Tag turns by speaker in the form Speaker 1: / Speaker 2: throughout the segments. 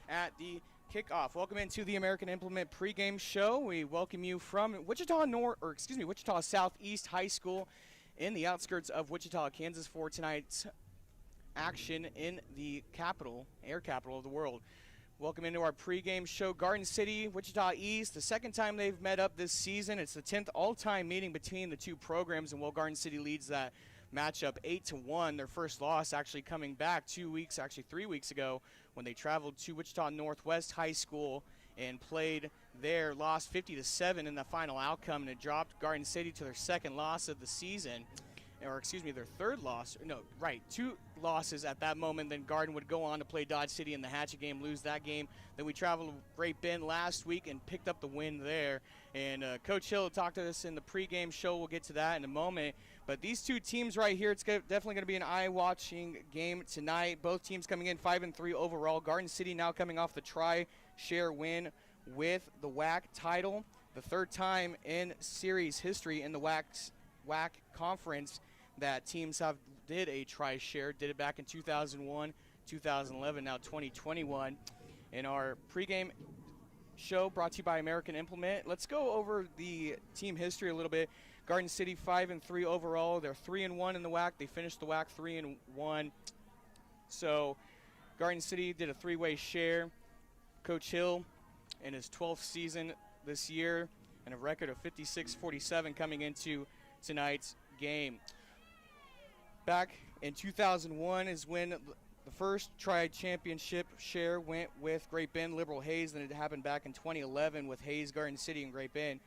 Speaker 1: at the kickoff. Welcome into the American Implement pregame show. We welcome you from Wichita Southeast High School in the outskirts of Wichita, Kansas for tonight's action in the air capital of the world. Welcome into our pregame show. Garden City, Wichita East, the second time they've met up this season. It's the 10th all-time meeting between the two programs, and Garden City leads that matchup 8-1. Their first loss actually coming back 3 weeks ago when they traveled to Wichita Northwest High School and played there, lost 50-7 in the final outcome, and it dropped Garden City to their second loss of the season. Their third loss. Two losses at that moment. Then Garden would go on to play Dodge City in the Hatchet game, lose that game. Then we traveled to Great Bend last week and picked up the win there. And Coach Hill talked to us in the pregame show. We'll get to that in a moment. But these two teams right here, it's definitely going to be an eye-watching game tonight. Both teams coming in 5-3 overall. Garden City now coming off the Tri-Share win with the WAC title, the third time in series history in the WAC conference that teams did a Tri-Share. Did it back in 2001, 2011, now 2021. In our pregame show brought to you by American Implement, let's go over the team history a little bit. Garden City 5-3 overall. They're 3-1 in the WAC. They finished the WAC 3-1. So Garden City did a three-way share. Coach Hill in his 12th season this year and a record of 56-47 coming into tonight's game. Back in 2001 is when the first Tri-Championship share went with Great Bend Liberal Hayes. Then it happened back in 2011 with Hayes, Garden City, and Great Bend.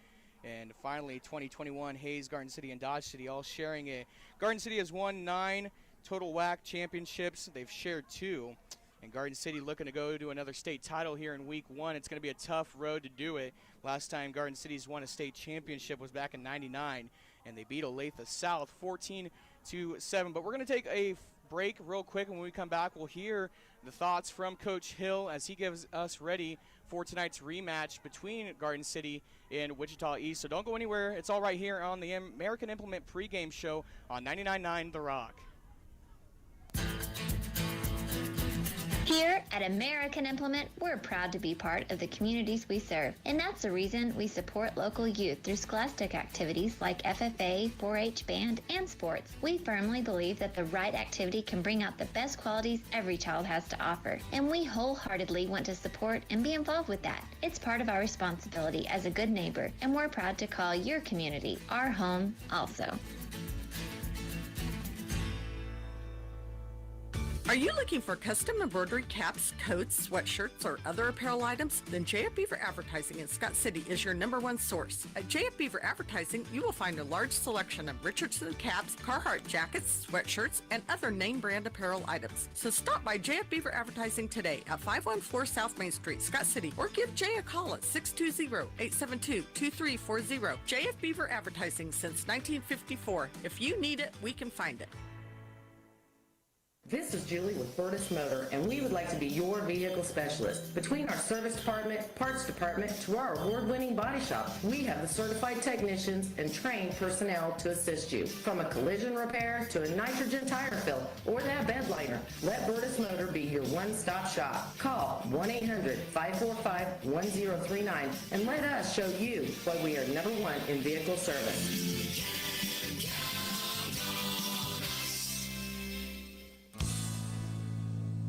Speaker 1: And finally, 2021, Hayes, Garden City, and Dodge City all sharing it. Garden City has won 9 total WAC championships. They've shared 2. And Garden City looking to go to another state title here in week 1. It's going to be a tough road to do it. Last time Garden City's won a state championship was back in '99, and they beat Olathe South 14-7. But we're going to take a break real quick, and when we come back, we'll hear the thoughts from Coach Hill as he gives us ready for tonight's rematch between Garden City and Wichita East. So don't go anywhere. It's all right here on the American Implement pregame show on 99.9 The Rock.
Speaker 2: Here at American Implement, we're proud to be part of the communities we serve. And that's the reason we support local youth through scholastic activities like FFA, 4-H band, and sports. We firmly believe that the right activity can bring out the best qualities every child has to offer. And we wholeheartedly want to support and be involved with that. It's part of our responsibility as a good neighbor, and we're proud to call your community our home also.
Speaker 3: Are you looking for custom embroidery caps, coats, sweatshirts, or other apparel items? Then JF Beaver Advertising in Scott City is your #1 source. At JF Beaver Advertising, you will find a large selection of Richardson caps, Carhartt jackets, sweatshirts, and other name brand apparel items. So stop by JF Beaver Advertising today at 514 South Main Street, Scott City, or give Jay a call at 620-872-2340. JF Beaver Advertising since 1954. If you need it, we can find it.
Speaker 4: This is Julie with Burtis Motor, and we would like to be your vehicle specialist. Between our service department, parts department, to our award-winning body shop, we have the certified technicians and trained personnel to assist you. From a collision repair to a nitrogen tire fill or that bed liner, let Burtis Motor be your one-stop shop. Call 1-800-545-1039 and let us show you why we are #1 in vehicle service.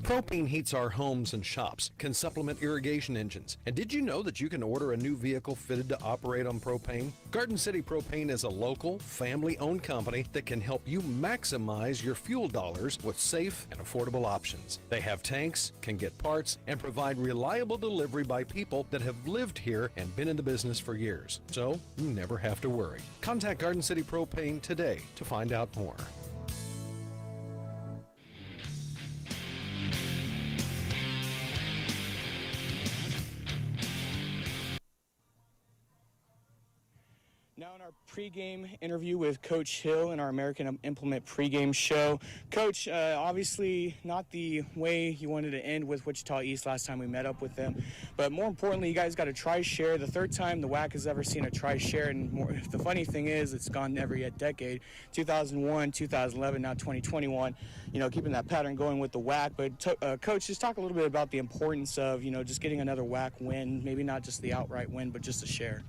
Speaker 5: Propane heats our homes and shops, can supplement irrigation engines. And did you know that you can order a new vehicle fitted to operate on propane? Garden City Propane is a local, family-owned company that can help you maximize your fuel dollars with safe and affordable options. They have tanks, can get parts, and provide reliable delivery by people that have lived here and been in the business for years. So you never have to worry. Contact Garden City Propane today to find out more.
Speaker 1: Now in our Our pregame interview with Coach Hill in our American Implement pregame show. Coach, obviously not the way you wanted to end with Wichita East last time we met up with them, but more importantly, you guys got a try-share, the third time the WAC has ever seen a try-share, and the funny thing is it's gone every decade, 2001, 2011, now 2021, keeping that pattern going with the WAC. But Coach, just talk a little bit about the importance of, just getting another WAC win, maybe not just the outright win, but just a share.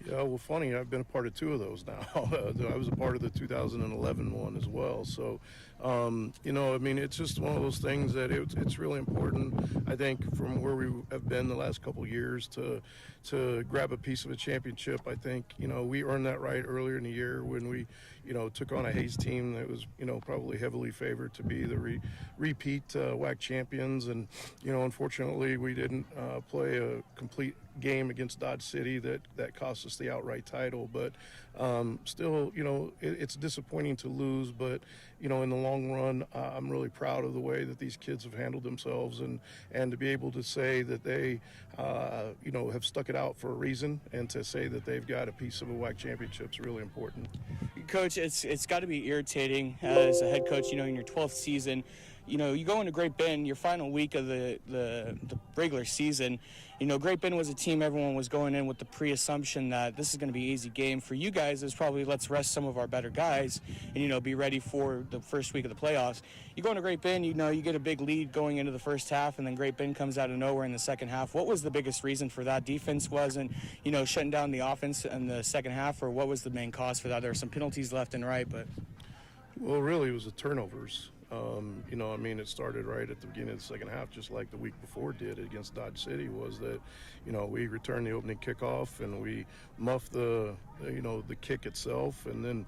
Speaker 6: Yeah, well, funny, I've been a part of two of those now. I was a part of the 2011 one as well. So, it's just one of those things that it's really important, I think, from where we have been the last couple of years to grab a piece of a championship. I think, we earned that right earlier in the year when we, took on a Hayes team that was, probably heavily favored to be the repeat WAC champions. And, unfortunately, we didn't play a complete game against Dodge City that cost us the outright title. But still, it's disappointing to lose. But, in the long run, I'm really proud of the way that these kids have handled themselves and to be able to say that they, have stuck it out for a reason, and to say that they've got a piece of a WAC championship is really important.
Speaker 1: Coach, it's got to be irritating as a head coach, in your 12th season. You go into Great Bend, your final week of the regular season. Great Bend was a team everyone was going in with the pre-assumption that this is going to be an easy game. For you guys, it's probably let's rest some of our better guys and, be ready for the first week of the playoffs. You go into Great Bend, you get a big lead going into the first half, and then Great Bend comes out of nowhere in the second half. What was the biggest reason for that? Defense wasn't, shutting down the offense in the second half, or what was the main cause for that? There were some penalties left and right, but...
Speaker 6: Well, really, it was the turnovers. It started right at the beginning of the second half, just like the week before did against Dodge City, was that, we returned the opening kickoff and we muff the kick itself, and then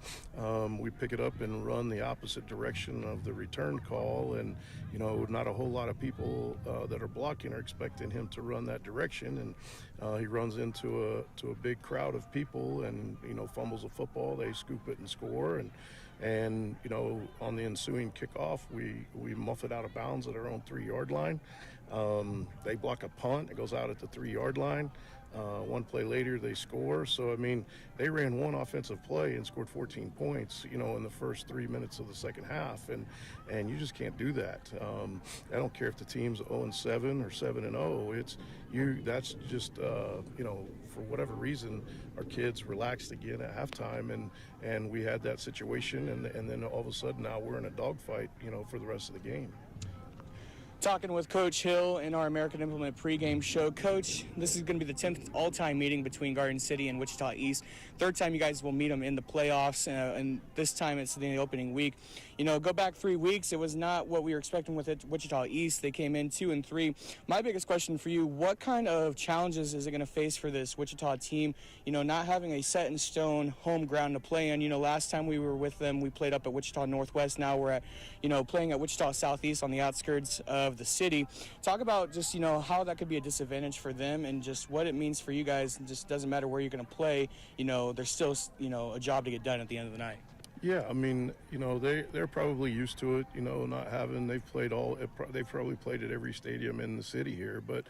Speaker 6: we pick it up and run the opposite direction of the return call. And, not a whole lot of people that are blocking are expecting him to run that direction. And he runs into a big crowd of people and, fumbles a football. They scoop it and score. And on the ensuing kickoff, we muff it out of bounds at our own 3-yard line. They block a punt. It goes out at the 3-yard line. One play later, they score. So, they ran one offensive play and scored 14 points, in the first 3 minutes of the second half. And you just can't do that. I don't care if the team's 0-7 or 7-0. That's just, for whatever reason, our kids relaxed again at halftime, and we had that situation, and then all of a sudden now we're in a dogfight, for the rest of the game.
Speaker 1: Talking with Coach Hill in our American Implement pregame show. Coach, this is going to be the 10th all-time meeting between Garden City and Wichita East. Third time you guys will meet them in the playoffs, and this time it's the opening week. Go back 3 weeks, it was not what we were expecting with it. Wichita East, they came in 2-3. My biggest question for you, what kind of challenges is it going to face for this Wichita team, not having a set-in-stone home ground to play in? Last time we were with them, we played up at Wichita Northwest. Now we're at, playing at Wichita Southeast on the outskirts of the city. Talk about just, how that could be a disadvantage for them and just what it means for you guys. It just doesn't matter where you're going to play. There's still, a job to get done at the end of the night.
Speaker 6: Yeah, they're probably used to it, not having, they've probably played at every stadium in the city here, but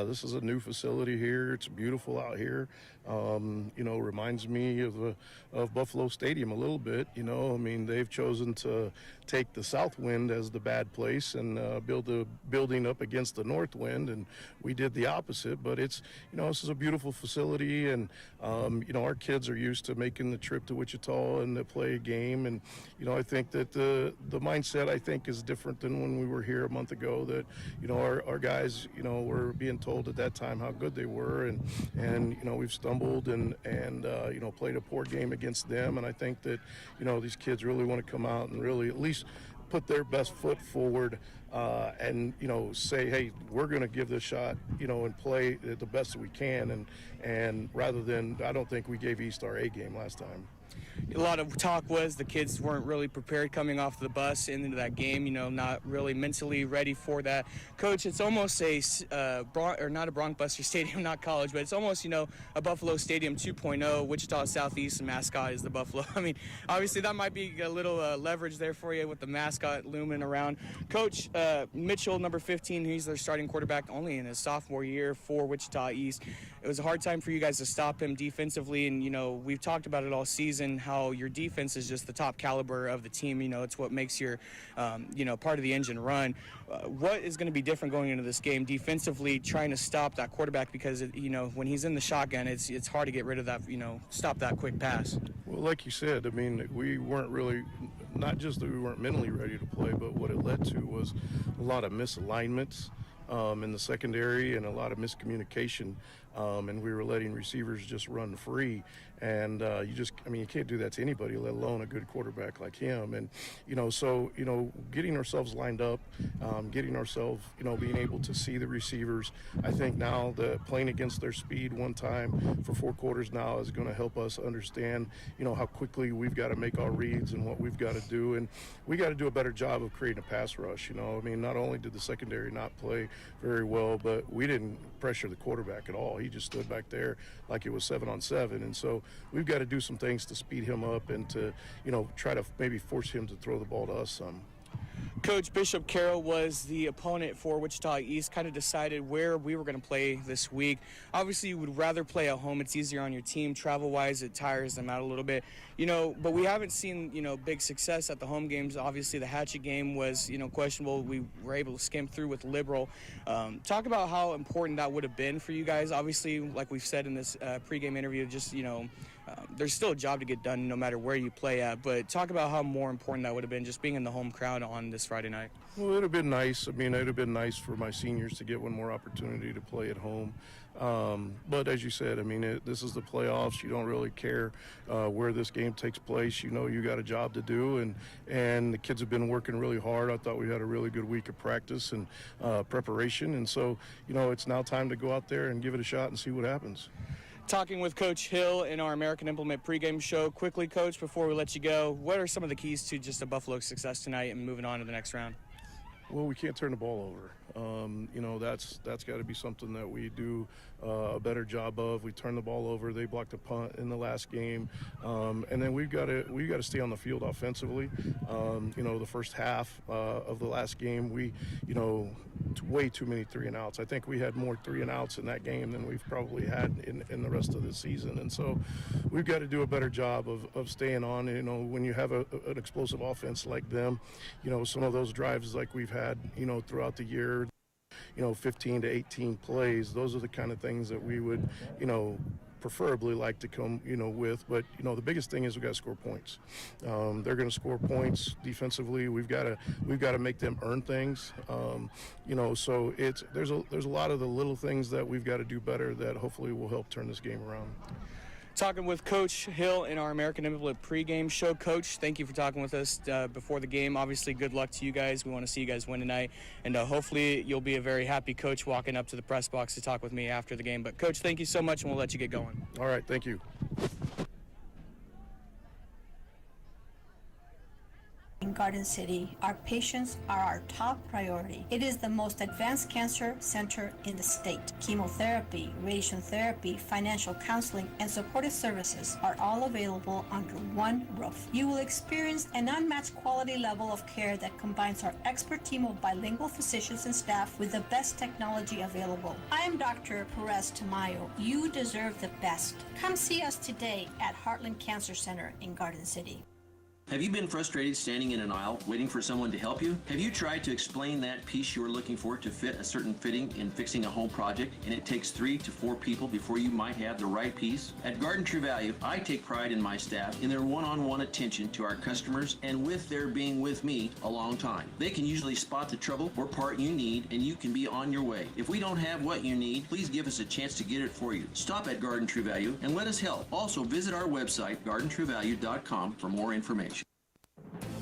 Speaker 6: this is a new facility here. It's beautiful out here. Reminds me of Buffalo Stadium a little bit, they've chosen to take the south wind as the bad place and build a building up against the north wind, and we did the opposite. But it's, this is a beautiful facility, and our kids are used to making the trip to Wichita and to play a game. And I think that the mindset, I think, is different than when we were here a month ago, that our guys were being told at that time how good they were, and we've stumbled and played a poor game against them. And I think that these kids really want to come out and really at least put their best foot forward and say, hey, we're going to give this shot, and play the best that we can. And rather than, I don't think we gave East our A game last time.
Speaker 1: A lot of talk was the kids weren't really prepared coming off the bus into that game, not really mentally ready for that. Coach, it's almost not a Bronx-Buster Stadium, not college, but it's almost, a Buffalo Stadium 2.0. Wichita Southeast mascot is the Buffalo. Obviously that might be a little leverage there for you with the mascot looming around. Coach, Mitchell, number 15, he's their starting quarterback only in his sophomore year for Wichita East. It was a hard time for you guys to stop him defensively, and, we've talked about it all season, how your defense is just the top caliber of the team. It's what makes your, part of the engine run. What is going to be different going into this game defensively, trying to stop that quarterback, because, when he's in the shotgun, it's hard to get rid of that, stop that quick pass.
Speaker 6: Well, like you said, we weren't really, not just that we weren't mentally ready to play, but what it led to was a lot of misalignments in the secondary and a lot of miscommunication, and we were letting receivers just run free. And you can't do that to anybody, let alone a good quarterback like him. And, getting ourselves lined up, getting ourselves, being able to see the receivers, I think now that playing against their speed one time for 4 quarters now is going to help us understand, how quickly we've got to make our reads and what we've got to do. And we got to do a better job of creating a pass rush. Not only did the secondary not play very well, but we didn't pressure the quarterback at all. He just stood back there like it was 7-on-7. And so we've got to do some things to speed him up and to, try to maybe force him to throw the ball to us some.
Speaker 1: Coach, Bishop Carroll was the opponent for Wichita East, kind of decided where we were going to play this week. Obviously, you would rather play at home. It's easier on your team. Travel-wise, it tires them out a little bit. But we haven't seen, big success at the home games. Obviously, the Hatchet game was, questionable. We were able to skim through with Liberal. Talk about how important that would have been for you guys. Obviously, like we've said in this pregame interview, just, there's still a job to get done no matter where you play at. But talk about how more important that would have been, just being in the home crowd on this Friday night.
Speaker 6: Well, it would have been nice. It would have been nice for my seniors to get one more opportunity to play at home. But as you said, this is the playoffs. You don't really care where this game takes place. You got a job to do, and the kids have been working really hard. I thought we had a really good week of practice and preparation. And so, it's now time to go out there and give it a shot and see what happens.
Speaker 1: Talking with Coach Hill in our American Implement pregame show. Quickly, Coach, before we let you go, what are some of the keys to just a Buffalo success tonight and moving on to the next round?
Speaker 6: Well, we can't turn the ball over. That's got to be something that we do a better job of. We turn the ball over. They blocked a punt in the last game, and then we've got to stay on the field offensively. The first half of the last game, we way too many 3-and-outs. I think we had more 3-and-outs in that game than we've probably had in the rest of the season, and so we've got to do a better job of staying on. When you have an explosive offense like them, some of those drives like we've had throughout the year, 15 to 18 plays, those are the kind of things that we would preferably like to come with. But the biggest thing is we've got to score points. They're going to score points defensively. We've got to make them earn things. So there's a lot of the little things that we've got to do better that hopefully will help turn this game around.
Speaker 1: Talking with Coach Hill in our American Implement pregame show. Coach, thank you for talking with us before the game. Obviously, good luck to you guys. We want to see you guys win tonight, and hopefully you'll be a very happy coach walking up to the press box to talk with me after the game. But, Coach, thank you so much, and we'll let you get going.
Speaker 6: All right, thank you.
Speaker 7: In Garden City, our patients are our top priority. It is the most advanced cancer center in the state. Chemotherapy, radiation therapy, financial counseling, and supportive services are all available under one roof. You will experience an unmatched quality level of care that combines our expert team of bilingual physicians and staff with the best technology available. I am Dr. Perez Tamayo. You deserve the best. Come see us today at Heartland Cancer Center in Garden City.
Speaker 8: Have you been frustrated standing in an aisle waiting for someone to help you? Have you tried to explain that piece you are looking for to fit a certain fitting in fixing a home project, and it takes 3 to 4 people before you might have the right piece? At Garden True Value, I take pride in my staff in their one-on-one attention to our customers, and with their being with me a long time. They can usually spot the trouble or part you need, and you can be on your way. If we don't have what you need, please give us a chance to get it for you. Stop at Garden True Value and let us help. Also, visit our website, gardentruevalue.com, for more information.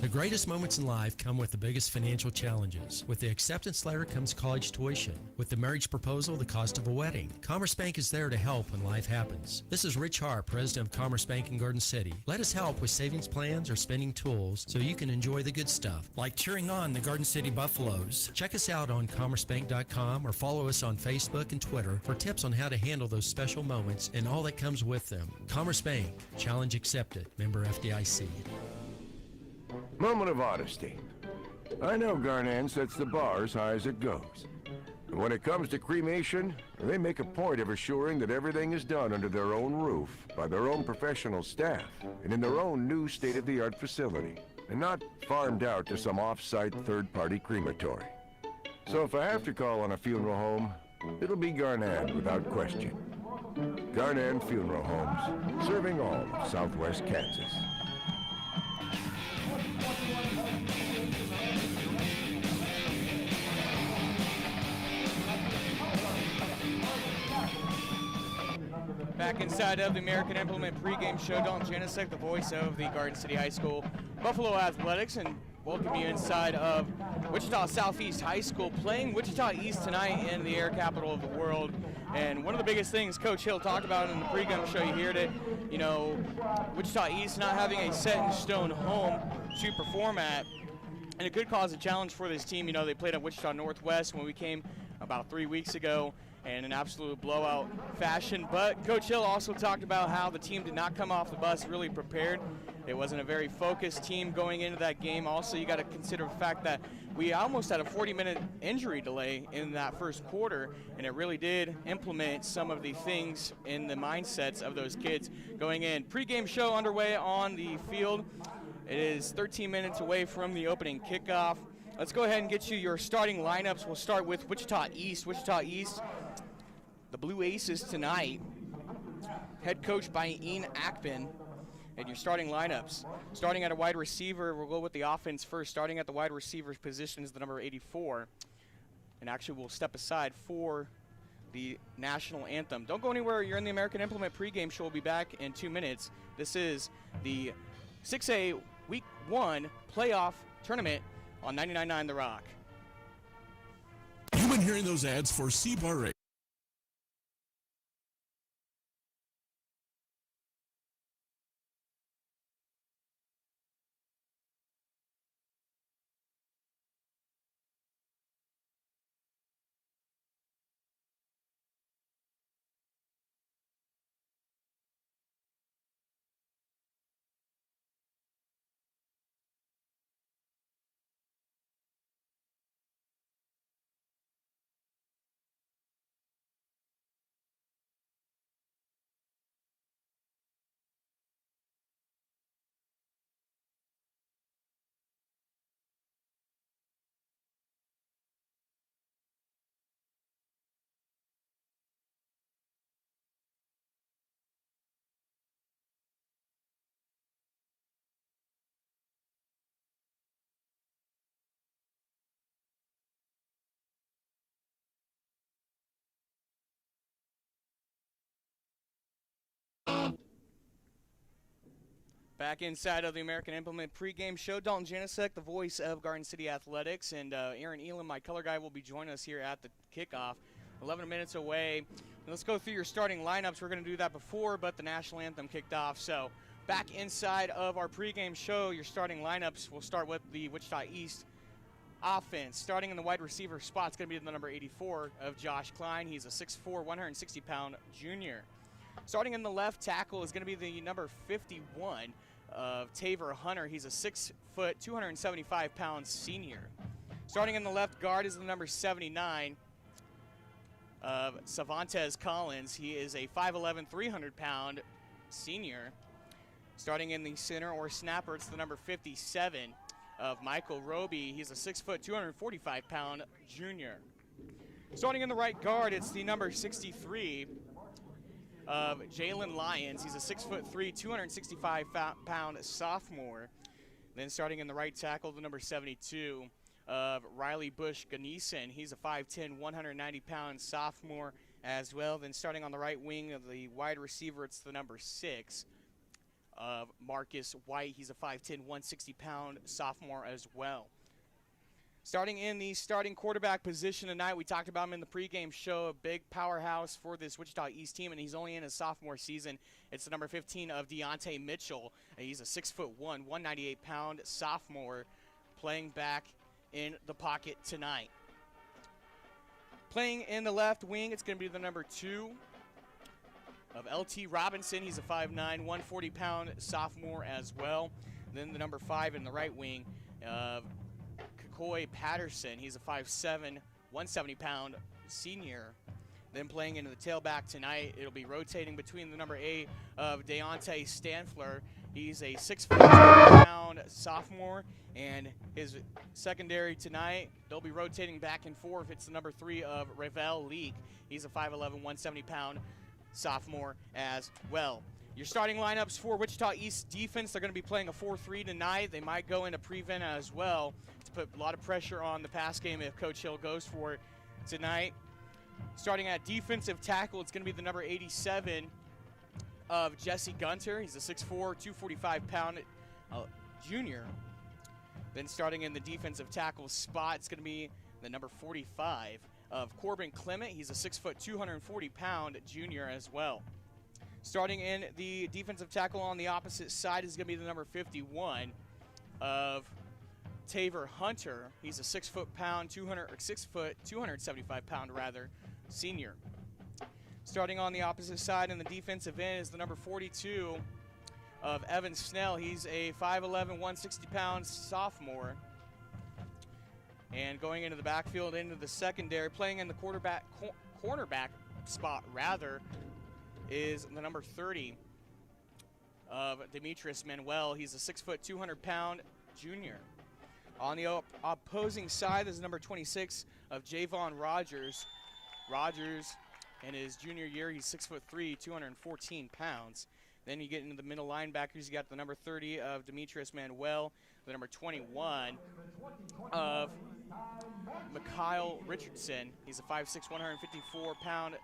Speaker 9: The greatest moments in life come with the biggest financial challenges. With the acceptance letter comes college tuition. With the marriage proposal, the cost of a wedding. Commerce Bank is there to help when life happens. This is Rich Hart, president of Commerce Bank in Garden City. Let us help with savings plans or spending tools so you can enjoy the good stuff, like cheering on the Garden City Buffaloes. Check us out on commercebank.com or follow us on Facebook and Twitter for tips on how to handle those special moments and all that comes with them. Commerce Bank, challenge accepted. Member FDIC.
Speaker 10: Moment of honesty. I know Garnan sets the bar as high as it goes. And when it comes to cremation, they make a point of assuring that everything is done under their own roof, by their own professional staff, and in their own new state-of-the-art facility, and not farmed out to some off-site third-party crematory. So if I have to call on a funeral home, it'll be Garnan without question. Garnan Funeral Homes, serving all of Southwest Kansas.
Speaker 1: Back inside of the American Implement pregame show, Dalton Janicek, the voice of the Garden City High School Buffalo Athletics, and welcome you inside of Wichita Southeast High School, playing Wichita East tonight in the air capital of the world. And one of the biggest things Coach Hill talked about in the pregame show, you heard it, you know, Wichita East not having a set-in-stone home to perform at, and it could cause a challenge for this team. You know, they played at Wichita Northwest when we came about 3 weeks ago in an absolute blowout fashion. But Coach Hill also talked about how the team did not come off the bus really prepared. It wasn't a very focused team going into that game. Also, you got to consider the fact that we almost had a 40-minute injury delay in that first quarter, and it really did implement some of the things in the mindsets of those kids going in. Pre-game show underway on the field. It is 13 minutes away from the opening kickoff. Let's go ahead and get you your starting lineups. We'll start with Wichita East. Wichita East, the Blue Aces tonight, head coached by Ian Ackman. And your starting lineups. Starting at a wide receiver, we'll go with the offense first. Starting at the wide receiver position is the number 84. And actually, we'll step aside for the national anthem. Don't go anywhere. You're in the American Implement pregame show. We'll be back in 2 minutes. This is the 6A Week 1 playoff tournament on 99.9 The Rock.
Speaker 11: You've been hearing those ads for C-Bar.
Speaker 1: Back inside of the American Implement pregame show, Dalton Janicek, the voice of Garden City Athletics, and Aaron Elam, my color guy, will be joining us here at the kickoff. 11 minutes away. Let's go through your starting lineups. We're going to do that before, but the national anthem kicked off. So back inside of our pregame show, your starting lineups. We'll start with the Wichita East offense. Starting in the wide receiver spot, it's going to be the number 84 of Josh Klein. He's a 6'4", 160-pound junior. Starting in the left tackle is going to be the number 51 of Taver Hunter. He's a 6 foot, 275-pound senior. Starting in the left guard is the number 79 of Savantes Collins. He is a 5'11", 300-pound senior. Starting in the center or snapper, it's the number 57 of Michael Roby. He's a 6 foot, 245-pound junior. Starting in the right guard, it's the number 63 of Jalen Lyons. He's a 6'3", 265-pound sophomore. Then starting in the right tackle, the number 72 of Riley Bush Ganeson. He's a 5'10", 190-pound sophomore as well. Then starting on the right wing of the wide receiver, it's the number 6 of Marcus White. He's a 5'10", 160-pound sophomore as well. Starting in the starting quarterback position tonight, we talked about him in the pregame show, a big powerhouse for this Wichita East team, and he's only in his sophomore season. It's the number 15 of Deontay Mitchell. He's a 6'1", 198-pound sophomore playing back in the pocket tonight. Playing in the left wing, it's going to be the number 2 of LT Robinson. He's a 5'9", 140-pound sophomore as well. Then the number 5 in the right wing of Kukoi Patterson. He's a 5'7", 170-pound senior. Then playing into the tailback tonight, it'll be rotating between the number 8 of Deontay Stanfler. He's a 6'2" sophomore, and his secondary tonight, they'll be rotating back and forth. It's the number 3 of Ravel Leak. He's a 5'11", 170-pound sophomore as well. Your starting lineups for Wichita East defense, they're going to be playing a 4-3 tonight. They might go into prevent as well to put a lot of pressure on the pass game if Coach Hill goes for it tonight. Starting at defensive tackle, it's going to be the number 87 of Jesse Gunter. He's a 6'4", 245-pound junior. Then starting in the defensive tackle spot, it's going to be the number 45 of Corbin Clement. He's a 6', 240-pound junior as well. Starting in the defensive tackle on the opposite side is going to be the number 51 of Taver Hunter. He's a 6 foot, 275-pound senior. Starting on the opposite side in the defensive end is the number 42 of Evan Snell. He's a 5'11", 160-pound sophomore. And going into the backfield, into the secondary, playing in the cornerback spot is the number 30 of Demetrius Manuel. He's a 6 foot, 200-pound junior. On the opposing side is number 26 of Javon Rogers. Rogers, in his junior year, he's 6'3", 214 pounds. Then you get into the middle linebackers. You got the number 30 of Demetrius Manuel, the number 21 of Mikhail Richardson. He's a 5'6", 154-pound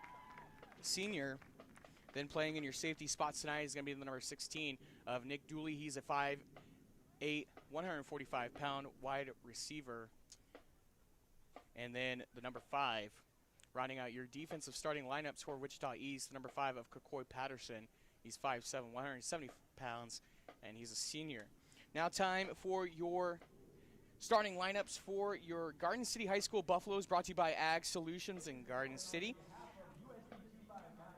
Speaker 1: senior. Then playing in your safety spots tonight is going to be the number 16 of Nick Dooley. He's a 5'8", 145-pound wide receiver. And then the number 5, rounding out your defensive starting lineups for Wichita East, the number 5 of Kukoi Patterson. He's 5'7", 170 pounds, and he's a senior. Now time for your starting lineups for your Garden City High School Buffaloes, brought to you by Ag Solutions in Garden City.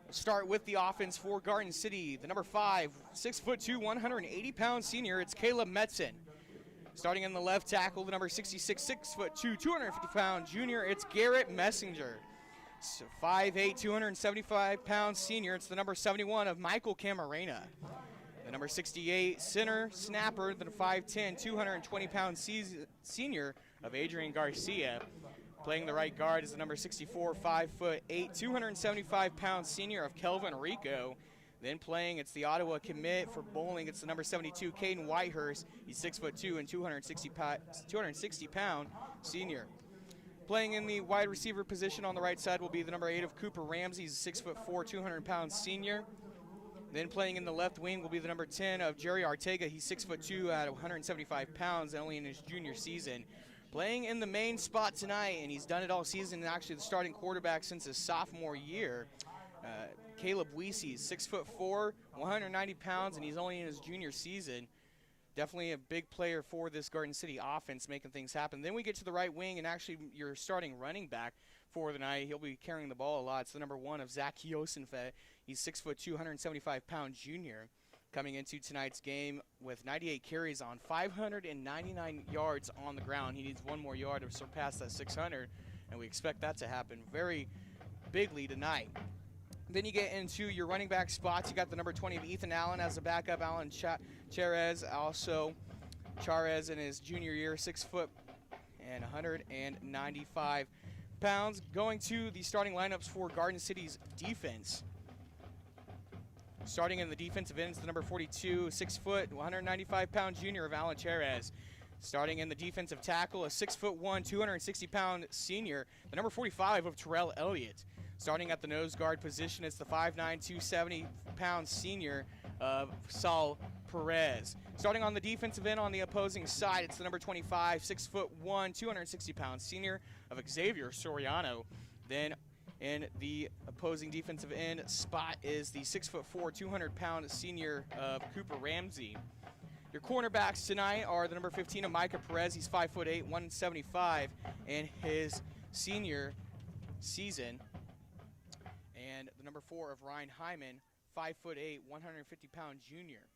Speaker 1: We'll start with the offense for Garden City. The number 5, 6'2", 180-pound senior, it's Caleb Metzen. Starting in the left tackle, the number 66, 6'2", 250-pound junior, it's Garrett Messinger. So 5'8", 275-pound senior, it's the number 71 of Michael Camarena. The number 68 center snapper, the 5'10", 220-pound senior of Adrian Garcia. Playing the right guard is the number 64, 5'8", 275-pound senior of Kelvin Rico. Then playing, it's the Ottawa commit for bowling. It's the number 72, Caden Whitehurst. He's 6'2" and 260-pound senior. Playing in the wide receiver position on the right side will be the number 8 of Cooper Ramsey. He's a 6'4", 200-pound senior. Then playing in the left wing will be the number 10 of Jerry Artega. He's 6'2" at 175 pounds, only in his junior season. Playing in the main spot tonight, and he's done it all season, and actually the starting quarterback since his sophomore year. Caleb Weesey, 6'4", 190 pounds, and he's only in his junior season. Definitely a big player for this Garden City offense, making things happen. Then we get to the right wing, and actually your starting running back for the night. He'll be carrying the ball a lot. It's the number 1 of Zach Yosenfeld. He's 6'2", 175-pound junior, coming into tonight's game with 98 carries on 599 yards on the ground. He needs 1 more yard to surpass that 600, and we expect that to happen very bigly tonight. Then you get into your running back spots. You got the number 20 of Ethan Allen as a backup. Alan Charez, also Charez in his junior year, 6 foot and 195 pounds. Going to the starting lineups for Garden City's defense. Starting in the defensive end is the number 42, 6 foot, 195-pound junior of Alan Charez. Starting in the defensive tackle, a 6'1", 260-pound senior, the number 45 of Terrell Elliott. Starting at the nose guard position, it's the 5'9", 270-pound senior of Saul Perez. Starting on the defensive end on the opposing side, it's the number 25, 6'1", 260-pound senior of Xavier Soriano. Then in the opposing defensive end spot is the 6'4", 200-pound senior of Cooper Ramsey. Your cornerbacks tonight are the number 15 of Micah Perez. He's 5'8", 175 in his senior season. And the number 4 of Ryan Hyman, 5'8", 150-pound junior.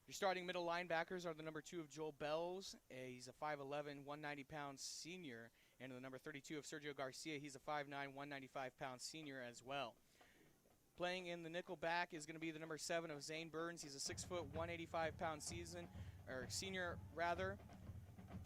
Speaker 1: Your starting middle linebackers are the number 2 of Joel Bells. He's a 5'11", 190-pound senior. And the number 32 of Sergio Garcia. He's a 5'9", 195-pound senior as well. Playing in the nickel back is going to be the number 7 of Zane Burns. He's a 6 foot, 185-pound senior.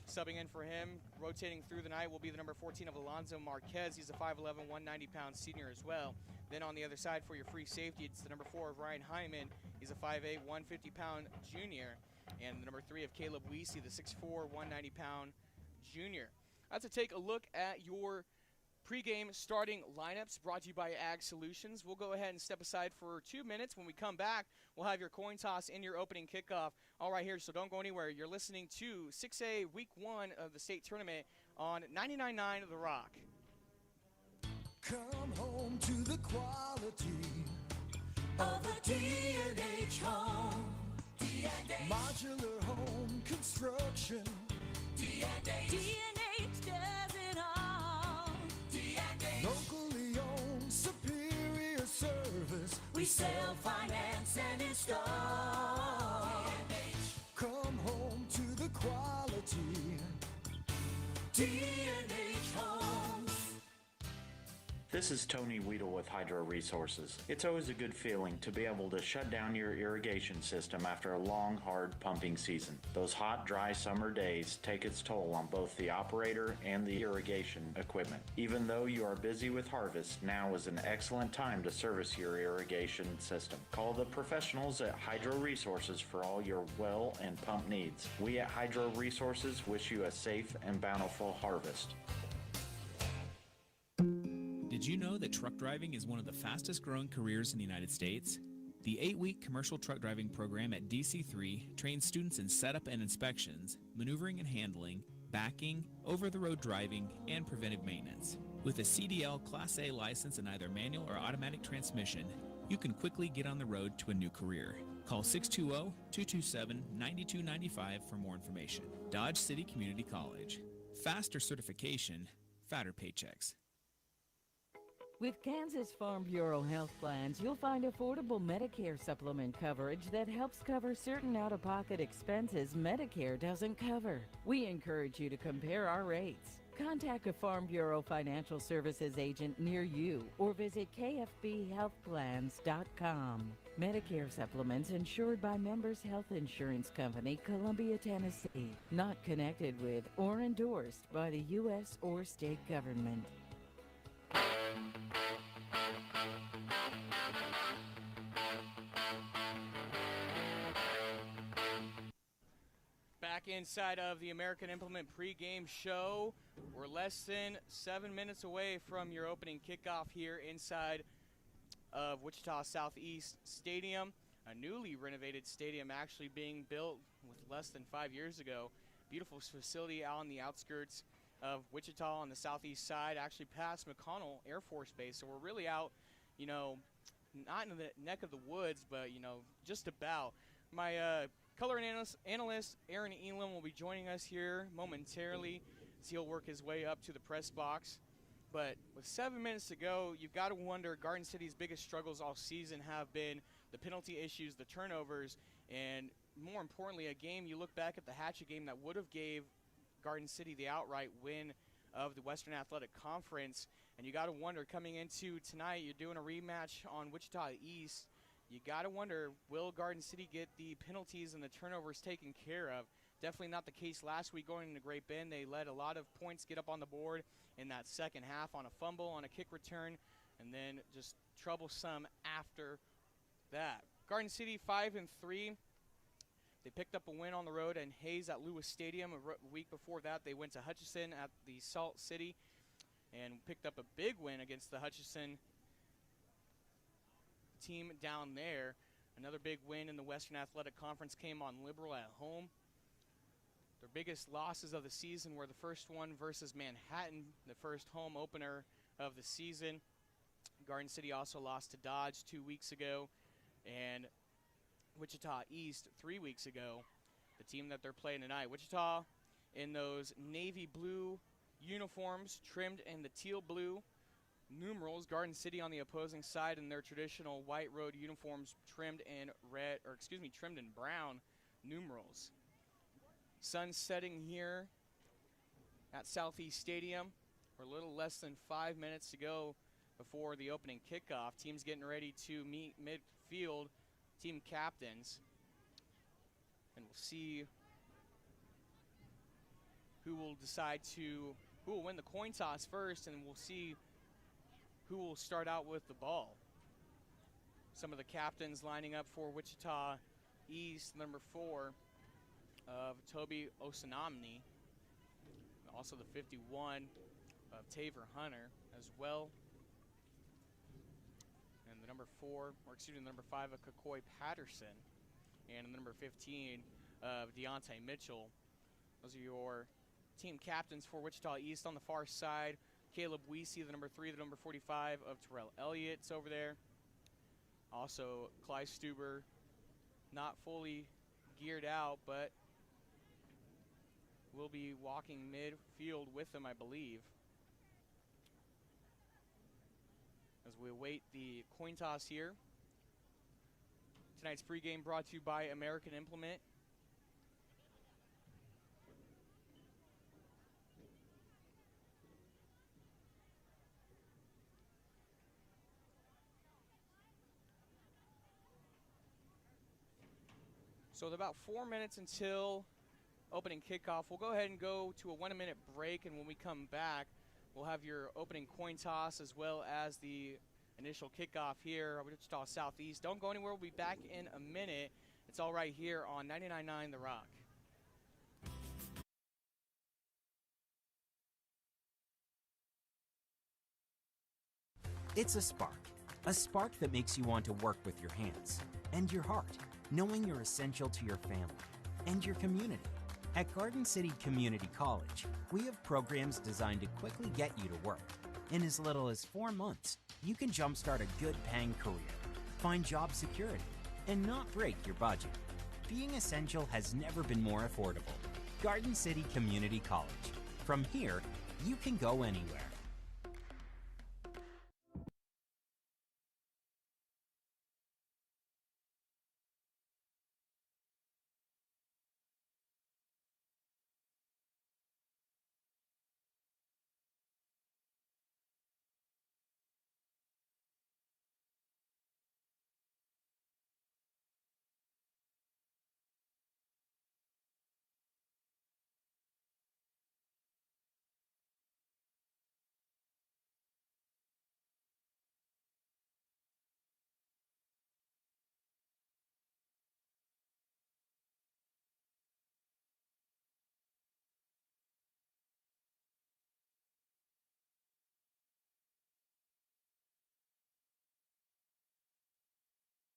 Speaker 1: Subbing in for him, rotating through the night, will be the number 14 of Alonzo Marquez. He's a 5'11", 190-pound senior as well. Then on the other side for your free safety, it's the number 4 of Ryan Hyman. He's a 5'8", 150-pound junior. And the number 3 of Caleb Weesey, the 6'4", 190-pound junior. That's to take a look at your pregame starting lineups brought to you by Ag Solutions. We'll go ahead and step aside for 2 minutes. When we come back, we'll have your coin toss and your opening kickoff all right here, so don't go anywhere. You're listening to 6A Week 1 of the state tournament on 99.9 The Rock.
Speaker 12: Come home to the quality of a D&H home. D&H. Modular home construction. D&H. D&H does it all. D&H. Locally owned, superior service. We sell, finance, and install. D&H. Come home to the quality. D&H Homes.
Speaker 13: This is Tony Weedle with Hydro Resources. It's always a good feeling to be able to shut down your irrigation system after a long, hard pumping season. Those hot, dry summer days take its toll on both the operator and the irrigation equipment. Even though you are busy with harvest, now is an excellent time to service your irrigation system. Call the professionals at Hydro Resources for all your well and pump needs. We at Hydro Resources wish you a safe and bountiful harvest.
Speaker 14: Did you know that truck driving is one of the fastest growing careers in the United States? The 8-week commercial truck driving program at DC3 trains students in setup and inspections, maneuvering and handling, backing, over-the-road driving, and preventive maintenance. With a CDL Class A license in either manual or automatic transmission, you can quickly get on the road to a new career. Call 620-227-9295 for more information. Dodge City Community College. Faster certification, fatter paychecks.
Speaker 15: With Kansas Farm Bureau health plans, you'll find affordable Medicare supplement coverage that helps cover certain out-of-pocket expenses Medicare doesn't cover. We encourage you to compare our rates. Contact a Farm Bureau Financial Services agent near you or visit kfbhealthplans.com. Medicare supplements insured by Members Health Insurance Company, Columbia, Tennessee. Not connected with or endorsed by the U.S. or state government.
Speaker 1: Back inside of the American Implement pregame show. We're less than 7 minutes away from your opening kickoff here inside of Wichita Southeast Stadium. A newly renovated stadium actually being built with less than 5 years ago. Beautiful facility out on the outskirts of Wichita on the southeast side, actually past McConnell Air Force Base. So we're really out, not in the neck of the woods, but, just about. My color analyst, Aaron Elam, will be joining us here momentarily as he'll work his way up to the press box. But with 7 minutes to go, you've got to wonder, Garden City's biggest struggles all season have been the penalty issues, the turnovers, and more importantly, a game, you look back at the Hatchet game that would have gave Garden City the outright win of the Western Athletic Conference. And you got to wonder, coming into tonight, you're doing a rematch on Wichita East. You got to wonder, will Garden City get the penalties and the turnovers taken care of? Definitely not the case last week going into Great Bend. They let a lot of points get up on the board in that second half on a fumble, on a kick return, and then just troublesome after that. Garden City 5-3. They picked up a win on the road in Hayes at Lewis Stadium. A week before that, they went to Hutchinson at the Salt City and picked up a big win against the Hutchinson team down there. Another big win in the Western Athletic Conference came on Liberal at home. Their biggest losses of the season were the first one versus Manhattan, the first home opener of the season. Garden City also lost to Dodge 2 weeks ago, and Wichita East 3 weeks ago, the team that they're playing tonight. Wichita in those navy blue uniforms trimmed in the teal blue numerals. Garden City on the opposing side in their traditional white road uniforms trimmed in brown numerals. Sun setting here at Southeast Stadium. We're a little less than 5 minutes to go before the opening kickoff. Teams getting ready to meet midfield, team captains. And we'll see who will win the coin toss first, and we'll see who will start out with the ball. Some of the captains lining up for Wichita East, number 4 of Toby Osanamni, also the 51 of Taver Hunter as well, and the number 5 of Kakoi Patterson, and the number 15 of Deontay Mitchell. Those are your team captains for Wichita East. On the far side, Caleb Weesey, the number 3, the number 45 of Terrell Elliott's over there. Also, Clyde Stuber, not fully geared out, but will be walking midfield with them, I believe, as we await the coin toss here. Tonight's pregame brought to you by American Implement. So with about 4 minutes until opening kickoff, we'll go ahead and go to a 1-minute break, and when we come back, we'll have your opening coin toss as well as the initial kickoff here at Wichita Southeast. Don't go anywhere. We'll be back in a minute. It's all right here on 99.9 The Rock.
Speaker 16: It's a spark that makes you want to work with your hands and your heart, knowing you're essential to your family and your community. At Garden City Community College, we have programs designed to quickly get you to work. In as little as 4 months, you can jumpstart a good-paying career, find job security, and not break your budget. Being essential has never been more affordable. Garden City Community College. From here, you can go anywhere.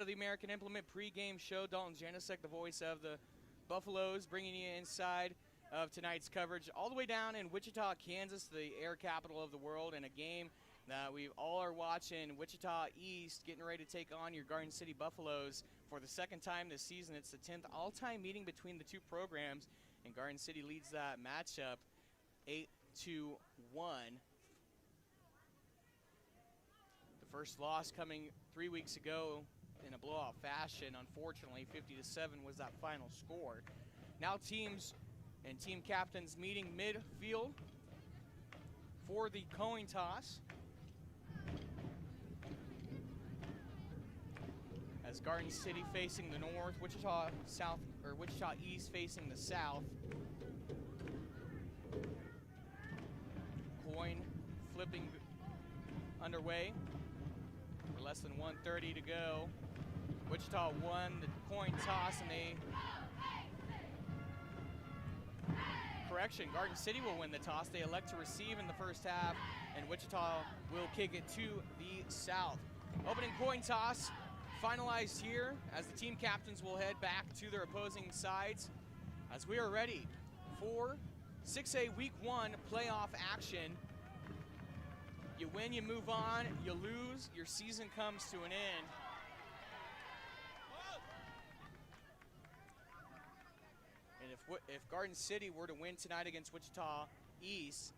Speaker 1: The American Implement pregame show. Dalton Janicek, the voice of the Buffaloes, bringing you inside of tonight's coverage all the way down in Wichita, Kansas, the air capital of the world, and a game that we all are watching. Wichita East getting ready to take on your Garden City Buffaloes for the second time this season. It's the 10th all-time meeting between the two programs, and Garden City leads that matchup 8-1. The first loss coming 3 weeks ago in a blowout fashion. Unfortunately, 50-7 was that final score. Now teams and team captains meeting midfield for the coin toss, as Garden City facing the north, Wichita East facing the south. Coin flipping underway. For less than 1:30 to go. Wichita won the coin toss, and Garden City will win the toss. They elect to receive in the first half, and Wichita will kick it to the south. Opening coin toss finalized here as the team captains will head back to their opposing sides as we are ready for 6A Week 1 playoff action. You win, you move on. You lose, your season comes to an end. And if Garden City were to win tonight against Wichita East,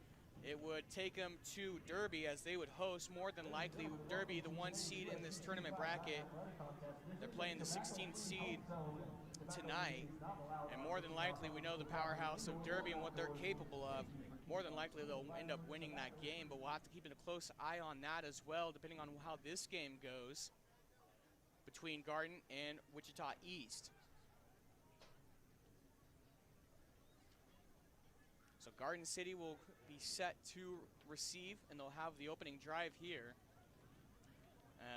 Speaker 1: it would take them to Derby, as they would host, more than likely, Derby, the 1 seed in this tournament bracket. They're playing the 16th seed tonight, and more than likely, we know the powerhouse of Derby and what they're capable of. More than likely, they'll end up winning that game, but we'll have to keep a close eye on that as well, depending on how this game goes between Garden and Wichita East. So Garden City will be set to receive, and they'll have the opening drive here,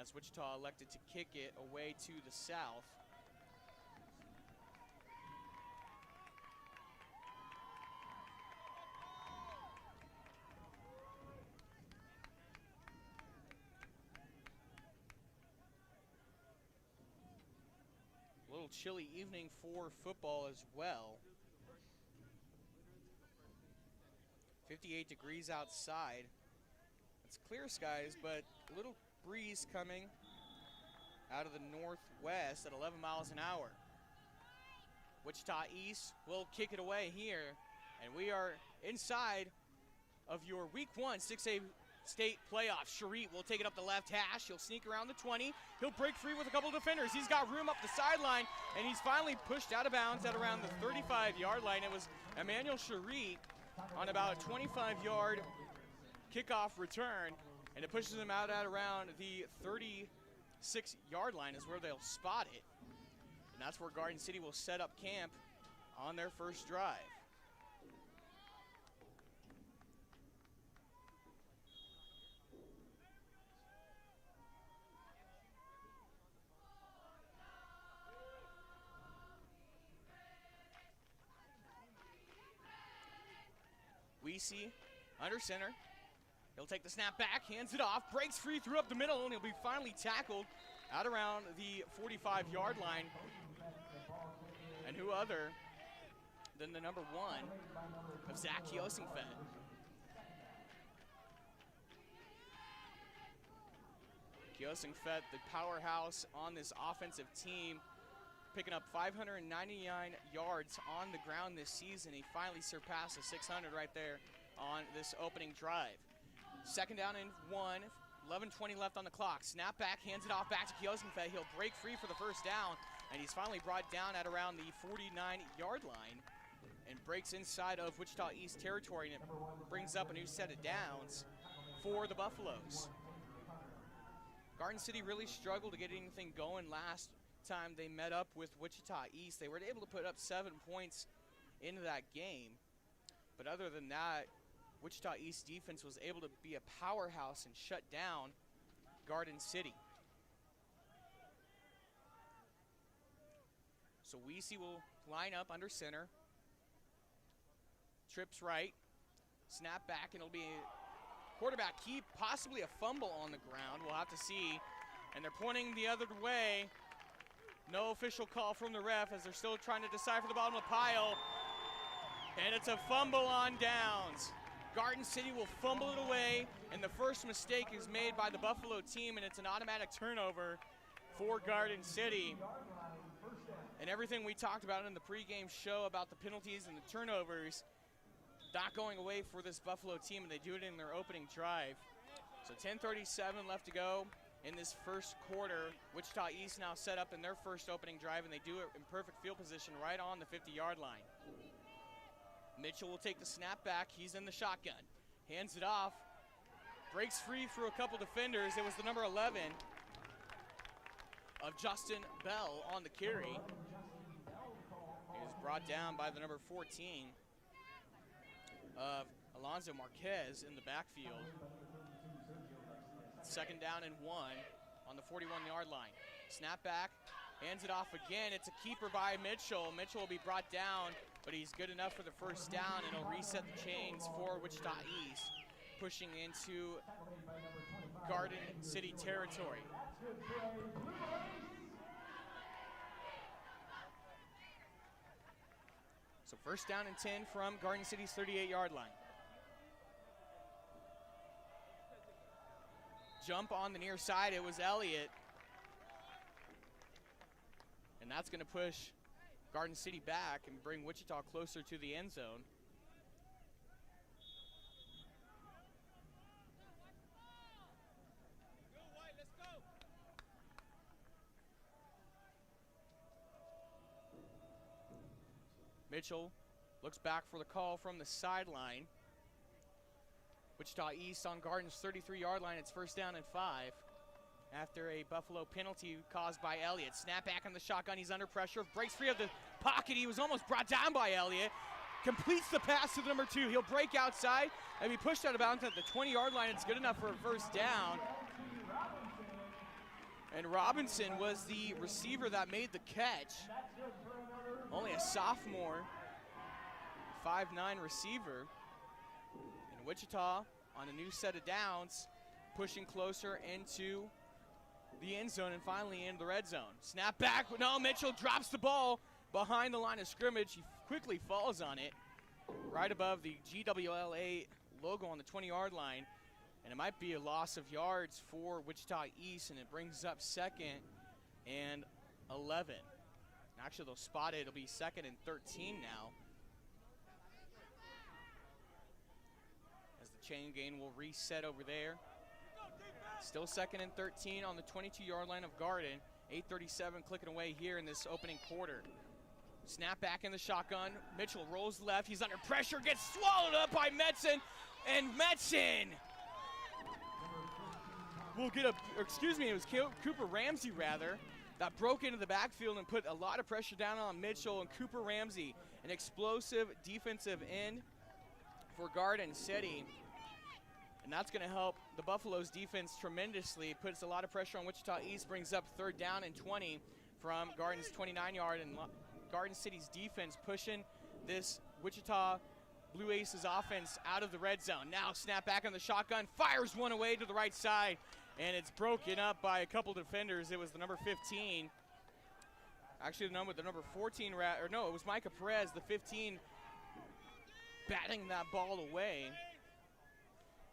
Speaker 1: as Wichita elected to kick it away to the south. A little chilly evening for football as well. 58 degrees outside. It's clear skies, but a little breeze coming out of the northwest at 11 miles an hour. Wichita East will kick it away here, and we are inside of your Week 1 6A state playoff. Sharit will take it up the left hash. He'll sneak around the 20. He'll break free with a couple of defenders. He's got room up the sideline, and he's finally pushed out of bounds at around the 35-yard line. It was Emmanuel Sharit on about a 25-yard kickoff return, and it pushes him out at around the 36-yard line is where they'll spot it. And that's where Garden City will set up camp on their first drive. Weesey under center. He'll take the snap back, hands it off, breaks free through up the middle, and he'll be finally tackled out around the 45-yard line. And who other than the number 1 of Zach Kiosingfed. Kiosingfed, the powerhouse on this offensive team, picking up 599 yards on the ground this season. He finally surpassed the 600 right there on this opening drive. Second down and 1, 11:20 left on the clock. Snap back, hands it off back to Kiosingfed. He'll break free for the first down, and he's finally brought down at around the 49-yard line and breaks inside of Wichita East territory, and it brings up a new set of downs for the Buffaloes. Garden City really struggled to get anything going last time they met up with Wichita East. They were able to put up 7 points into that game, but other than that, Wichita East defense was able to be a powerhouse and shut down Garden City. So Weesey will line up under center, trips right, snap back, and it'll be a quarterback keep, possibly a fumble on the ground. We'll have to see, and they're pointing the other way. No official call from the ref as they're still trying to decipher the bottom of the pile. And it's a fumble on downs. Garden City will fumble it away, and the first mistake is made by the Buffalo team, and it's an automatic turnover for Garden City. And everything we talked about in the pregame show about the penalties and the turnovers not going away for this Buffalo team, and they do it in their opening drive. So 10:37 left to go in this first quarter. Wichita East now set up in their first opening drive, and they do it in perfect field position right on the 50-yard line. Mitchell will take the snap back. He's in the shotgun. Hands it off. Breaks free through a couple defenders. It was the number 11 of Justin Bell on the carry. He was brought down by the number 14 of Alonzo Marquez in the backfield. Second down and 1 on the 41-yard line. Snap back, hands it off again. It's a keeper by Mitchell. Mitchell will be brought down, but he's good enough for the first down, and he'll reset the chains for Wichita East, pushing into Garden City territory. So first down and 10 from Garden City's 38-yard line. Jump on the near side, it was Elliott. And that's going to push Garden City back and bring Wichita closer to the end zone. Mitchell looks back for the call from the sideline. Wichita East on Garden's 33-yard line. It's first down and 5 after a Buffalo penalty caused by Elliott. Snap back in the shotgun. He's under pressure. Breaks free of the pocket. He was almost brought down by Elliott. Completes the pass to the number 2. He'll break outside and be pushed out of bounds at the 20-yard line. It's good enough for a first down. And Robinson was the receiver that made the catch. Only a sophomore, 5'9" receiver. And Wichita on a new set of downs, pushing closer into the end zone and finally into the red zone. Snap back, no, Mitchell drops the ball behind the line of scrimmage. He quickly falls on it right above the GWLA logo on the 20-yard line. And it might be a loss of yards for Wichita East, and it brings up 2nd and 11. Actually, they'll spot it. It'll be 2nd and 13 now. As the chain gain will reset over there. Still 2nd and 13 on the 22-yard line of Garden. 8:37 clicking away here in this opening quarter. Snap back in the shotgun. Mitchell rolls left. He's under pressure. Gets swallowed up by Metzen. And Metzen will get it was Cooper Ramsey rather, that broke into the backfield and put a lot of pressure down on Mitchell. And Cooper Ramsey, an explosive defensive end for Garden City. And that's going to help the Buffaloes defense tremendously. Puts a lot of pressure on Wichita East, brings up 3rd down and 20 from Garden's 29-yard. And Garden City's defense pushing this Wichita Blue Aces offense out of the red zone. Now snap back on the shotgun, fires one away to the right side, and it's broken up by a couple defenders. It was the number 15. Actually, the number 14, it was Micah Perez, the 15, batting that ball away.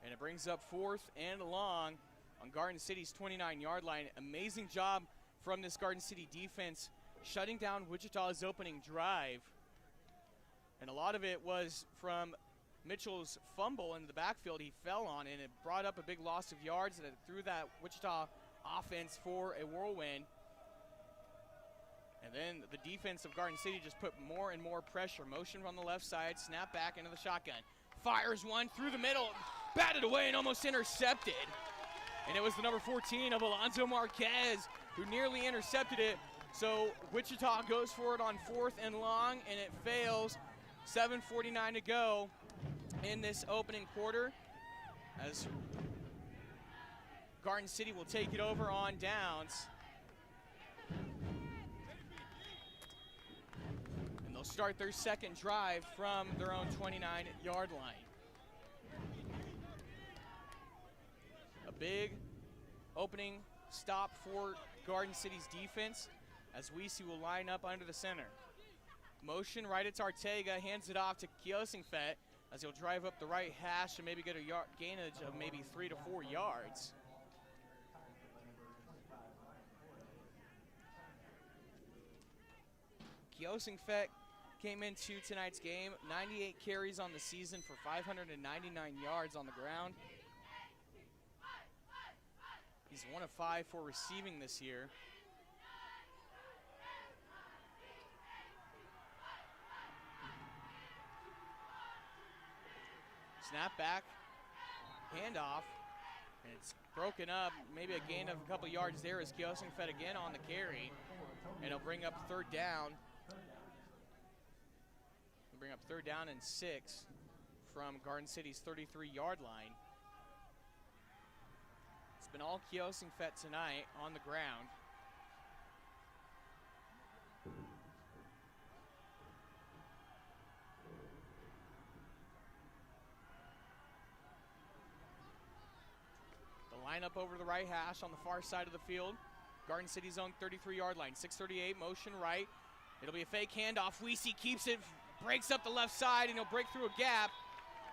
Speaker 1: And it brings up 4th and long on Garden City's 29-yard line. Amazing job from this Garden City defense, shutting down Wichita's opening drive. And a lot of it was from Mitchell's fumble in the backfield. He fell on it, and it brought up a big loss of yards, and it threw that Wichita offense for a whirlwind. And then the defense of Garden City just put more and more pressure. Motion on the left side, snap back into the shotgun. Fires one through the middle, batted away and almost intercepted. And it was the number 14 of Alonzo Marquez who nearly intercepted it. So Wichita goes for it on 4th and long, and it fails. 7:49 to go in this opening quarter as Garden City will take it over on downs. And they'll start their 2nd drive from their own 29-yard line. A big opening stop for Garden City's defense as Weesey will line up under the center. Motion right, it's Arteaga, hands it off to Kiosingfet as he'll drive up the right hash and maybe get a gainage of maybe 3 to 4 yards. Kiosingfet came into tonight's game, 98 carries on the season for 599 yards on the ground. He's 1 of 5 for receiving this year. Snap back, handoff, and it's broken up. Maybe a gain of a couple yards there as Kiosingfet again on the carry, and he'll bring up 3rd down. He'll bring up 3rd down and 6 from Garden City's 33-yard line. It's been all Kiosingfet tonight on the ground. Line up over the right hash on the far side of the field. Garden City's own 33-yard line. 6:38, motion right. It'll be a fake handoff. Weesey keeps it, breaks up the left side, and he'll break through a gap.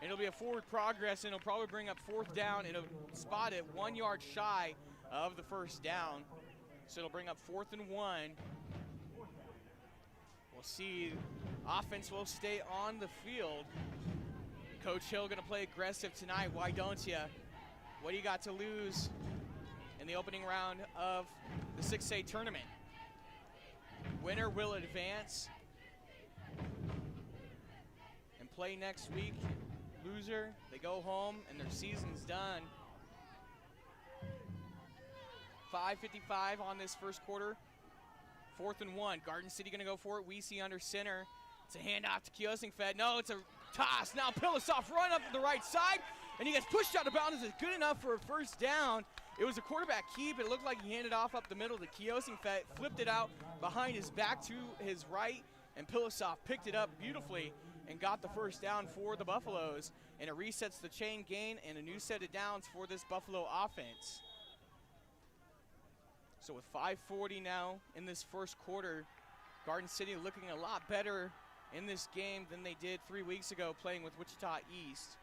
Speaker 1: And it'll be a forward progress, and it'll probably bring up 4th down. It'll spot it 1 yard shy of the 1st down. So it'll bring up 4th and 1. We'll see. Offense will stay on the field. Coach Hill going to play aggressive tonight. Why don't you? What do you got to lose in the opening round of the 6A tournament? Winner will advance. play next week. Loser, they go home, and their season's done. 5:55 on this first quarter. 4th and 1. Garden City going to go for it. We see under center. It's a handoff to Kiosingfed. No, it's a toss. Now Pilasoff run up to the right side, and he gets pushed out of bounds. It's good enough for a first down. It was a quarterback keep. It looked like he handed off up the middle to Kiosingfed, flipped it out behind his back to his right, and Pilasoff picked it up beautifully and got the first down for the Buffaloes. And it resets the chain gain and a new set of downs for this Buffalo offense. So with 5:40 now in this first quarter, Garden City looking a lot better in this game than they did 3 weeks ago playing with Wichita East.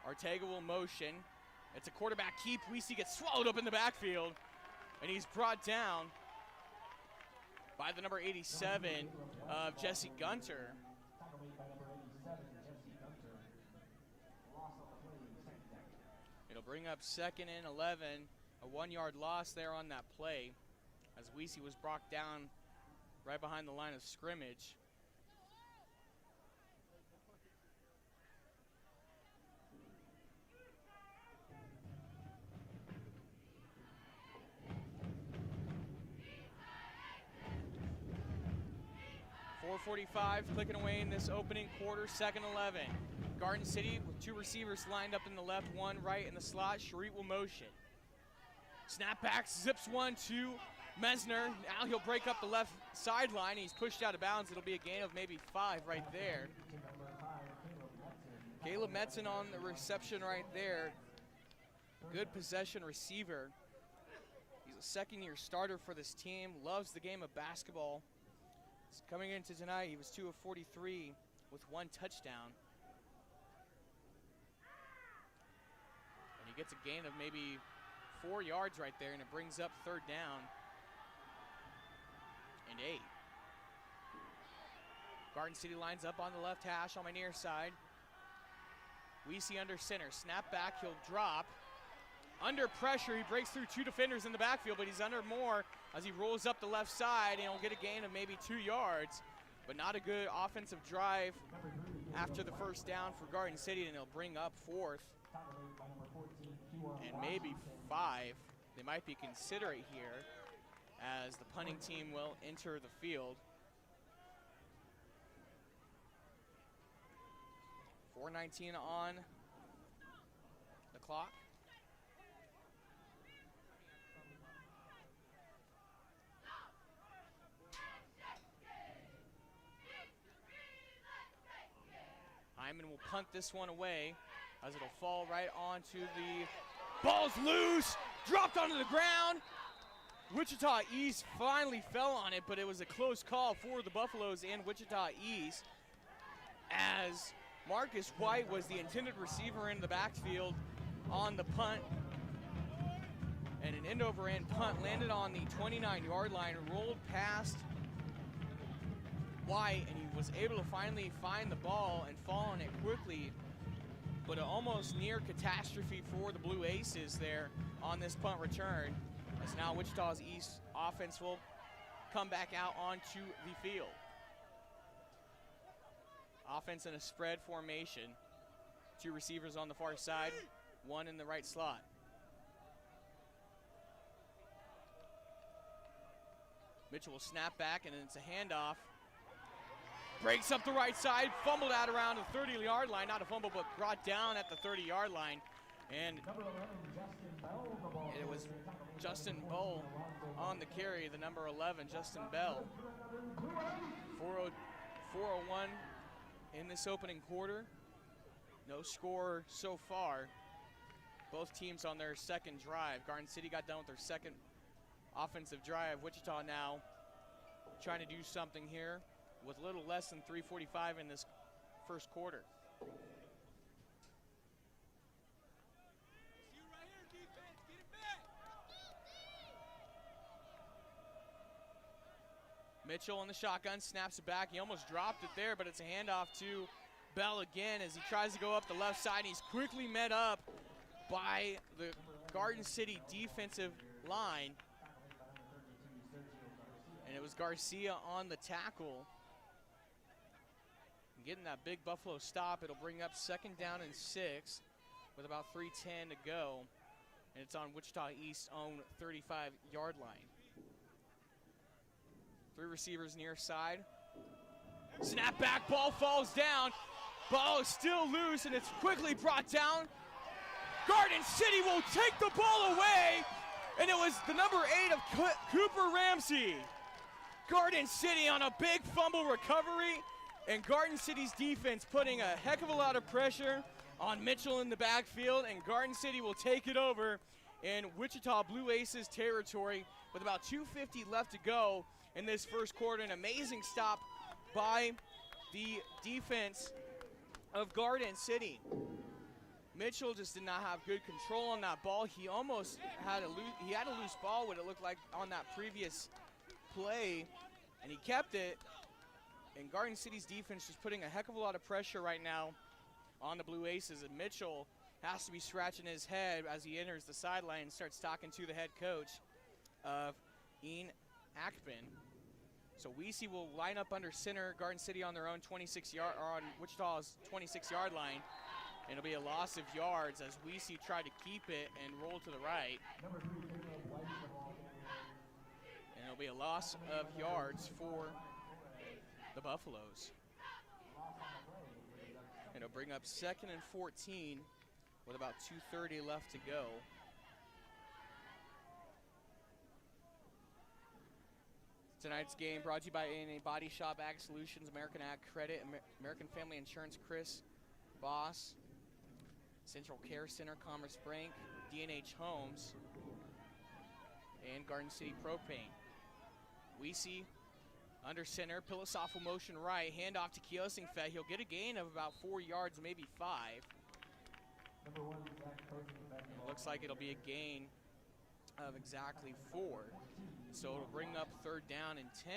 Speaker 1: Ortega will motion. It's a quarterback keep. Weesey gets swallowed up in the backfield, and he's brought down by the number 87 of Jesse Gunter. It'll bring up 2nd and 11, a 1-yard loss there on that play as Weesey was brought down right behind the line of scrimmage. .445 clicking away in this opening quarter, 2nd 11. Garden City with 2 receivers lined up in the left, 1 right in the slot. Sharit will motion. Snap back, zips 1 to Mesner. Now he'll break up the left sideline. He's pushed out of bounds. It'll be a gain of maybe 5 right there. Caleb Metzen on the reception right there. Good possession receiver. He's a 2nd-year starter for this team. Loves the game of basketball. Coming into tonight, he was 2 of 43 with 1 touchdown. And he gets a gain of maybe 4 yards right there, and it brings up 3rd down and 8. Garden City lines up on the left hash on my near side. Weesey under center. Snap back, he'll drop. Under pressure, he breaks through 2 defenders in the backfield, but he's under more as he rolls up the left side, and he'll get a gain of maybe 2 yards, but not a good offensive drive after the first down for Garden City, and he'll bring up 4th and maybe 5. They might be considerate here as the punting team will enter the field. 4:19 on the clock. Hyman will punt this one away as it'll fall right onto the ball's loose, dropped onto the ground. Wichita East finally fell on it, but it was a close call for the Buffaloes and Wichita East as Marcus White was the intended receiver in the backfield on the punt. And an end-over-end punt landed on the 29-yard line, rolled past White, and he was able to finally find the ball and fall on it quickly, but an almost near catastrophe for the Blue Aces there on this punt return, as now Wichita's East offense will come back out onto the field. Offense in a spread formation. 2 receivers on the far side, 1 in the right slot. Mitchell will snap back, and it's a handoff. Breaks up the right side, fumbled out around the 30-yard line. Not a fumble, but brought down at the 30-yard line. And it was Justin Bell on the carry, the number 11, Justin Bell. 4:01 in this opening quarter. No score so far. Both teams on their second drive. Garden City got done with their second offensive drive. Wichita now trying to do something here with a little less than 3:45 in this first quarter. Mitchell in the shotgun, snaps it back. He almost dropped it there, but it's a handoff to Bell again as he tries to go up the left side. He's quickly met up by the Garden City defensive line. And it was Garcia on the tackle. Getting that big Buffalo stop, it'll bring up 2nd down and 6 with about 3:10 to go. And it's on Wichita East's own 35-yard line. 3 receivers near side. Snap back, ball falls down. Ball is still loose, and it's quickly brought down. Garden City will take the ball away, and it was the number 8 of Cooper Ramsey. Garden City on a big fumble recovery, and Garden City's defense putting a heck of a lot of pressure on Mitchell in the backfield, and Garden City will take it over in Wichita Blue Aces territory with about 2:50 left to go in this first quarter. An amazing stop by the defense of Garden City. Mitchell just did not have good control on that ball. He almost had a loose ball, what it looked like on that previous play, and he kept it. And Garden City's defense is putting a heck of a lot of pressure right now on the Blue Aces, and Mitchell has to be scratching his head as he enters the sideline and starts talking to the head coach of Ian Ackman. So Weesey will line up under center, Garden City on their own 26-yard, or on Wichita's 26-yard line. It'll be a loss of yards as Weesey tried to keep it and roll to the right. And it'll be a loss of yards for the Buffaloes. And it'll bring up 2nd and 14 with about 2:30 left to go. Tonight's game brought to you by A&A Body Shop, Ag Solutions, American Ag Credit, American Family Insurance, Chris Boss, Central Care Center, Commerce Bank, D&H Homes, and Garden City Propane. Weesey under center, philosophical motion right, handoff to Kiosingfet. He'll get a gain of about 4 yards, maybe 5. Looks like it'll be a gain of exactly 4. So it'll bring up 3rd down and 10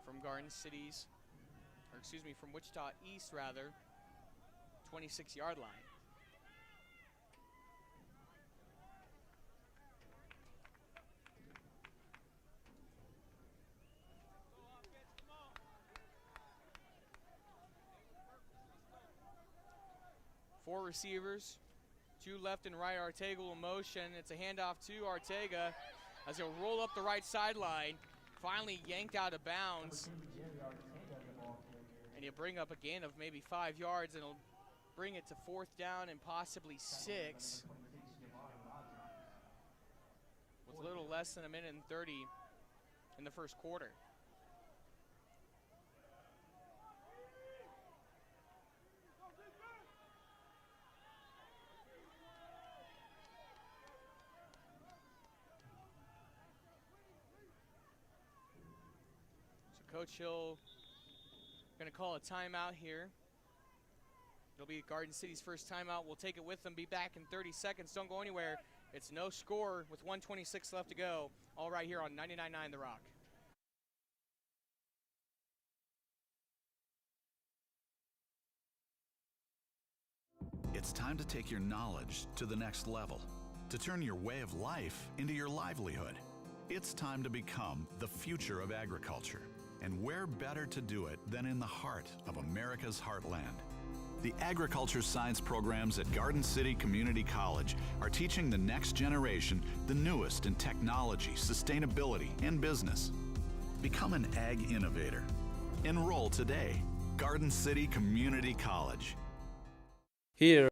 Speaker 1: from Garden City's, or excuse me, from Wichita East rather, 26-yard line. Four receivers, 2 left and right. Ortega will motion. It's a handoff to Ortega as he'll roll up the right sideline. Finally yanked out of bounds. And he'll bring up a gain of maybe 5 yards, and he'll bring it to 4th down and possibly 6. With a little less than a minute and 30 in the first quarter. Coach Hill going to call a timeout here. It'll be Garden City's first timeout. We'll take it with them. Be back in 30 seconds. Don't go anywhere. It's no score with 1:26 left to go. All right here on 99.9 The Rock.
Speaker 17: It's time to take your knowledge to the next level, to turn your way of life into your livelihood. It's time to become the future of agriculture. And where better to do it than in the heart of America's heartland? The agriculture science programs at Garden City Community College are teaching the next generation the newest in technology, sustainability, and business. Become an ag innovator. Enroll today. Garden City Community College.
Speaker 18: Here.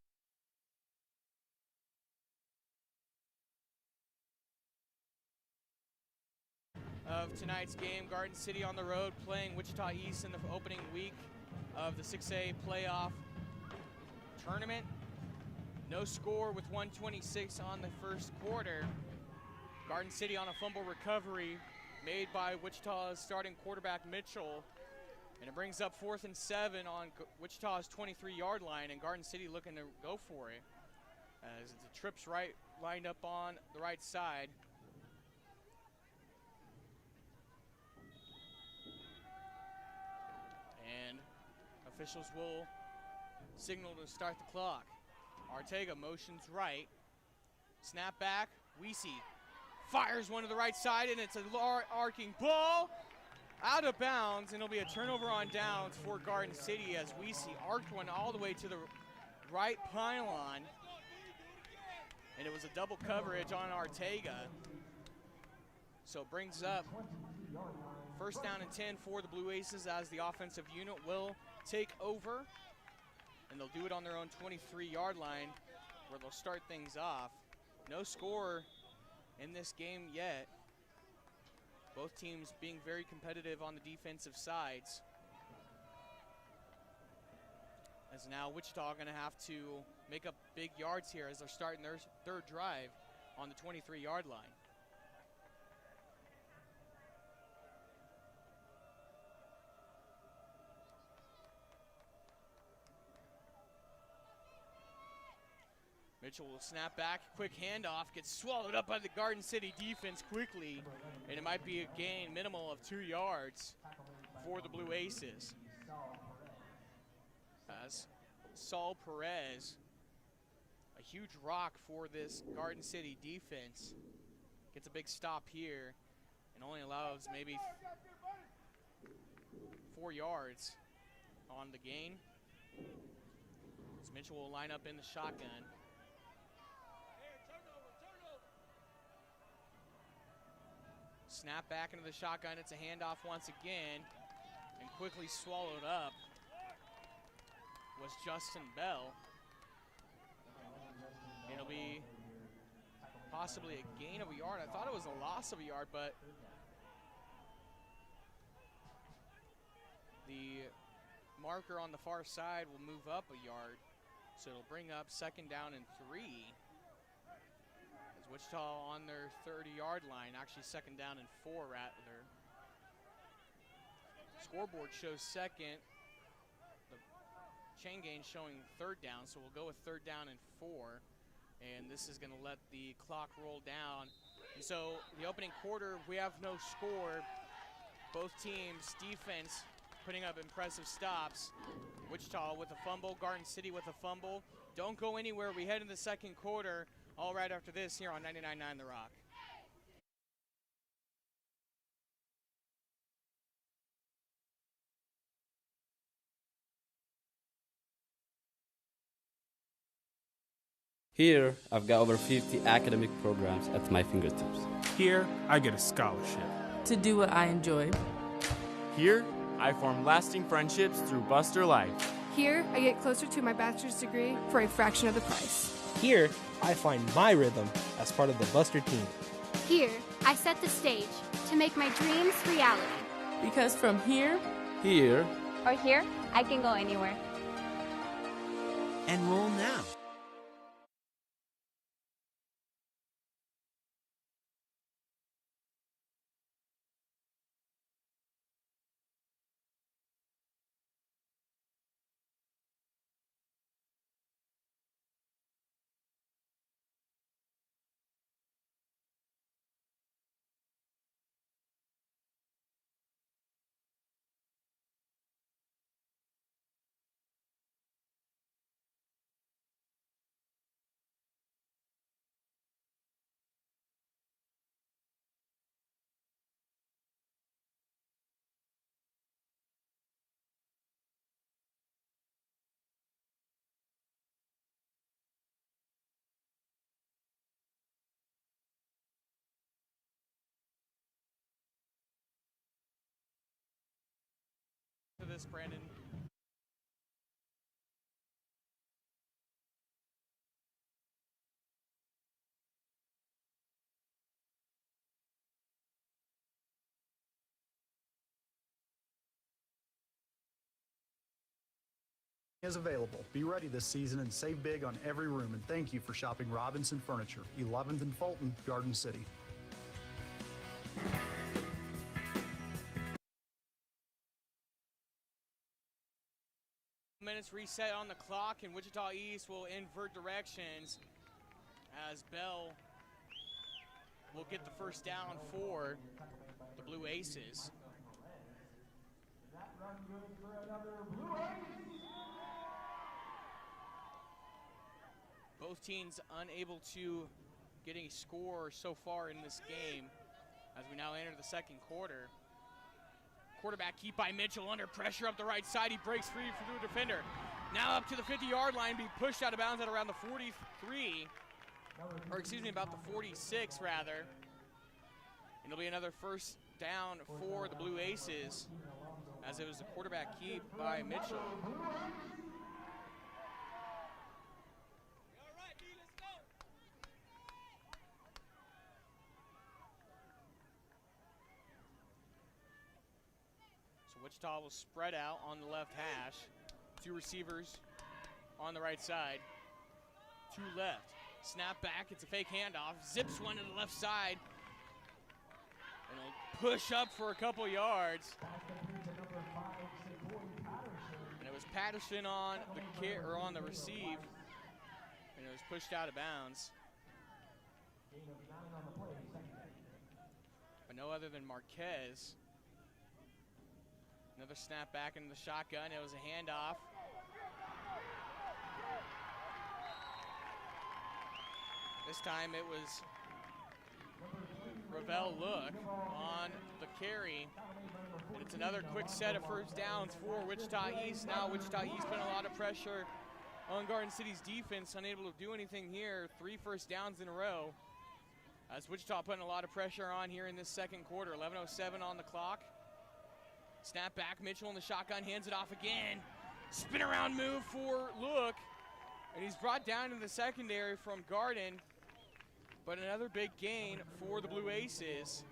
Speaker 1: Of tonight's game, Garden City on the road playing Wichita East in the opening week of the 6A playoff tournament. No score with 1:26 on the first quarter. Garden City on a fumble recovery made by Wichita's starting quarterback Mitchell. And it brings up 4th and 7 on Wichita's 23-yard line, and Garden City looking to go for it as the trips right lined up on the right side. And officials will signal to start the clock. Ortega motions right. Snap back, Weesey fires one to the right side, and it's a arcing ball out of bounds, and it'll be a turnover on downs for Garden City as Weesey arced one all the way to the right pylon, and it was a double coverage on Ortega. So it brings up first down and 10 for the Blue Aces as the offensive unit will take over, and they'll do it on their own 23-yard line where they'll start things off. No score in this game yet. Both teams being very competitive on the defensive sides. As now Wichita going to have to make up big yards here as they're starting their third drive on the 23-yard line. Mitchell will snap back, quick handoff, gets swallowed up by the Garden City defense quickly, and it might be a gain minimal of 2 yards for the Blue Aces. As Saul Perez, a huge rock for this Garden City defense, gets a big stop here and only allows maybe 4 yards on the gain. As Mitchell will line up in the shotgun. Snap back into the shotgun. It's a handoff once again, and quickly swallowed up was Justin Bell. It'll be possibly a gain of a yard. I thought it was a loss of a yard, but the marker on the far side will move up a yard, so it'll bring up second down and 3. Wichita on their 30-yard line, actually second down and 4 rather. Scoreboard shows second. The chain gain showing third down, so we'll go with third down and 4. And this is going to let the clock roll down. And so the opening quarter, we have no score. Both teams' defense putting up impressive stops. Wichita with a fumble, Garden City with a fumble. Don't go anywhere. We head in the second quarter. All right after this here on 99.9 The Rock.
Speaker 18: Here, I've got over 50 academic programs at my fingertips.
Speaker 19: Here, I get a scholarship
Speaker 20: to do what I enjoy.
Speaker 21: Here, I form lasting friendships through Buster Life.
Speaker 22: Here, I get closer to my bachelor's degree for a fraction of the price.
Speaker 23: Here, I find my rhythm as part of the Buster team.
Speaker 24: Here, I set the stage to make my dreams reality.
Speaker 20: Because from here,
Speaker 2: or here, I can go anywhere.
Speaker 16: Enroll now.
Speaker 1: For this, Brandon.
Speaker 25: Is available. Be ready this season and save big on every room, and thank you for shopping Robinson Furniture, 11th and Fulton, Garden City.
Speaker 1: Minutes reset on the clock, and Wichita East will invert directions as Bell will get the first down for the Blue Aces. Both teams unable to getting a score so far in this game as we now enter the second quarter. Quarterback keep by Mitchell under pressure up the right side. He breaks free through the defender. Now up to the 50-yard line, being pushed out of bounds at around the 43, or excuse me, about the 46 rather. And it'll be another first down for the Blue Aces, as it was a quarterback keep by Mitchell. So Wichita will spread out on the left hash. 2 receivers on the right side, 2 left. Snap back, it's a fake handoff. Zips one to the left side. And he'll push up for a couple yards. And it was Patterson on the receive. And it was pushed out of bounds. But no other than Marquez. Another snap back into the shotgun. It was a handoff. This time it was Ravel Look on the carry. And it's another quick set of first downs for Wichita East. Now Wichita East putting a lot of pressure on Garden City's defense, unable to do anything here. 3 first downs in a row. As Wichita putting a lot of pressure on here in this second quarter. 11:07 on the clock. Snap back, Mitchell in the shotgun, hands it off again. Spin around move for Look. And he's brought down in the secondary from Garden. But another big gain for the Blue Aces.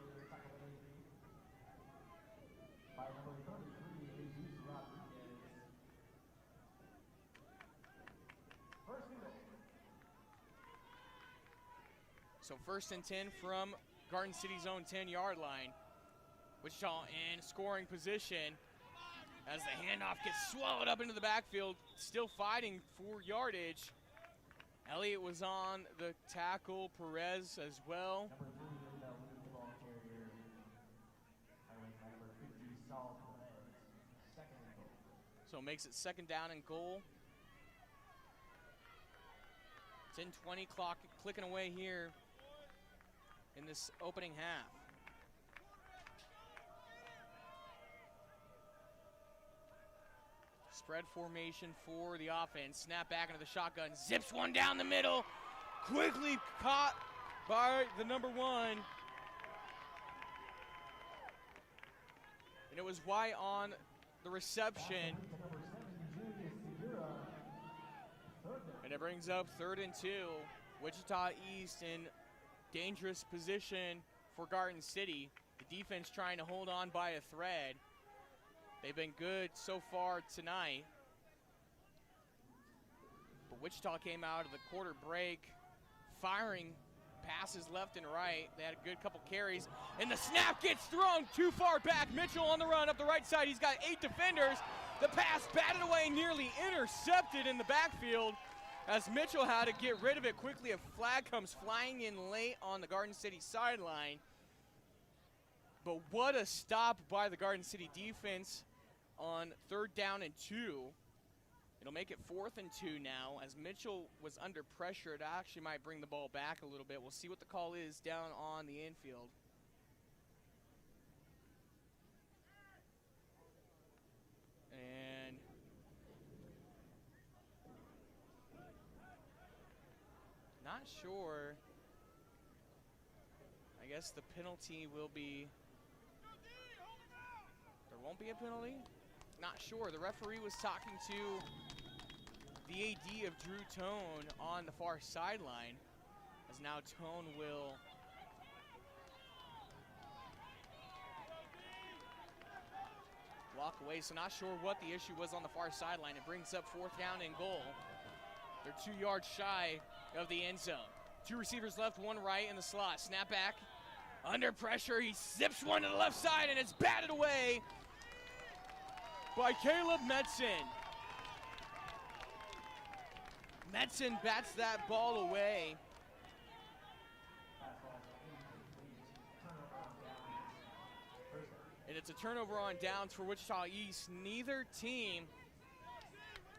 Speaker 1: So 1st and 10 from Garden City's own 10-yard line. Wichita in scoring position as the handoff gets swallowed up into the backfield, still fighting for yardage. Elliott was on the tackle, Perez as well. So it makes it 2nd down and goal. 10:20 clock clicking away here in this opening half. Spread formation for the offense. Snap back into the shotgun. Zips one down the middle. Quickly caught by the number 1. And it was White on the reception. And it brings up 3rd and 2. Wichita East in dangerous position for Garden City. The defense trying to hold on by a thread. They've been good so far tonight. But Wichita came out of the quarter break firing passes left and right. They had a good couple carries. And the snap gets thrown too far back. Mitchell on the run up the right side. He's got 8 defenders. The pass batted away, nearly intercepted in the backfield as Mitchell had to get rid of it quickly. A flag comes flying in late on the Garden City sideline. But what a stop by the Garden City defense on 3rd down and 2. It'll make it 4th and 2 now as Mitchell was under pressure. It actually might bring the ball back a little bit. We'll see what the call is down on the infield. And not sure. I guess the penalty will be, there won't be a penalty? Not sure. The referee was talking to the AD of Drew Tone on the far sideline, as now Tone will walk away. So not sure what the issue was on the far sideline. It brings up 4th down and goal. They're 2 yards shy of the end zone. 2 receivers left, 1 right in the slot. Snap back, under pressure. He zips one to the left side, and it's batted away by Caleb Metzen. Metzen bats that ball away. And it's a turnover on downs for Wichita East. Neither team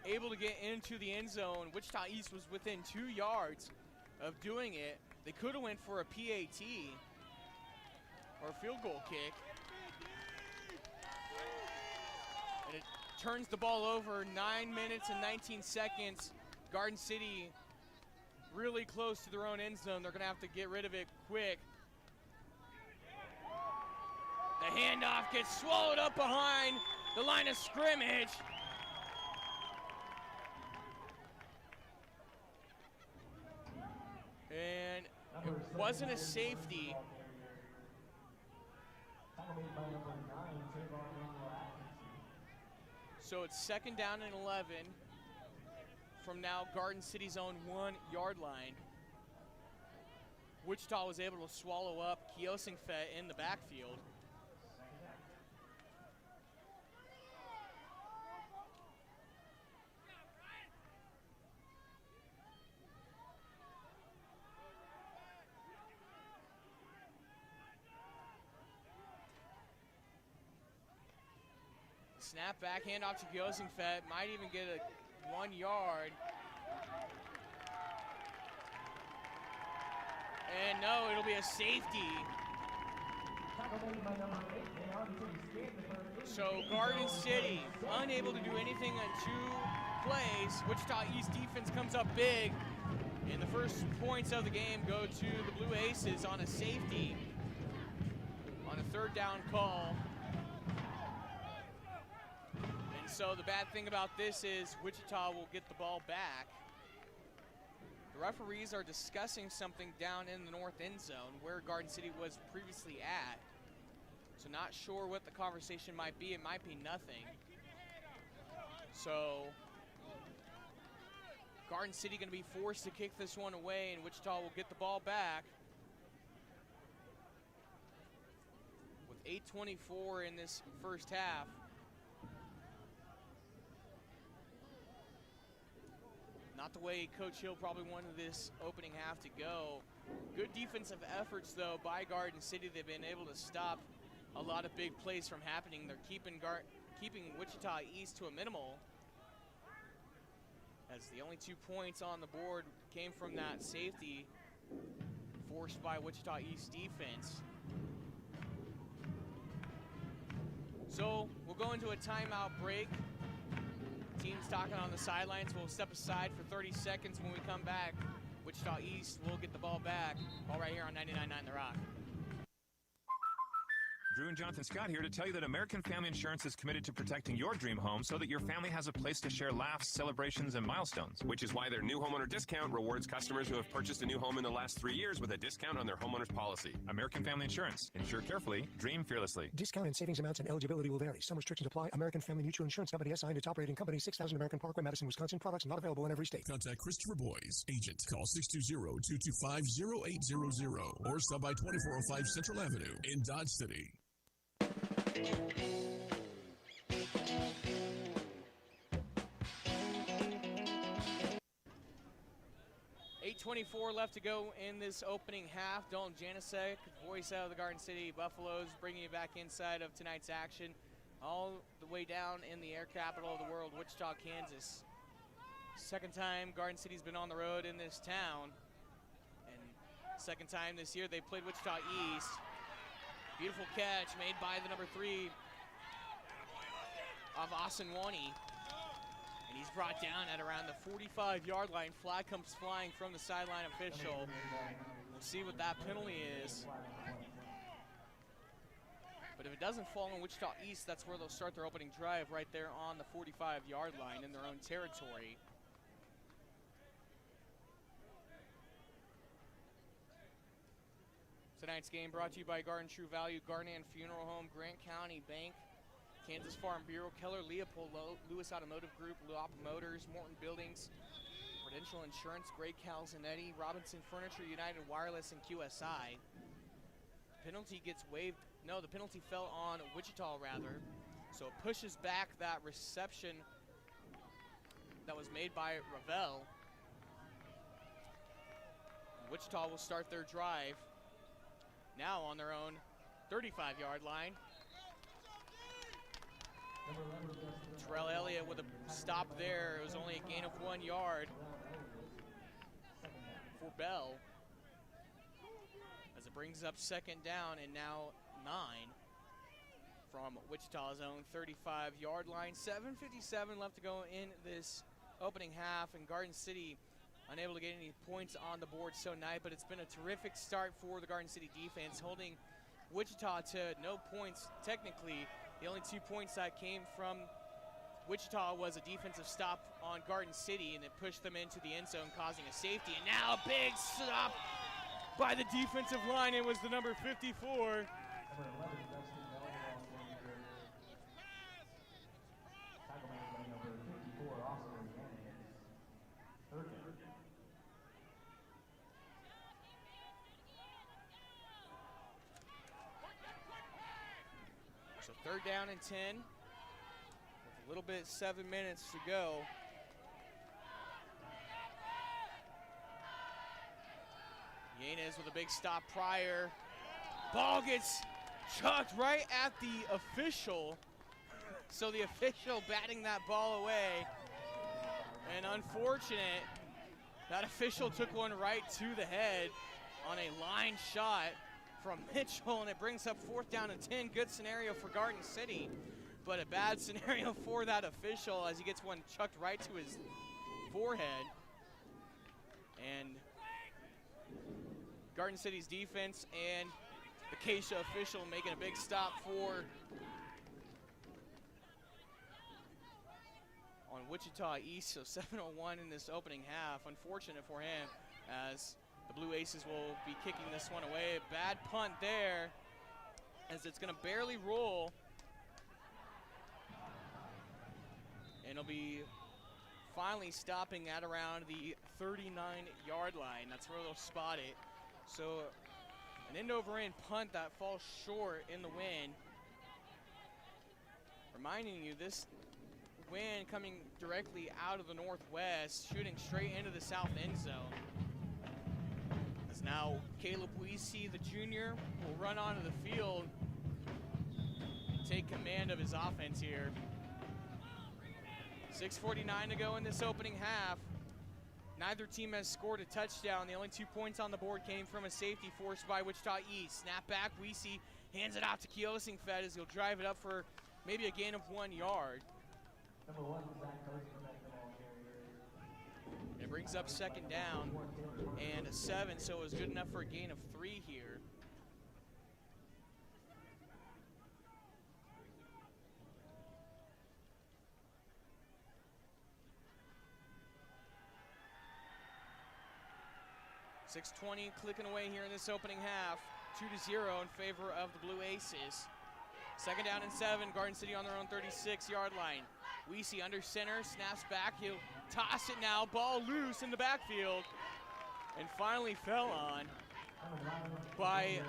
Speaker 1: able to get into the end zone. Wichita East was within 2 yards of doing it They could have went for a PAT or a field goal kick. And it turns the ball over. 9 minutes and 19 seconds. Garden City really close to their own end zone. They're going to have to get rid of it quick. The handoff gets swallowed up behind the line of scrimmage. And it wasn't a safety. So it's 2nd down and 11 from now Garden City's own 1 yard line. Wichita was able to swallow up Kiosingfet in the backfield. Snap back, handoff to Kiosingfet, might even get a 1 yard. And no, it'll be a safety. So Garden City unable to do anything on 2 plays. Wichita East defense comes up big. And the first points of the game go to the Blue Aces on a safety on a 3rd down call. And so the bad thing about this is Wichita will get the ball back. The referees are discussing something down in the north end zone where Garden City was previously at. So not sure what the conversation might be. It might be nothing. So Garden City going to be forced to kick this one away, and Wichita will get the ball back. With 8:24 in this first half. Not the way Coach Hill probably wanted this opening half to go. Good defensive efforts, though, by Garden City. They've been able to stop a lot of big plays from happening. They're keeping Wichita East to a minimal, as the only 2 points on the board came from that safety forced by Wichita East defense. So we'll go into a timeout break. Teams talking on the sidelines. We'll step aside for 30 seconds. When we come back, Wichita East will get the ball back. All right here on 99.9 The Rock.
Speaker 3: Drew and Jonathan Scott here to tell you that American Family Insurance is committed to protecting your dream home so that your family has a place to share laughs, celebrations, and milestones.
Speaker 4: Which is why their new homeowner discount rewards customers who have purchased a new home in the last 3 years with a discount on their homeowner's policy.
Speaker 3: American Family Insurance. Insure carefully, dream fearlessly.
Speaker 5: Discount and savings amounts and eligibility will vary. Some restrictions apply. American Family Mutual Insurance Company SI and its operating company, 6000 American Parkway, Madison, Wisconsin. Products not available in every state.
Speaker 11: Contact Christopher Boyes, agent. Call 620-225-0800 or stop by 2405 Central Avenue in Dodge City.
Speaker 1: 8:24 left to go in this opening half. Dalton Janicek, voice out of the Garden City Buffaloes, bringing you back inside of tonight's action, all the way down in the air capital of the world, Wichita, Kansas. Second time Garden City's been on the road in this town, and second time this year they played Wichita East. Beautiful catch made by the number 3 of Asenwani. And he's brought down at around the 45-yard line. Flag comes flying from the sideline official. We'll see what that penalty is. But if it doesn't fall on Wichita East, that's where they'll start their opening drive, right there on the 45-yard line in their own territory. Tonight's game brought to you by Garden True Value, Garnan Funeral Home, Grant County Bank, Kansas Farm Bureau, Keller Leopold, Lewis Automotive Group, Luop Motors, Morton Buildings, Prudential Insurance, Gray Calzanetti, Robinson Furniture, United Wireless, and QSI. Penalty gets waived. No, the penalty fell on Wichita, rather. So it pushes back that reception that was made by Ravel. Wichita will start their drive now on their own 35-yard line. Terrell Elliott with a stop there. It was only a gain of 1 yard for Bell. it brings up second down and now 9 from Wichita's own 35-yard line. 7:57 left to go in this opening half, and Garden City unable to get any points on the board so night, but it's been a terrific start for the Garden City defense, holding Wichita to no points technically. The only 2 points that came from Wichita was a defensive stop on Garden City, and it pushed them into the end zone, causing a safety. And now a big stop by the defensive line. It was the number 54. So third down and 10. With a little bit, 7 minutes to go. Yanez with a big stop prior. Ball gets chucked right at the official. So the official batting that ball away. And unfortunate, that official took one right to the head on a line shot from Mitchell, and it brings up fourth down and 10. Good scenario for Garden City, but a bad scenario for that official as he gets one chucked right to his forehead. And Garden City's defense and the Acacia official making a big stop on Wichita East, so 7:01 in this opening half. Unfortunate for him as the Blue Aces will be kicking this one away. A bad punt there as it's going to barely roll. And it'll be finally stopping at around the 39-yard line. That's where they'll spot it. So an end-over-end punt that falls short in the wind. Reminding you, this wind coming directly out of the northwest, shooting straight into the south end zone. As now Caleb Weesey, the junior, will run onto the field, take command of his offense here. 6:49 to go in this opening half. Neither team has scored a touchdown. The only 2 points on the board came from a safety forced by Wichita East. Snap back, Weesey hands it out to Kiosingfed as he'll drive it up for maybe a gain of 1 yard. It brings up second down and 7, so it was good enough for a gain of 3 here. .620 clicking away here in this opening half. 2-0 in favor of the Blue Aces. Second down and 7, Garden City on their own 36-yard line. Weesey under center, snaps back, he'll toss it now, ball loose in the backfield, and finally fell on by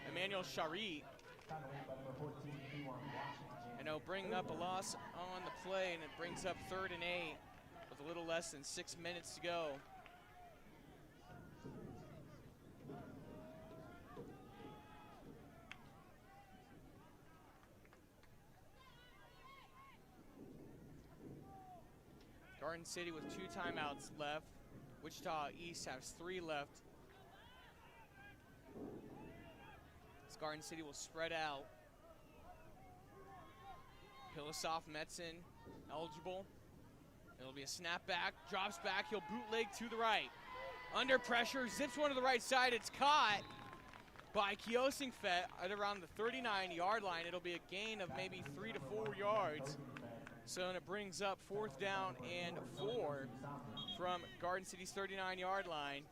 Speaker 1: Emmanuel Charit. And it'll bring up a loss on the play, and it brings up 3rd and 8 with a little less than 6 minutes to go. Garden City with 2 timeouts left. Wichita East has 3 left. This Garden City will spread out. Pilasov, Metzen eligible. It'll be a snap back, drops back, he'll bootleg to the right. Under pressure, zips one to the right side. It's caught by Kiosingfed at around the 39-yard line. It'll be a gain of maybe 3 to 4 yards. So and it brings up 4th down and 4 from Garden City's 39-yard line.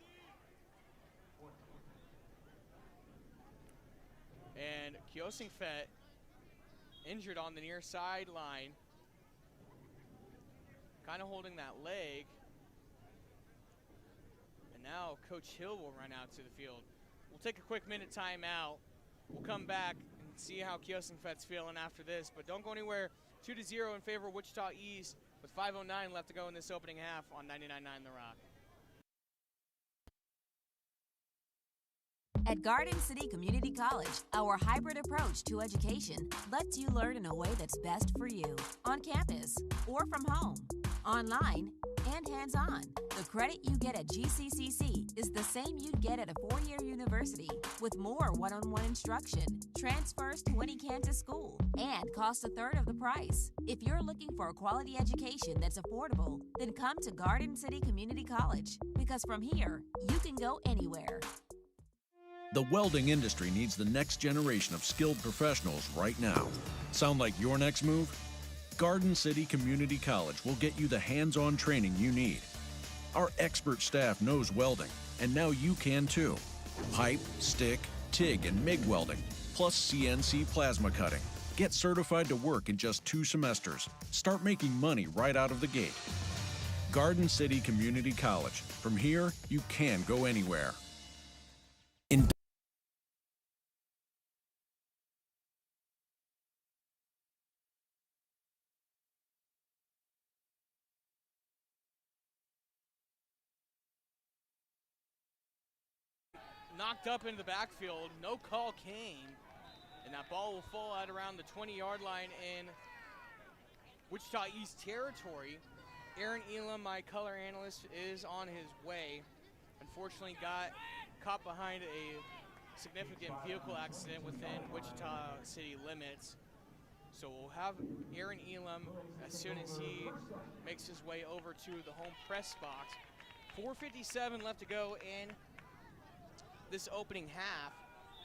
Speaker 1: And Kiosingfed injured on the near sideline, kind of holding that leg. And now Coach Hill will run out to the field. We'll take a quick minute timeout. We'll come back and see how Kiosingfed's feeling after this, but don't go anywhere. 2-0 in favor of Wichita East with 5:09 left to go in this opening half on 99.9 The Rock.
Speaker 6: At Garden City Community College, our hybrid approach to education lets you learn in a way that's best for you, on campus or from home. online, and hands-on. The credit you get at GCCC is the same you'd get at a four-year university, with more one-on-one instruction, transfers to any Kansas school, and costs a third of the price. If you're looking for a quality education that's affordable, then come to Garden City Community College, because from here, you can go anywhere.
Speaker 11: The welding industry needs the next generation of skilled professionals right now. Sound like your next move? Garden City Community College will get you the hands-on training you need. Our expert staff knows welding, and now you can too. Pipe, stick, TIG, and MIG welding, plus CNC plasma cutting. Get certified to work in just 2 semesters. Start making money right out of the gate. Garden City Community College. From here, you can go anywhere.
Speaker 1: Knocked up into the backfield, no call came, and that ball will fall out around the 20-yard line in Wichita East territory. Aaron Elam, my color analyst, is on his way. Unfortunately got caught behind a significant vehicle accident within Wichita city limits. So we'll have Aaron Elam as soon as he makes his way over to the home press box. 4:57 left to go in this opening half.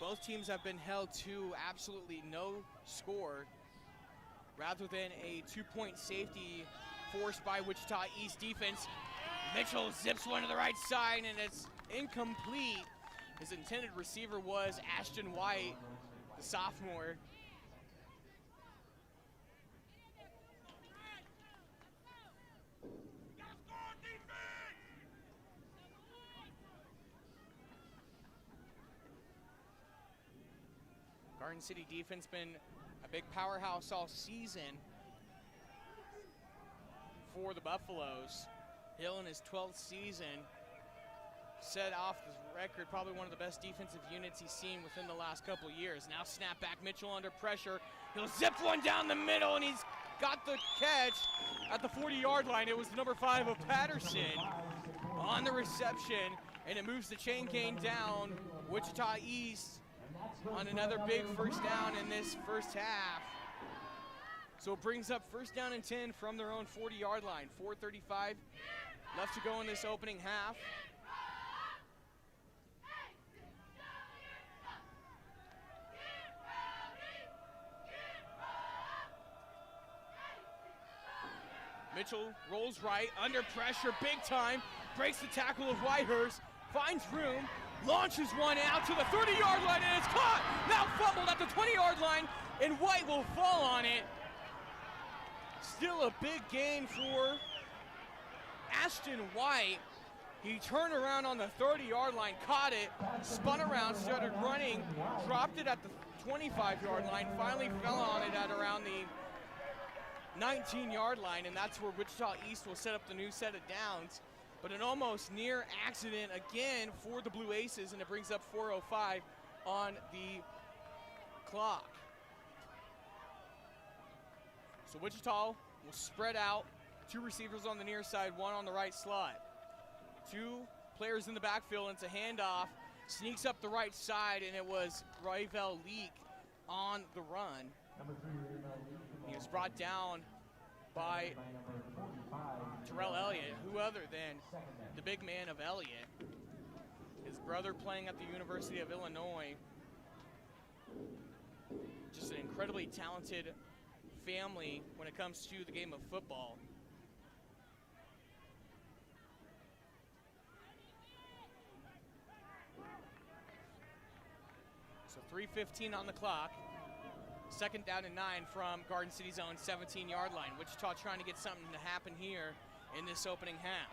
Speaker 1: Both teams have been held to absolutely no score, rather than a 2-point safety forced by Wichita East defense. Mitchell zips one to the right side, and it's incomplete. His intended receiver was Ashton White, the sophomore. Garden City defense been a big powerhouse all season for the Buffaloes. Hill in his 12th season set off the record, probably one of the best defensive units he's seen within the last couple years. Now snap back, Mitchell under pressure. He'll zip one down the middle, and he's got the catch at the 40-yard line. It was the number 5 of Patterson on the reception, and it moves the chain gang down. Wichita East on another big first down in this first half. So it brings up first down and 10 from their own 40-yard line. 4:35 left to go in this opening half. Mitchell rolls right, under pressure, big time, breaks the tackle of Whitehurst, finds room, launches one out to the 30-yard line, and it's caught! Now fumbled at the 20-yard line, and White will fall on it. Still a big gain for Ashton White. He turned around on the 30-yard line, caught it, spun around, started running, dropped it at the 25-yard line, finally fell on it at around the 19-yard line, and that's where Wichita East will set up the new set of downs. But an almost near accident again for the Blue Aces, and it brings up 4:05 on the clock. So Wichita will spread out, 2 receivers on the near side, 1 on the right slot. 2 players in the backfield, and it's a handoff, sneaks up the right side, and it was Ravel Leak on the run. He was brought down by Terrell Elliott, who other than the big man of Elliott. His brother playing at the University of Illinois. Just an incredibly talented family when it comes to the game of football. So 3:15 on the clock. Second down and 9 from Garden City's own 17-yard line. Wichita trying to get something to happen here in this opening half.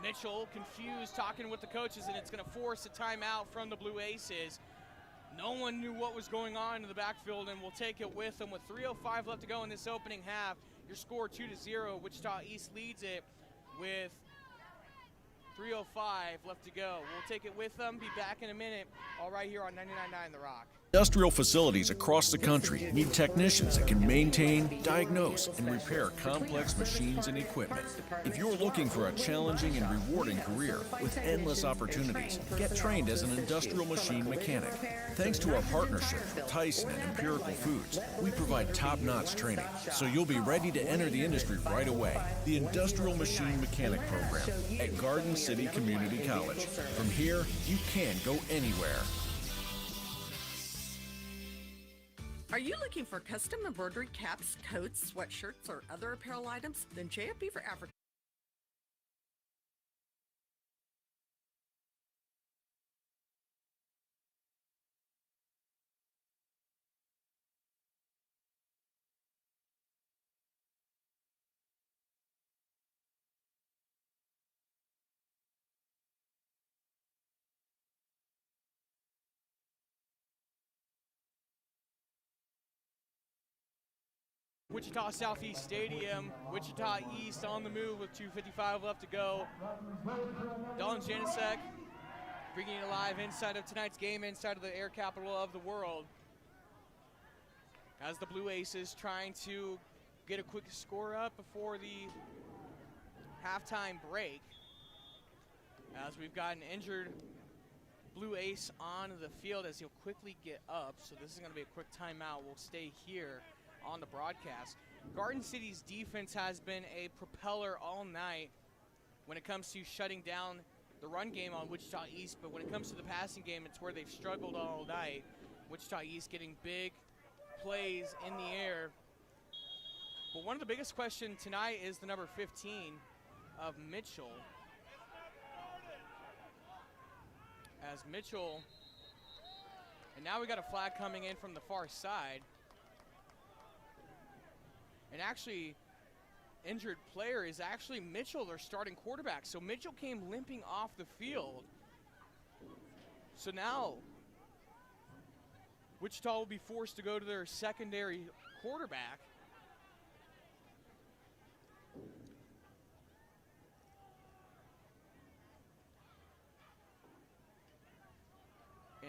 Speaker 1: Mitchell confused, talking with the coaches, and it's going to force a timeout from the Blue Aces. No one knew what was going on in the backfield, and we'll take it with them. With 3:05 left to go in this opening half, your score 2-0. Wichita East leads it with 3:05 left to go. We'll take it with them. Be back in a minute. All right here on 99.9 The Rock.
Speaker 11: Industrial facilities across the country need technicians that can maintain, diagnose, and repair complex machines and equipment. If you're looking for a challenging and rewarding career with endless opportunities, get trained as an industrial machine mechanic. Thanks to our partnership with Tyson and Empirical Foods, we provide top-notch training, so you'll be ready to enter the industry right away. The Industrial Machine Mechanic Program at Garden City Community College. From here, you can go anywhere.
Speaker 7: Are you looking for custom embroidery caps, coats, sweatshirts, or other apparel items? Then JFB for Africa.
Speaker 1: Wichita Southeast Stadium, Wichita East on the move with 2:55 left to go. Don Janicek bringing you live inside of tonight's game, inside of the air capital of the world. As the Blue Aces trying to get a quick score up before the halftime break. As we've got an injured Blue Ace on the field as he'll quickly get up. So this is going to be a quick timeout. We'll stay here on the broadcast. Garden City's defense has been a propeller all night when it comes to shutting down the run game on Wichita East, but when it comes to the passing game, it's where they've struggled all night. Wichita East getting big plays in the air. But one of the biggest questions tonight is the number 15 of Mitchell. As Mitchell, and now we got a flag coming in from the far side. And actually, injured player is actually Mitchell, their starting quarterback. So Mitchell came limping off the field. So now, Wichita will be forced to go to their secondary quarterback.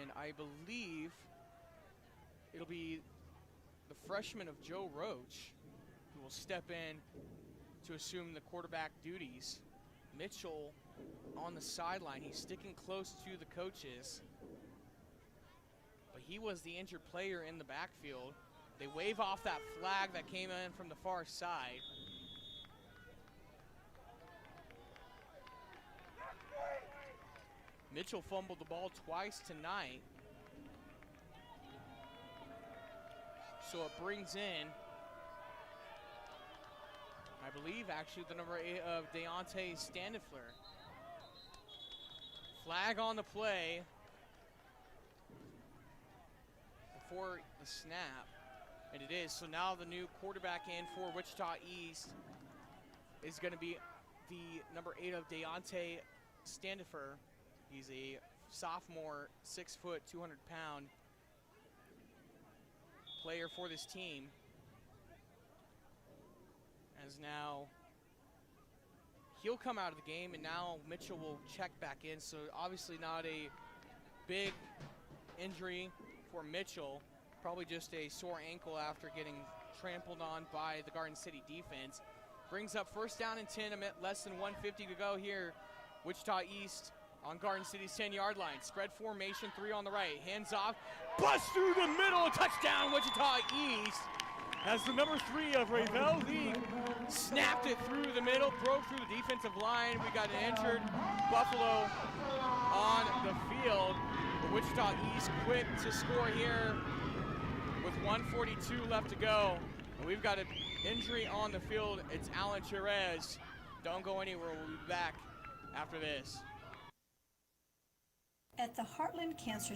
Speaker 1: And I believe it'll be the freshman of Joe Roach who will step in to assume the quarterback duties. Mitchell on the sideline. He's sticking close to the coaches. But he was the injured player in the backfield. They wave off that flag that came in from the far side. Mitchell fumbled the ball twice tonight. So it brings in, I believe, actually the number 8 of Deontay Standifler. Flag on the play before the snap, and it is. So now the new quarterback in for Wichita East is going to be the number 8 of Deontay Standifler. He's a sophomore, 6 foot, 200-pound player for this team. As now he'll come out of the game, and now Mitchell will check back in. So obviously not a big injury for Mitchell, probably just a sore ankle after getting trampled on by the Garden City defense. Brings up first down and 10, less than 150 to go here. Wichita East on Garden City's 10-yard line. Spread formation, 3 on the right. Hands off, bust through the middle, touchdown Wichita East. As the number 3 of Ravel League snapped it through the middle, broke through the defensive line. We got an injured Buffalo on the field. But Wichita East quick to score here with 1:42 left to go. And we've got an injury on the field. It's Alan Cherez. Don't go anywhere. We'll be back after this.
Speaker 8: At the Heartland Cancer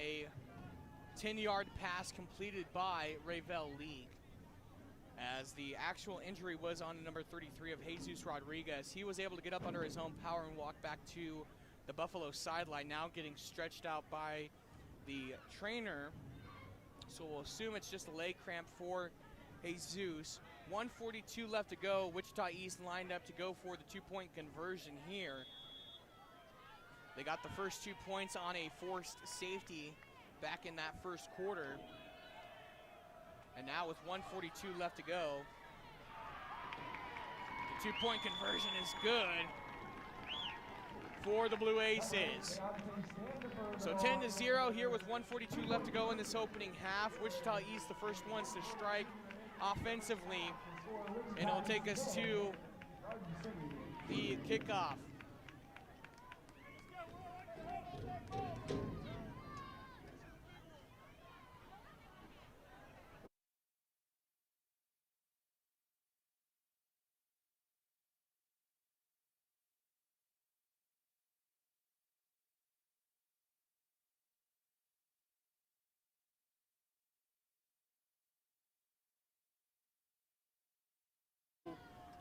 Speaker 1: a 10-yard pass completed by Ravel League. As the actual injury was on number 33 of Jesus Rodriguez. He was able to get up under his own power and walk back to the Buffalo sideline, now getting stretched out by the trainer. So we'll assume it's just a leg cramp for Jesus. 1:42 left to go. Wichita East lined up to go for the two-point conversion here. They got the first 2 points on a forced safety back in that first quarter. And now with 1:42 left to go, the two-point conversion is good for the Blue Aces. So 10-0 here with 1:42 left to go in this opening half. Wichita East the first ones to strike offensively, and it'll take us to the kickoff.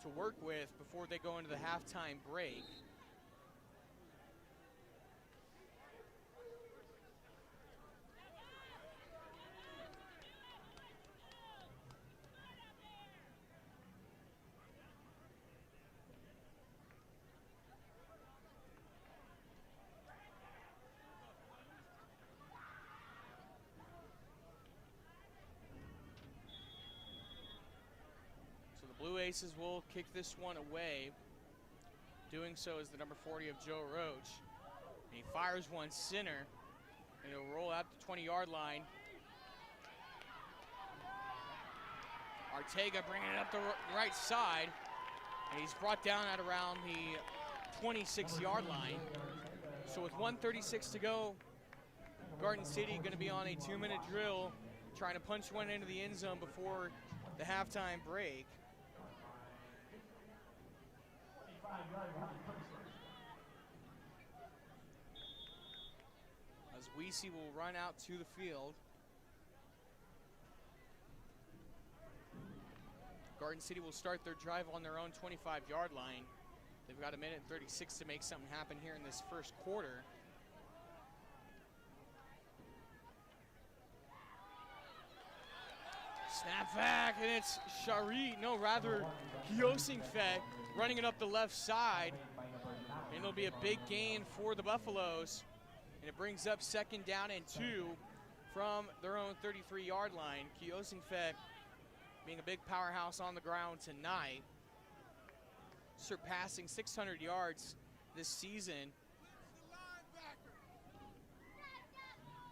Speaker 1: To work with before they go into the halftime break. Blue Aces will kick this one away. Doing so is the number 40 of Joe Roach. And he fires one center, and it'll roll out the 20-yard line. Arteaga bringing it up the right side, and he's brought down at around the 26-yard line. So with 1:36 to go, Garden City going to be on a 2-minute drill, trying to punch one into the end zone before the halftime break. As Weesey will run out to the field. Garden City will start their drive on their own 25-yard line. They've got 1:36 to make something happen here in this first quarter. Snap back, and it's Kiosingfet running it up the left side. And it'll be a big gain for the Buffaloes. And it brings up 2nd down and 2 from their own 33-yard line. Kiosingfet being a big powerhouse on the ground tonight, surpassing 600 yards this season.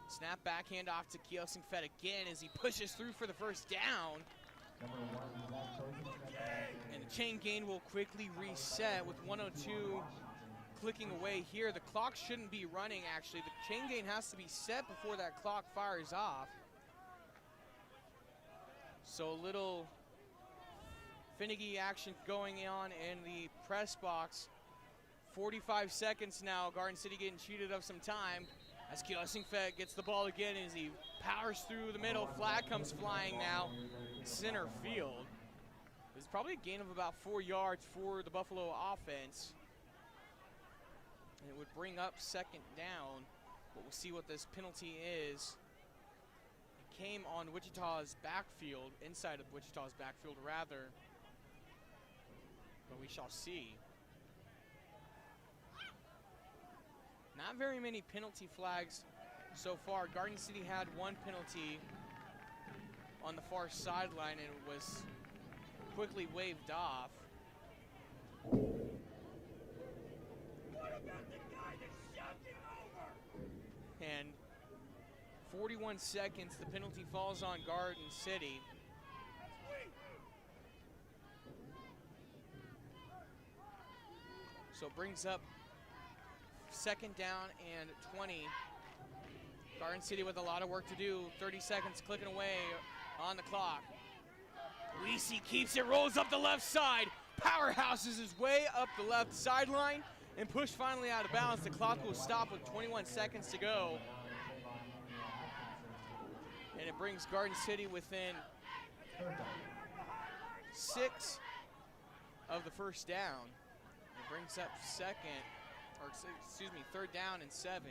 Speaker 1: Snap back, hand off to Kiosingfet again as he pushes through for the first down. And the chain gain will quickly reset with 1:02 clicking away here. The clock shouldn't be running, actually. The chain gain has to be set before that clock fires off. So a little finicky action going on in the press box. 45 seconds now, Garden City getting cheated of some time as Kiosingfet gets the ball again as he powers through the middle. Flag comes flying now, center field. It's probably a gain of about 4 yards for the Buffalo offense. And it would bring up 2nd down, but we'll see what this penalty is. It came on Wichita's backfield, inside of Wichita's backfield rather, but we shall see. Not very many penalty flags so far. Garden City had one penalty on the far sideline, and it was quickly waved off. And 41 seconds, the penalty falls on Garden City. So it brings up 2nd down and 20. Garden City with a lot of work to do. 30 seconds clicking away on the clock. Weesey keeps it, rolls up the left side. Powerhouses his way up the left sideline and pushed finally out of bounds. The clock will stop with 21 seconds to go. And it brings Garden City within 6 of the first down. It brings up third down and 7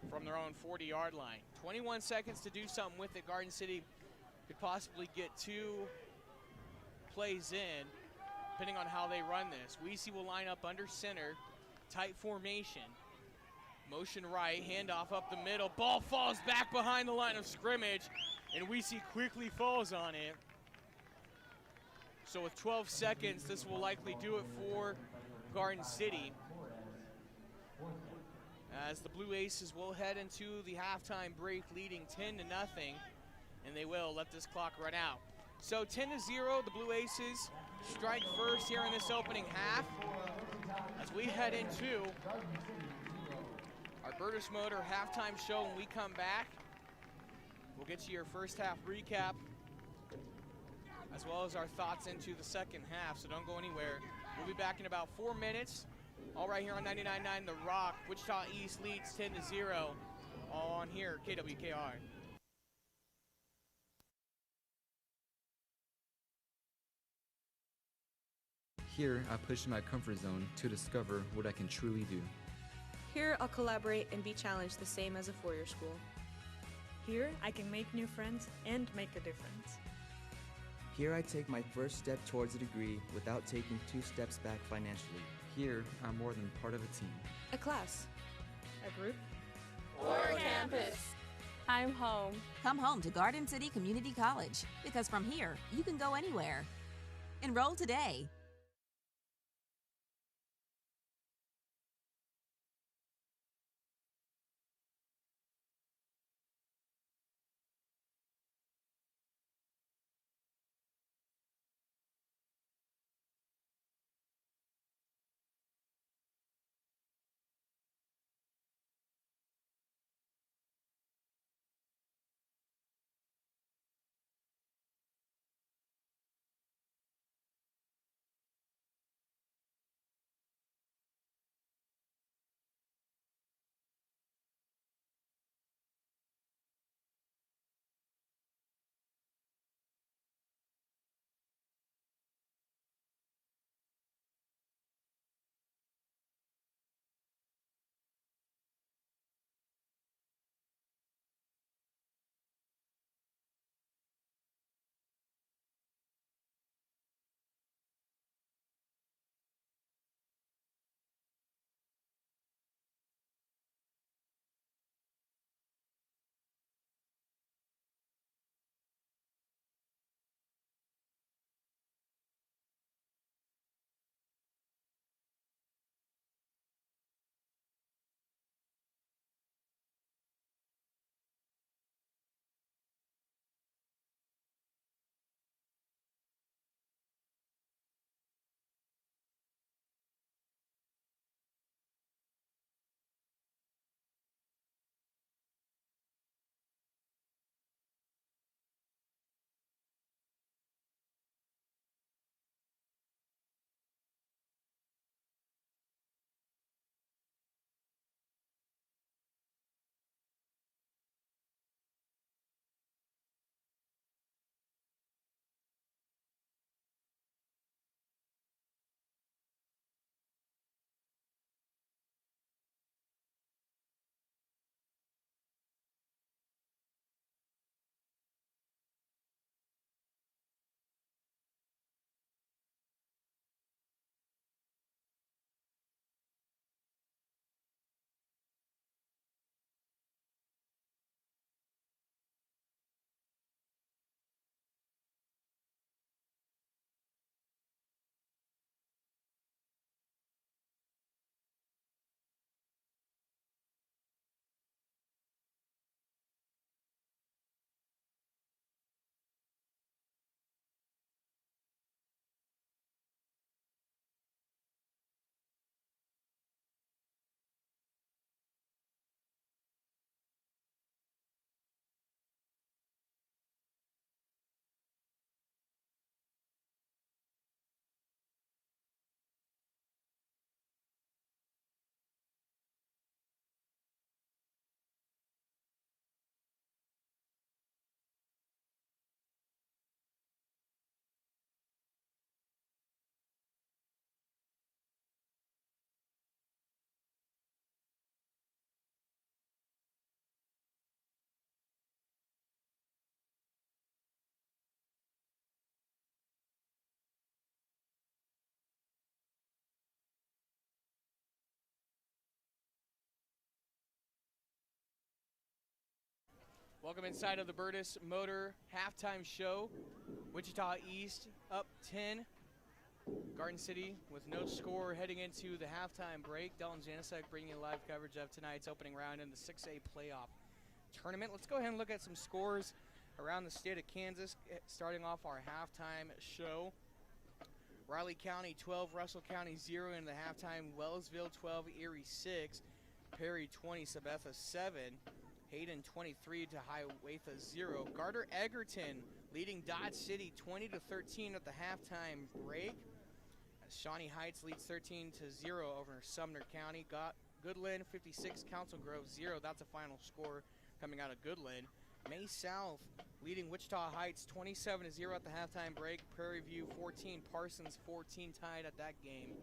Speaker 1: from their own 40-yard line. 21 seconds to do something with it. Garden City could possibly get 2 plays in, depending on how they run this. Weesey will line up under center, tight formation. Motion right, handoff up the middle. Ball falls back behind the line of scrimmage, and Weesey quickly falls on it. So with 12 seconds, this will likely do it for Garden City, as the Blue Aces will head into the halftime break leading 10-0, and they will let this clock run out. So 10-0, the Blue Aces strike first here in this opening half, as we head into our Burtis Motor halftime show. When we come back, we'll get you your first half recap, as well as our thoughts into the second half, so don't go anywhere. We'll be back in about 4 minutes, all right here on 99.9 The Rock. Wichita East leads 10-0 on here, KWKR.
Speaker 8: Here, I push my comfort zone to discover what I can truly do.
Speaker 9: Here, I'll collaborate and be challenged the same as a four-year school.
Speaker 10: Here, I can make new friends and make a difference.
Speaker 12: Here I take my first step towards a degree without taking 2 steps back financially.
Speaker 8: Here, I'm more than part of a team.
Speaker 9: A class.
Speaker 10: A group.
Speaker 20: Or a campus.
Speaker 6: I'm home. Come home to Garden City Community College, because from here, you can go anywhere. Enroll today.
Speaker 1: Welcome inside of the Burtis Motor halftime show. Wichita East up 10. Garden City with no score heading into the halftime break. Dalton Janicek bringing you live coverage of tonight's opening round in the 6A playoff tournament. Let's go ahead and look at some scores around the state of Kansas, starting off our halftime show. Riley County 12, Russell County 0 in the halftime. Wellsville 12, Erie 6, Perry 20, Sabetha 7, Hayden 23 to Hiawatha 0. Garter Egerton leading Dodge City 20-13 at the halftime break. Shawnee Heights leads 13-0 over Sumner County. Goodland 56, Council Grove 0. That's a final score coming out of Goodland. May South leading Wichita Heights 27-0 at the halftime break. Prairie View 14, Parsons 14 tied at that game.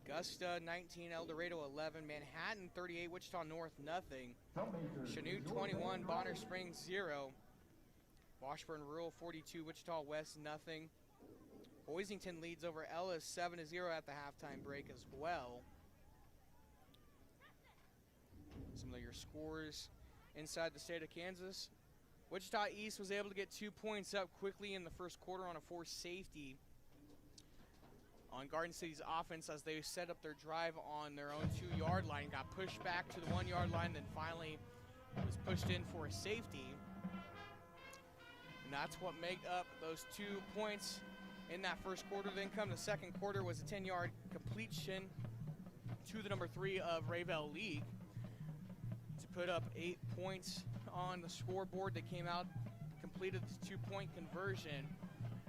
Speaker 1: Augusta 19, El Dorado 11, Manhattan 38, Wichita North nothing. Chanute 21, Bonner Springs 0. Washburn Rural 42, Wichita West nothing. Boisington leads over Ellis 7-0 at the halftime break as well. Some of your scores inside the state of Kansas. Wichita East was able to get 2 points up quickly in the first quarter on a forced safety on Garden City's offense as they set up their drive on their own 2-yard line. Got pushed back to the 1-yard line, then finally was pushed in for a safety. And that's what made up those 2 points in that first quarter. Then come the second quarter was a 10-yard completion to the number 3 of Rayville League to put up 8 points on the scoreboard. They came out, completed the 2-point conversion,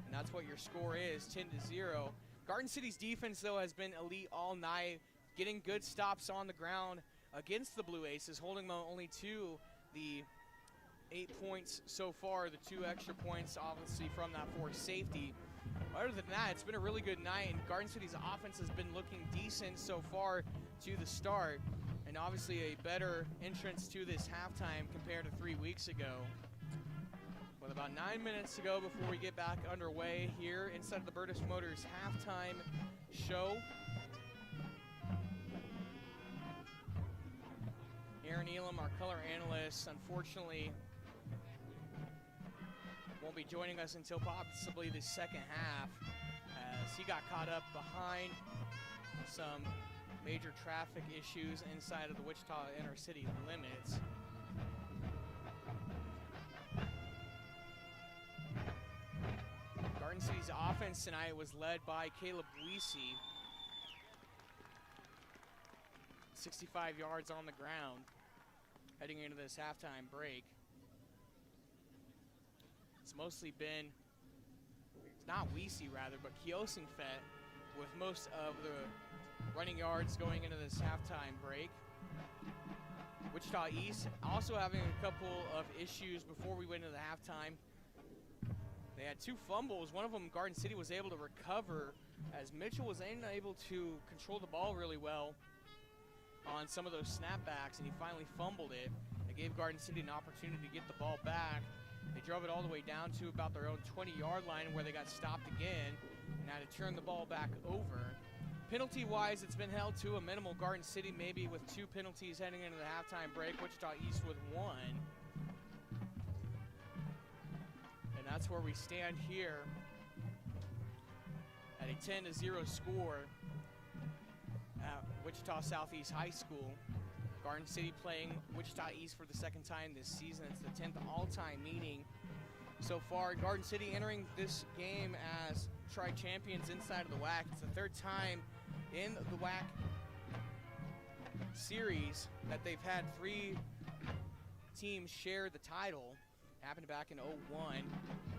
Speaker 1: and that's what your score is, 10-0. Garden City's defense, though, has been elite all night, getting good stops on the ground against the Blue Aces, holding them only to the 8 points so far, the 2 extra points, obviously, from that forced safety. Other than that, it's been a really good night, and Garden City's offense has been looking decent so far to the start, and obviously a better entrance to this halftime compared to 3 weeks ago. With about 9 minutes to go before we get back underway here inside of the Burtis Motors halftime show. Aaron Elam, our color analyst, unfortunately won't be joining us until possibly the second half as he got caught up behind some major traffic issues inside of the Wichita inner city limits. Garden City's offense tonight was led by Caleb Weesey. 65 yards on the ground heading into this halftime break. It's mostly been, not Weesey rather, but Kiosingfet with most of the running yards going into this halftime break. Wichita East also having a couple of issues before we went into the halftime. They had 2 fumbles. One of them Garden City was able to recover as Mitchell was unable to control the ball really well on some of those snapbacks, and he finally fumbled it. It gave Garden City an opportunity to get the ball back. They drove it all the way down to about their own 20-yard line where they got stopped again and had to turn the ball back over. Penalty-wise, it's been held to a minimal. Garden City maybe with 2 penalties heading into the halftime break. Wichita East with 1. And that's where we stand here at a 10-0 score at Wichita Southeast High School. Garden City playing Wichita East for the second time this season. It's the 10th all-time meeting so far. Garden City entering this game as tri-champions inside of the WAC. It's the 3rd time in the WAC series that they've had 3 teams share the title. Happened back in 01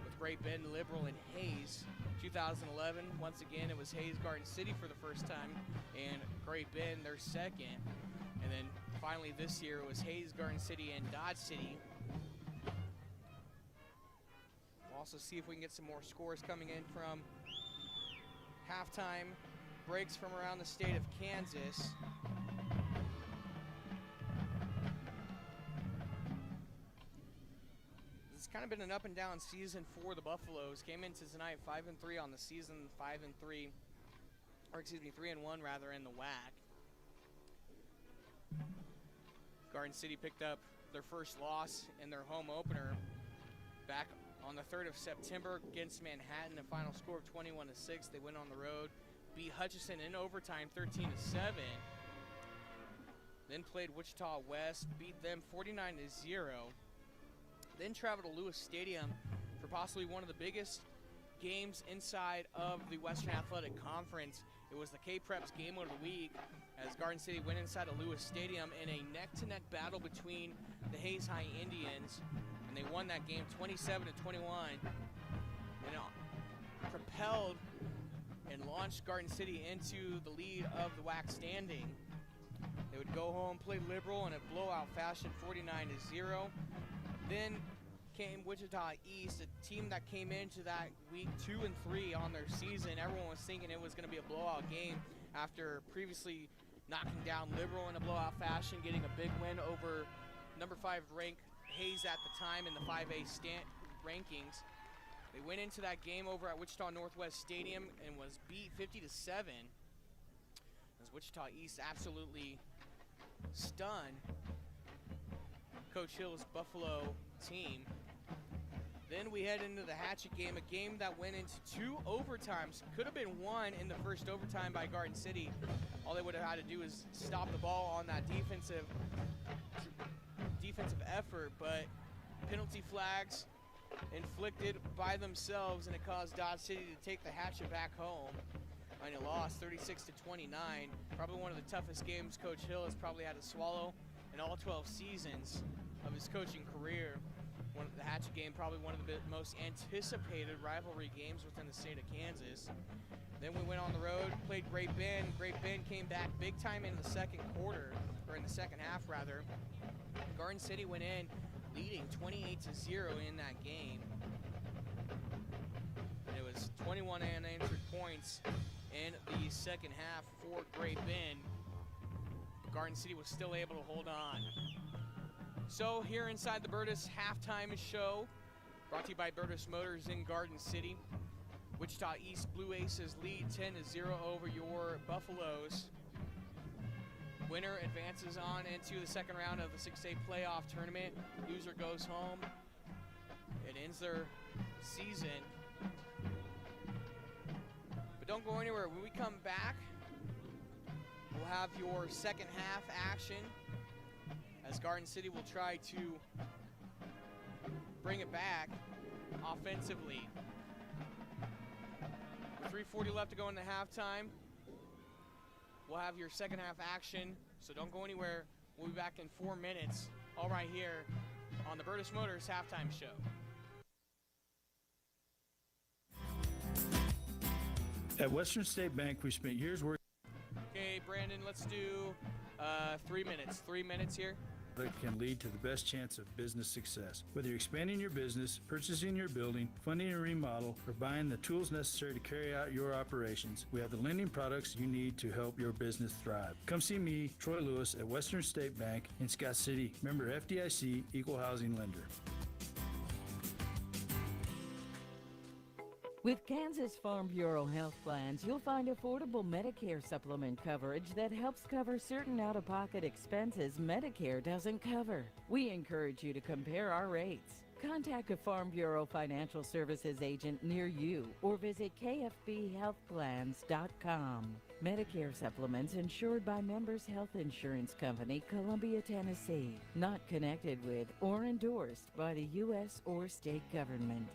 Speaker 1: with Great Bend, Liberal, and Hayes. 2011, once again, it was Hayes Garden City for the first time and Great Bend their second. And then finally this year it was Hayes Garden City and Dodge City. We'll also see if we can get some more scores coming in from halftime breaks from around the state of Kansas. It's kind of been an up and down season for the Buffaloes. Came into tonight 5-3 on the season, 3-1 rather in the WAC. Garden City picked up their first loss in their home opener back on the 3rd of September against Manhattan. A final score of 21-6. They went on the road, beat Hutchinson in overtime 13-7. Then played Wichita West, beat them 49-0. Then traveled to Lewis Stadium for possibly one of the biggest games inside of the Western Athletic Conference. It was the K-Preps game of the week as Garden City went inside of Lewis Stadium in a neck-to-neck battle between the Hayes High Indians, and they won that game 27-21, and it propelled and launched Garden City into the lead of the WAC standing. They would go home, play Liberal in a blowout fashion, 49-0. Then came Wichita East, a team that came into that week 2-3 on their season. Everyone was thinking it was going to be a blowout game after previously knocking down Liberal in a blowout fashion, getting a big win over number 5 ranked Hayes at the time in the 5A rankings. They went into that game over at Wichita Northwest Stadium and was beat 50-7 as Wichita East absolutely stunned Coach Hill's Buffalo team. Then we head into the Hatchet game, a game that went into 2 overtimes. Could have been won in the first overtime by Garden City. All they would have had to do is stop the ball on that defensive effort, but penalty flags inflicted by themselves, and it caused Dodge City to take the Hatchet back home. And it lost 36-29. Probably one of the toughest games Coach Hill has probably had to swallow in all 12 seasons of his coaching career. The Hatchet game, probably one of the most anticipated rivalry games within the state of Kansas. Then we went on the road, played Great Bend. Great Bend came back big time in the second quarter, or in the second half rather. Garden City went in leading 28-0 in that game. And it was 21 unanswered points in the second half for Great Bend. But Garden City was still able to hold on. So here inside the Bertus halftime show, brought to you by Bertus Motors in Garden City. Wichita East Blue Aces lead 10-0 over your Buffaloes. Winner advances on into the second round of the 6A playoff tournament. Loser goes home. It ends their season. But don't go anywhere. When we come back, we'll have your second half action, as Garden City will try to bring it back offensively. With 3:40 left to go in the halftime, we'll have your second half action, so don't go anywhere. We'll be back in 4 minutes, all right here on the Bertus Motors halftime show.
Speaker 13: At Western State Bank, we spent years working.
Speaker 1: Okay, Brandon, let's do 3 minutes. 3 minutes here.
Speaker 13: That can lead to the best chance of business success. Whether you're expanding your business, purchasing your building, funding a remodel, or buying the tools necessary to carry out your operations, we have the lending products you need to help your business thrive. Come see me, Troy Lewis, at Western State Bank in Scott City, member FDIC, equal housing lender.
Speaker 14: With Kansas Farm Bureau health plans, you'll find affordable Medicare supplement coverage that helps cover certain out-of-pocket expenses Medicare doesn't cover. We encourage you to compare our rates. Contact a Farm Bureau Financial Services agent near you or visit kfbhealthplans.com. Medicare supplements insured by Members Health Insurance Company, Columbia, Tennessee. Not connected with or endorsed by the U.S. or state government.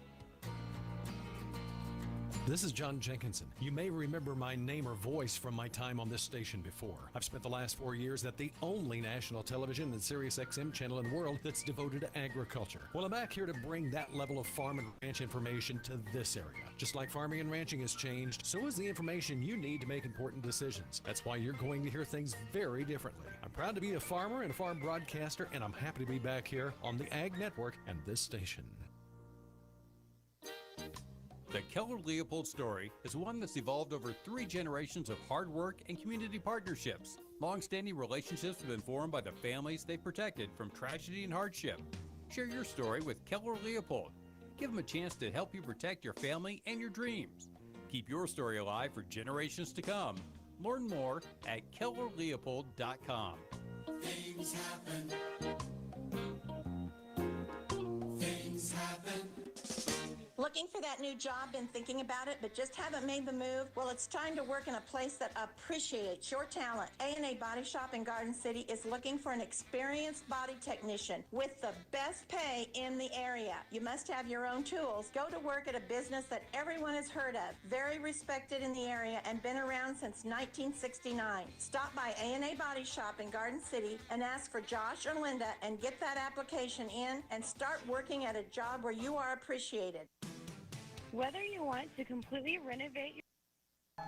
Speaker 15: This is John Jenkinson. You may remember my name or voice from my time on this station before. I've spent the last 4 years at the only national television and Sirius XM channel in the world that's devoted to agriculture. Well, I'm back here to bring that level of farm and ranch information to this area. Just like farming and ranching has changed, so is the information you need to make important decisions. That's why you're going to hear things very differently. I'm proud to be a farmer and a farm broadcaster, and I'm happy to be back here on the Ag Network and this station.
Speaker 17: The Keller-Leopold story is one that's evolved over 3 generations of hard work and community partnerships. Long-standing relationships have been formed by the families they protected from tragedy and hardship. Share your story with Keller-Leopold. Give them a chance to help you protect your family and your dreams. Keep your story alive for generations to come. Learn more at kellerleopold.com.
Speaker 20: Things happen. Things happen.
Speaker 18: Looking for that new job, been thinking about it, but just haven't made the move? Well, it's time to work in a place that appreciates your talent. A&A Body Shop in Garden City is looking for an experienced body technician with the best pay in the area. You must have your own tools. Go to work at a business that everyone has heard of, very respected in the area, and been around since 1969. Stop by A&A Body Shop in Garden City and ask for Josh or Linda and get that application in and start working at a job where you are appreciated.
Speaker 19: Whether you want to completely renovate your...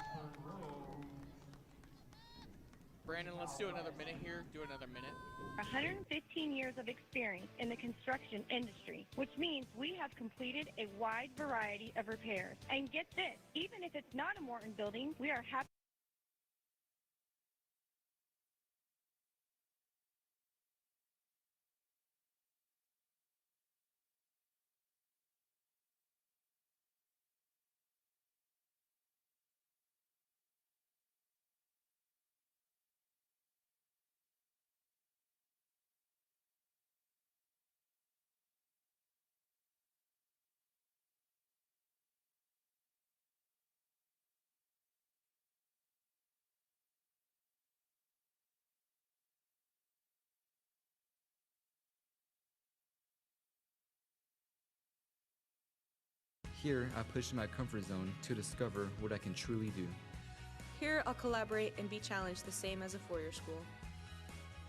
Speaker 1: Brandon, let's do another minute here. Do another minute.
Speaker 19: 115 years of experience in the construction industry, which means we have completed a wide variety of repairs. And get this, even if it's not a Morton building, we are happy.
Speaker 8: Here, I push my comfort zone to discover what I can truly do.
Speaker 9: Here, I'll collaborate and be challenged the same as a four-year school.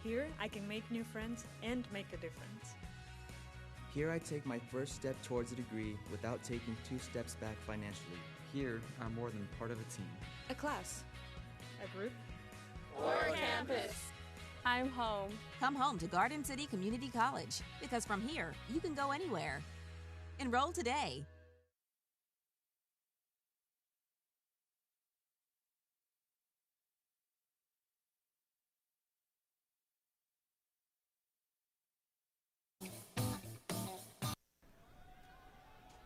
Speaker 10: Here, I can make new friends and make a difference.
Speaker 12: Here I take my first step towards a degree without taking 2 steps back financially.
Speaker 8: Here, I'm more than part of a team.
Speaker 9: A class. A group.
Speaker 20: Or campus.
Speaker 6: I'm home. Come home to Garden City Community College, because from here, you can go anywhere. Enroll today.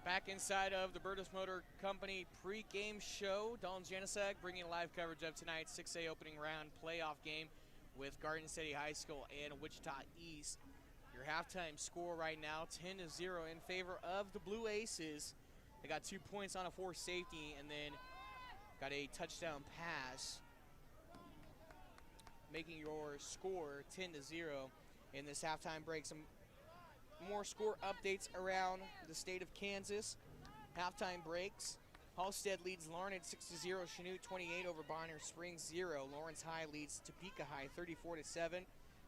Speaker 1: Back inside of the Bertus Motor Company pre-game show, Don Janicek bringing live coverage of tonight's 6A opening round playoff game with Garden City High School and Wichita East. Your halftime score right now, 10-0 in favor of the Blue Aces. They got 2 points on a forced safety and then got a touchdown pass, making your score 10-0 in this halftime break. Some more score updates around the state of Kansas. Halftime breaks. Halstead leads Larned 6-0. Chanute 28 over Bonner Springs 0. Lawrence High leads Topeka High 34-7.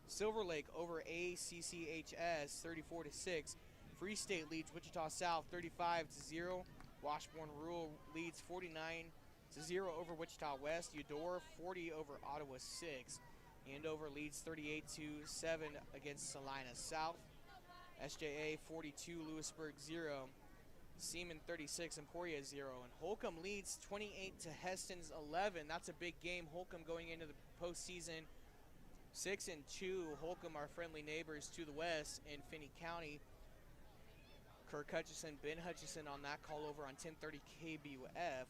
Speaker 1: Silver Lake over ACCHS 34-6. Free State leads Wichita South 35-0. Washburn Rural leads 49-0 over Wichita West. Eudora 40 over Ottawa 6. Andover leads 38-7 against Salina South. SJA 42, Lewisburg 0. Seaman 36, Emporia 0. And Holcomb leads 28 to Heston's 11. That's a big game. Holcomb going into the postseason 6-2. Holcomb, our friendly neighbors to the west in Finney County. Kirk Hutchison, Ben Hutchison on that call over on 1030 KBUF.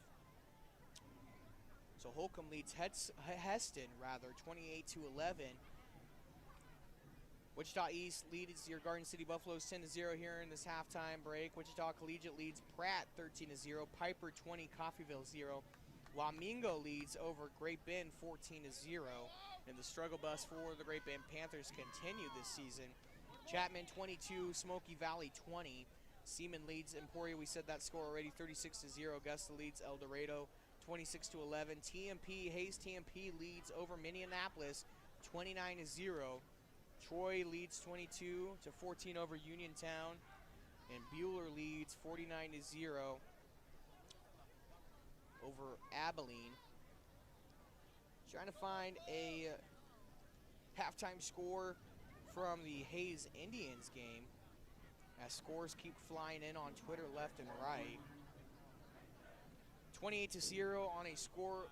Speaker 1: So Holcomb leads Heston, 28-11. Wichita East leads your Garden City Buffaloes 10-0 here in this halftime break. Wichita Collegiate leads Pratt 13-0. Piper 20, Coffeyville 0. Wamingo leads over Great Bend 14-0. And the struggle bus for the Great Bend Panthers continue this season. Chapman 22, Smoky Valley 20. Seaman leads Emporia, we said that score already, 36-0. Augusta leads El Dorado 26-11. TMP, Hayes TMP leads over Minneapolis 29-0. Troy leads 22-14 over Uniontown, and Bueller leads 49-0 over Abilene. Trying to find a halftime score from the Hayes Indians game as scores keep flying in on Twitter left and right. 28-0 on a score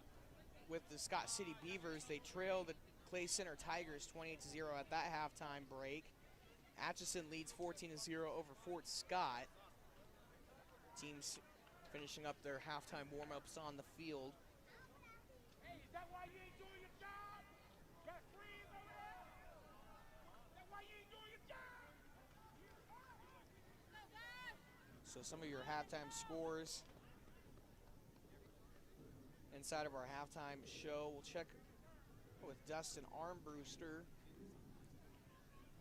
Speaker 1: with the Scott City Beavers. They trail the Clay Center Tigers 28-0 at that halftime break. Atchison leads 14-0 over Fort Scott. Teams finishing up their halftime warm-ups on the field. So some of your halftime scores inside of our halftime show. We'll check with Dustin Armbruster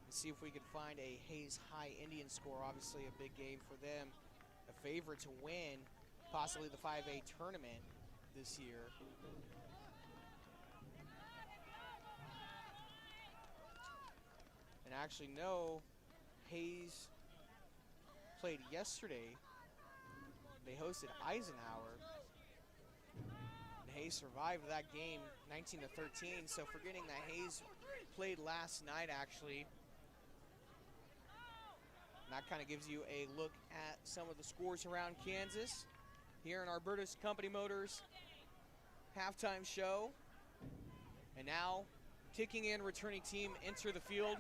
Speaker 1: and see if we can find a Hayes High Indian score. Obviously a big game for them. A favorite to win possibly the 5A tournament this year. And actually, no, Hayes played yesterday. They hosted Eisenhower. And Hayes survived that game 19-13. So forgetting that Hayes played last night, actually. And that kind of gives you a look at some of the scores around Kansas here in Alberta's Company Motors halftime show. And now, kicking in, returning team enter the field.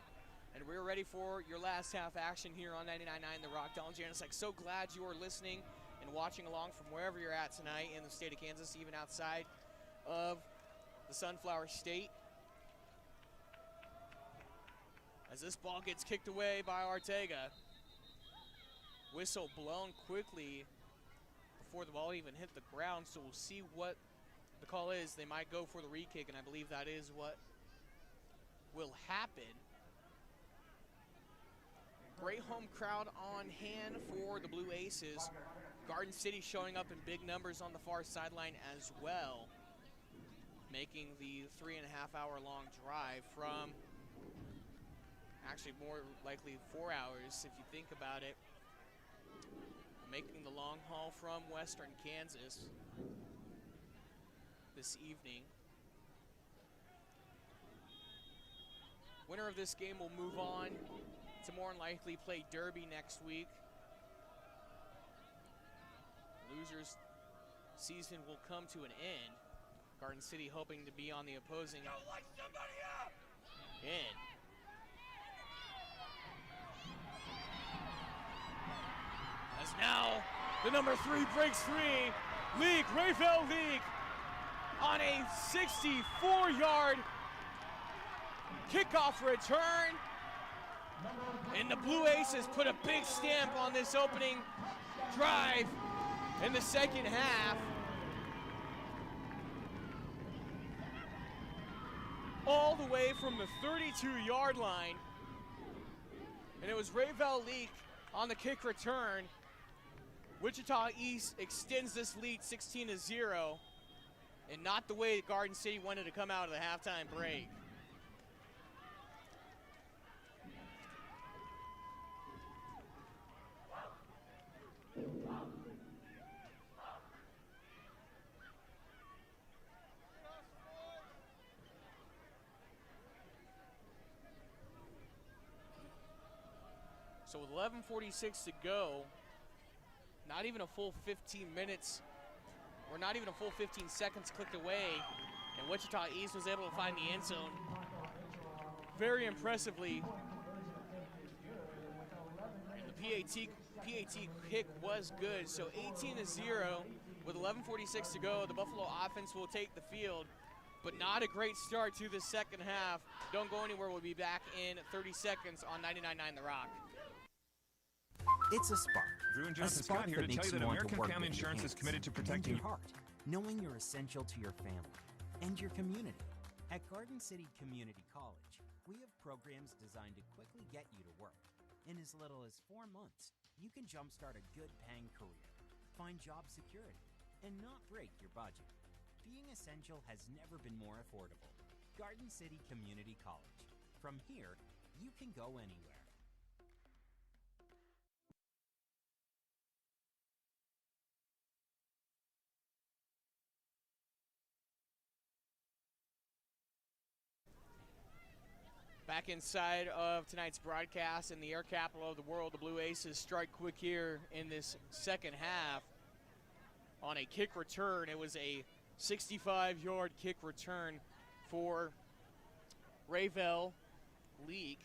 Speaker 1: And we're ready for your last half action here on 99.9 The Rock. Donald Janicek, so glad you are listening and watching along from wherever you're at tonight in the state of Kansas, even outside of the Sunflower State. As this ball gets kicked away by Ortega. Whistle blown quickly before the ball even hit the ground, so we'll see what the call is. They might go for the re-kick, and I believe that is what will happen. Great home crowd on hand for the Blue Aces. Garden City showing up in big numbers on the far sideline as well, making the 3.5-hour long drive from, actually more likely 4 hours if you think about it, making the long haul from Western Kansas this evening. Winner of this game will move on to more than likely play Derby next week. Losers' season will come to an end. Garden City hoping to be on the opposing end. As now the number 3 breaks free. Rafael League on a 64-yard kickoff return. And the Blue Aces put a big stamp on this opening drive in the second half. All the way from the 32-yard line. And it was Ravel Leak on the kick return. Wichita East extends this lead 16-0. And not the way Garden City wanted to come out of the halftime break. So with 11:46 to go, not even a full 15 minutes, or not even a full 15 seconds clicked away, and Wichita East was able to find the end zone very impressively. And the PAT kick was good, so 18-0 with 11:46 to go. The Buffalo offense will take the field, but not a great start to the second half. Don't go anywhere. We'll be back in 30 seconds on 99.9 The Rock.
Speaker 16: It's a spark.
Speaker 3: Drew and
Speaker 16: A
Speaker 3: Jonathan
Speaker 16: spark
Speaker 3: Scott here
Speaker 16: that
Speaker 3: to tell
Speaker 16: makes
Speaker 3: you that
Speaker 16: want to
Speaker 3: American
Speaker 16: work
Speaker 3: Family
Speaker 16: with your
Speaker 3: Insurance is
Speaker 16: hands
Speaker 3: committed to
Speaker 16: and
Speaker 3: protecting
Speaker 16: your heart, knowing you're essential to your family and your community. At Garden City Community College, we have programs designed to quickly get you to work. In as little as 4 months, you can jumpstart a good-paying career, find job security, and not break your budget. Being essential has never been more affordable. Garden City Community College. From here, you can go anywhere.
Speaker 1: Back inside of tonight's broadcast in the air capital of the world, the Blue Aces strike quick here in this second half on a kick return. It was a 65-yard kick return for Ravel Leak.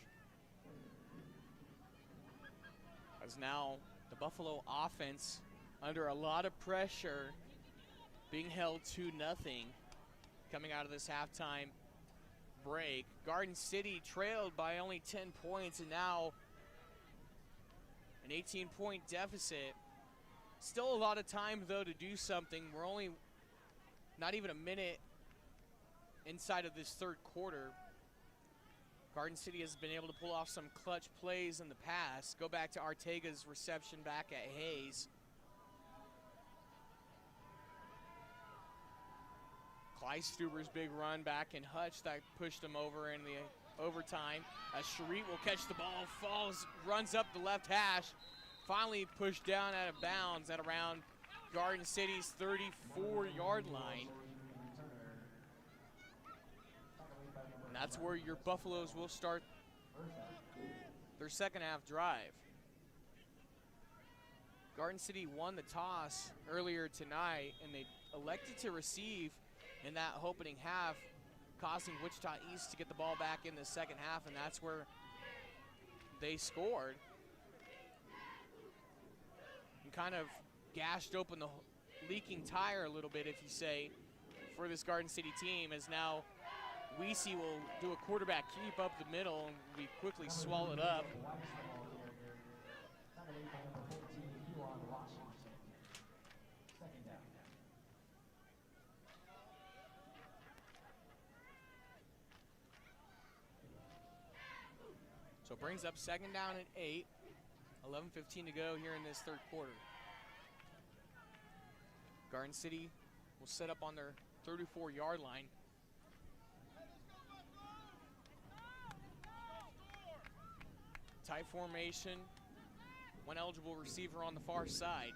Speaker 1: As now the Buffalo offense under a lot of pressure, being held 2-0 coming out of this halftime break. Garden City trailed by only 10 points, and now an 18-point deficit Still a lot of time, though, to do something. We're only not even a minute inside of this third quarter. Garden City has been able to pull off some clutch plays in the past. Go back to Artega's reception back at Hayes. Kleistuber's big run back in Hutch that pushed him over in the overtime. As Sharit will catch the ball, falls, runs up the left hash, finally pushed down out of bounds at around Garden City's 34-yard line. And that's where your Buffaloes will start their second half drive. Garden City won the toss earlier tonight, and they elected to receive in that opening half, causing Wichita East to get the ball back in the second half, and that's where they scored. And kind of gashed open the leaking tire a little bit, if you say, for this Garden City team, as now Weesey will do a quarterback keep up the middle and be quickly swallowed up. So it brings up second down and 8. 11:15 to go here in this third quarter. Garden City will set up on their 34-yard line. Tight formation, one eligible receiver on the far side.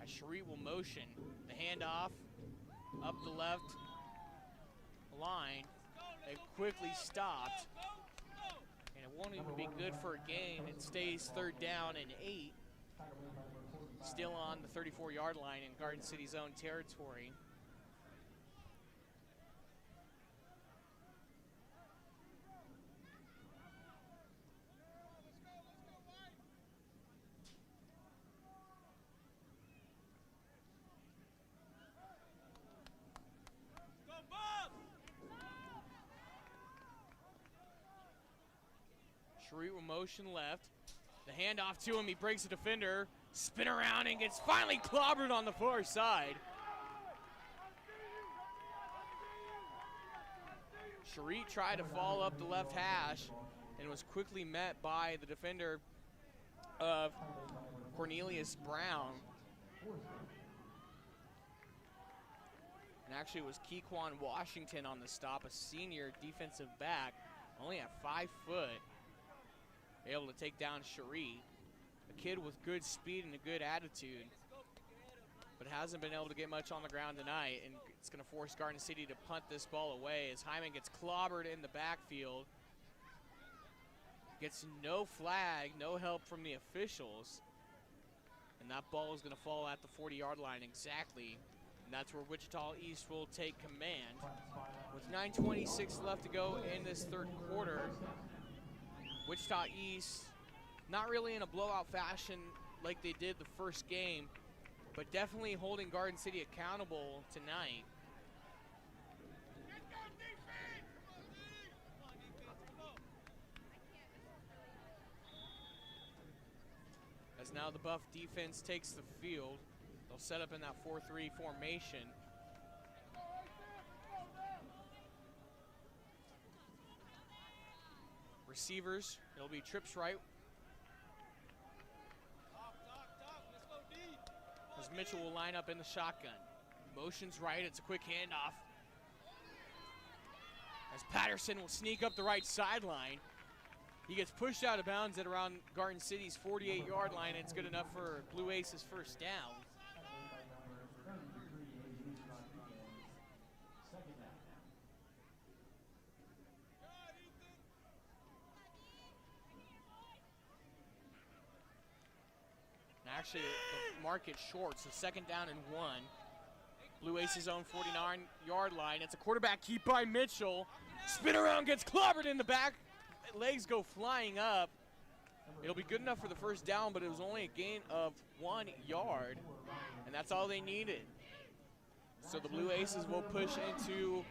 Speaker 1: As Sharit will motion, the handoff up the left line. They've quickly stopped, and it won't even be good for a gain. It stays third down and 8. Still on the 34-yard line in Garden City's own territory. Sharit will motion left. The handoff to him, he breaks the defender, spin around and gets finally clobbered on the far side. Sharit tried to fall up the left hash and was quickly met by the defender of Cornelius Brown. And actually it was Kequan Washington on the stop, a senior defensive back, only at 5 foot. Able to take down Sharit, a kid with good speed and a good attitude, but hasn't been able to get much on the ground tonight, and it's going to force Garden City to punt this ball away as Hyman gets clobbered in the backfield. Gets no flag, no help from the officials, and that ball is going to fall at the 40-yard line exactly, and that's where Wichita East will take command. With 9:26 left to go in this third quarter, Wichita East, not really in a blowout fashion like they did the first game, but definitely holding Garden City accountable tonight. As now the Buff defense takes the field, they'll set up in that 4-3 formation. Receivers, it'll be trips right. As Mitchell will line up in the shotgun. Motions right, it's a quick handoff. As Patterson will sneak up the right sideline. He gets pushed out of bounds at around Garden City's 48-yard line. It's good enough for Blue Aces' first down. Actually, the market short, so second down and 1. Blue Aces' own 49-yard line. It's a quarterback keep by Mitchell. Spin around, gets clobbered in the back. Legs go flying up. It'll be good enough for the first down, but it was only a gain of 1 yard, and that's all they needed. So the Blue Aces will push into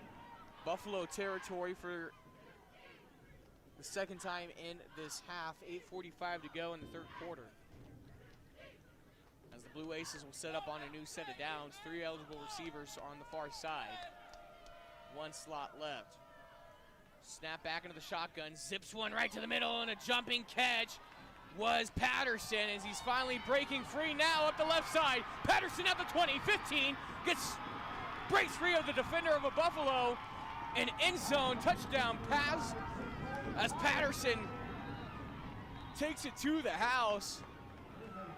Speaker 1: Buffalo territory for the second time in this half. 8:45 to go in the third quarter. the Blue Aces will set up on a new set of downs. 3 eligible receivers on the far side. 1 slot left. Snap back into the shotgun, zips one right to the middle, and a jumping catch was Patterson as he's finally breaking free now up the left side. Patterson at the 20, 15, breaks free of the defender of a Buffalo. An end zone touchdown pass as Patterson takes it to the house.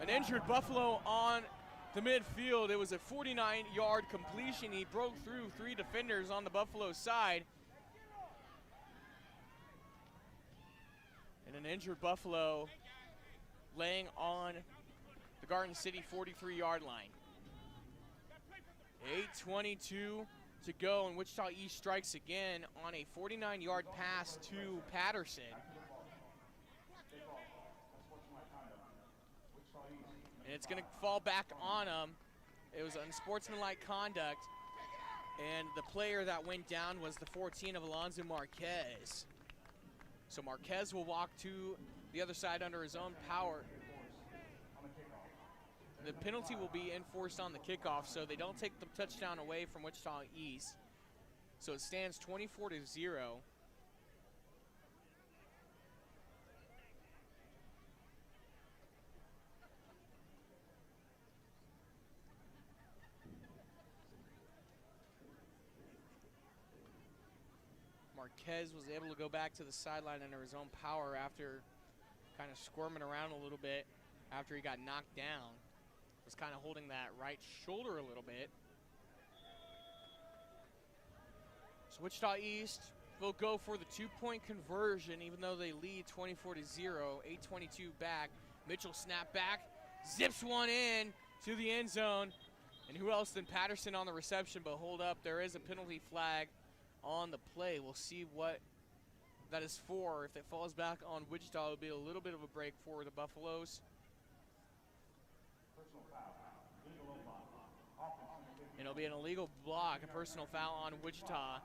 Speaker 1: An injured Buffalo on the midfield. It was a 49-yard completion. He broke through 3 defenders on the Buffalo side. And an injured Buffalo laying on the Garden City 43-yard line. 8:22 to go, and Wichita East strikes again on a 49-yard pass to Patterson. And it's going to fall back on him. It was unsportsmanlike conduct, and the player that went down was the 14 of Alonzo Marquez. So Marquez will walk to the other side under his own power. The penalty will be enforced on the kickoff, so they don't take the touchdown away from Wichita East. So it stands 24-0. Marquez was able to go back to the sideline under his own power after kind of squirming around a little bit after he got knocked down. Was kind of holding that right shoulder a little bit. So Wichita East will go for the 2-point conversion even though they lead 24-0, 8:22 back. Mitchell snap back, zips one in to the end zone. And who else than Patterson on the reception, but hold up, there is a penalty flag on the play. We'll see what that is for. If it falls back on Wichita, it'll be a little bit of a break for the Buffaloes. And it'll be an illegal block, a personal foul on Wichita.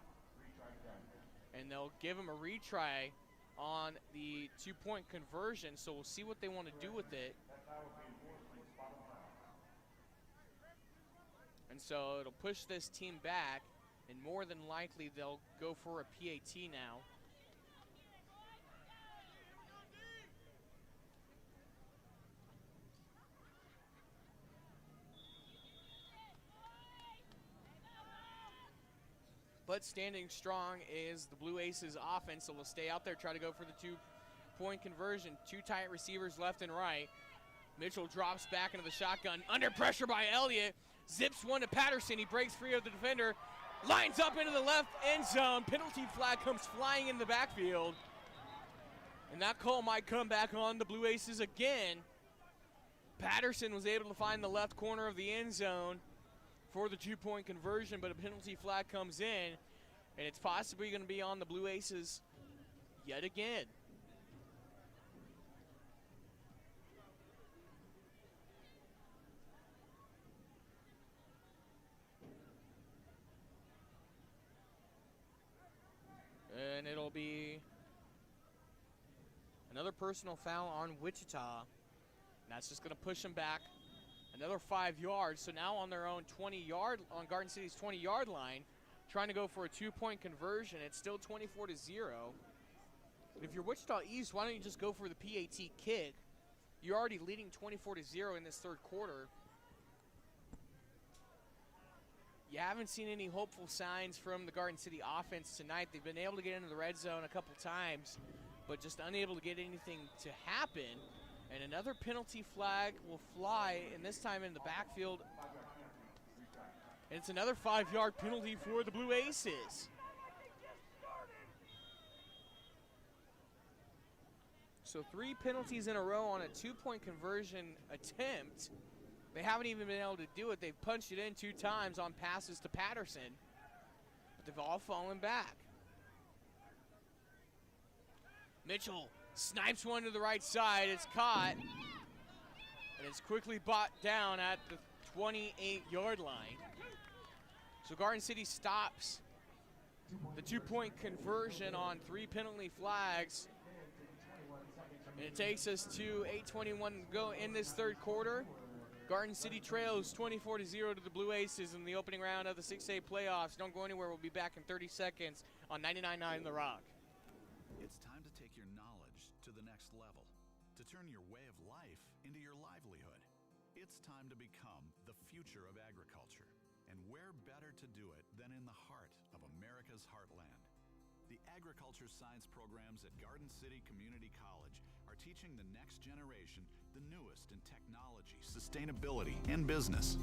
Speaker 1: And they'll give him a retry on the 2-point conversion, so we'll see what they want to do with it. And so it'll push this team back, and more than likely they'll go for a PAT now. But standing strong is the Blue Aces offense, so we'll stay out there, try to go for the 2-point conversion. 2 tight receivers left and right. Mitchell drops back into the shotgun, under pressure by Elliott. Zips one to Patterson, he breaks free of the defender. Lines up into the left end zone. Penalty flag comes flying in the backfield. And that call might come back on the Blue Aces again. Patterson was able to find the left corner of the end zone for the 2-point conversion, but a penalty flag comes in, and it's possibly going to be on the Blue Aces yet again. And it'll be another personal foul on Wichita. And that's just going to push them back another 5 yards. So now on their own 20-yard, on Garden City's 20-yard line, trying to go for a 2-point conversion. It's still 24-0. If you're Wichita East, why don't you just go for the PAT kick? You're already leading 24-0 in this third quarter. You haven't seen any hopeful signs from the Garden City offense tonight. They've been able to get into the red zone a couple times, but just unable to get anything to happen. And another penalty flag will fly, and this time in the backfield. And it's another 5-yard penalty for the Blue Aces. So 3 penalties in a row on a 2-point conversion attempt. They haven't even been able to do it. They've punched it in 2 times on passes to Patterson, but they've all fallen back. Mitchell snipes one to the right side. It's caught, and it's quickly brought down at the 28-yard line. So Garden City stops the 2-point conversion on 3 penalty flags. And it takes us to 8:21 to go in this third quarter. Garden City trails 24-0 to the Blue Aces in the opening round of the 6A playoffs. Don't go anywhere. We'll be back in 30 seconds on 99.9 The Rock.
Speaker 2: It's time to take your knowledge to the next level, to turn your way of life into your livelihood. It's time to become the future of agriculture. And where better to do it than in the heart of America's heartland? The agriculture science programs at Garden City Community College are teaching the next generation the newest in technology, sustainability, and business.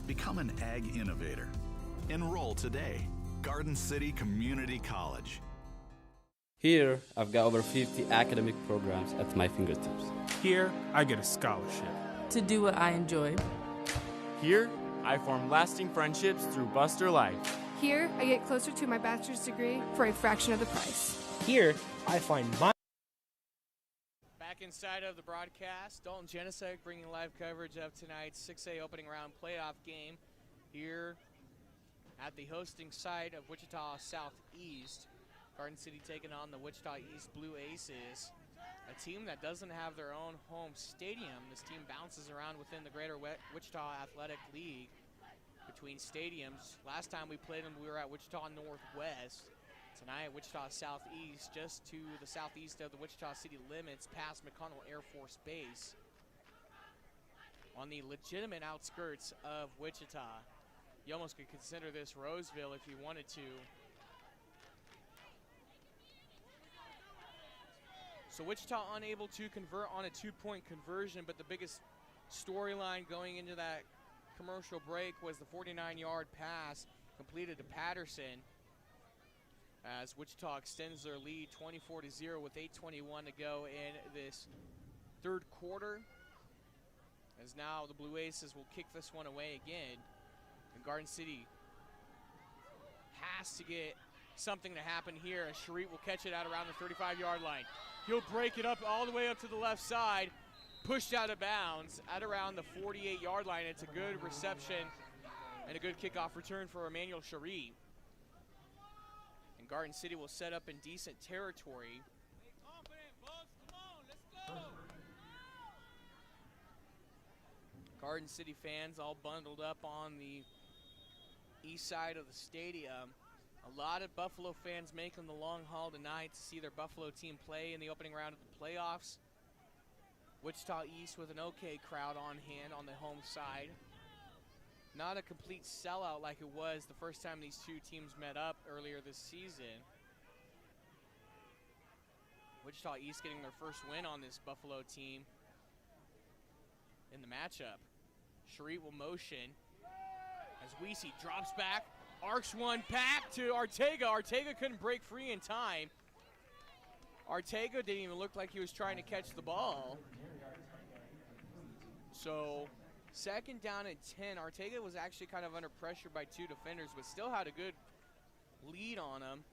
Speaker 2: Become an ag innovator. Enroll today. Garden City Community College.
Speaker 21: Here, I've got over 50 academic programs at my fingertips.
Speaker 22: Here, I get a scholarship
Speaker 23: to do what I enjoy.
Speaker 24: Here, I form lasting friendships through Buster Life.
Speaker 26: Here, I get closer to my bachelor's degree for a fraction of the price.
Speaker 27: Here, I find my...
Speaker 1: Back inside of the broadcast, Dalton Genesek bringing live coverage of tonight's 6A opening round playoff game here at the hosting site of Wichita Southeast. Garden City taking on the Wichita East Blue Aces, a team that doesn't have their own home stadium. This team bounces around within the Greater Wichita Athletic League between stadiums. Last time we played them, we were at Wichita Northwest. Tonight, Wichita Southeast, just to the southeast of the Wichita city limits, past McConnell Air Force Base, on the legitimate outskirts of Wichita. You almost could consider this Roseville if you wanted to. So Wichita unable to convert on a two-point conversion, but the biggest storyline going into that commercial break was the 49-yard pass completed to Patterson, as Wichita extends their lead 24-0 with 8:21 to go in this third quarter. As now the Blue Aces will kick this one away again. And Garden City has to get something to happen here, as Sharit will catch it out around the 35-yard line. He'll break it up all the way up to the left side, pushed out of bounds at around the 48-yard line. It's a good reception and a good kickoff return for Emmanuel Sharit. And Garden City will set up in decent territory. Garden City fans all bundled up on the east side of the stadium. A lot of Buffalo fans making the long haul tonight to see their Buffalo team play in the opening round of the playoffs. Wichita East with an okay crowd on hand on the home side. Not a complete sellout like it was the first time these two teams met up earlier this season. Wichita East getting their first win on this Buffalo team in the matchup. Sharit will motion as Weesey drops back, arcs one back to Arteaga. Arteaga couldn't break free in time. Arteaga didn't even look like he was trying to catch the ball. So second down and 10. Arteaga was actually kind of under pressure by two defenders, but still had a good lead on him.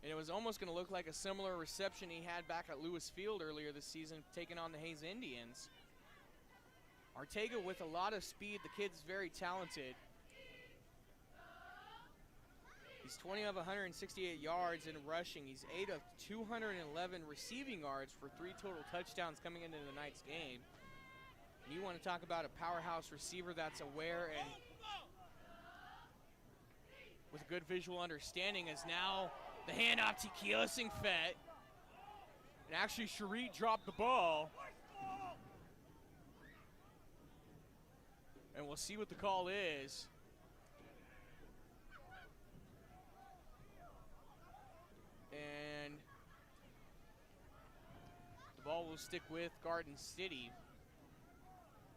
Speaker 1: And it was almost going to look like a similar reception he had back at Lewis Field earlier this season, taking on the Hayes Indians. Arteaga with a lot of speed. The kid's very talented. He's 20 of 168 yards in rushing. He's 8 of 211 receiving yards for 3 total touchdowns coming into tonight's game. And you want to talk about a powerhouse receiver that's aware and with a good visual understanding, as now the handoff to Kiosing Fett. And actually Sharit dropped the ball. And we'll see what the call is. And the ball will stick with Garden City.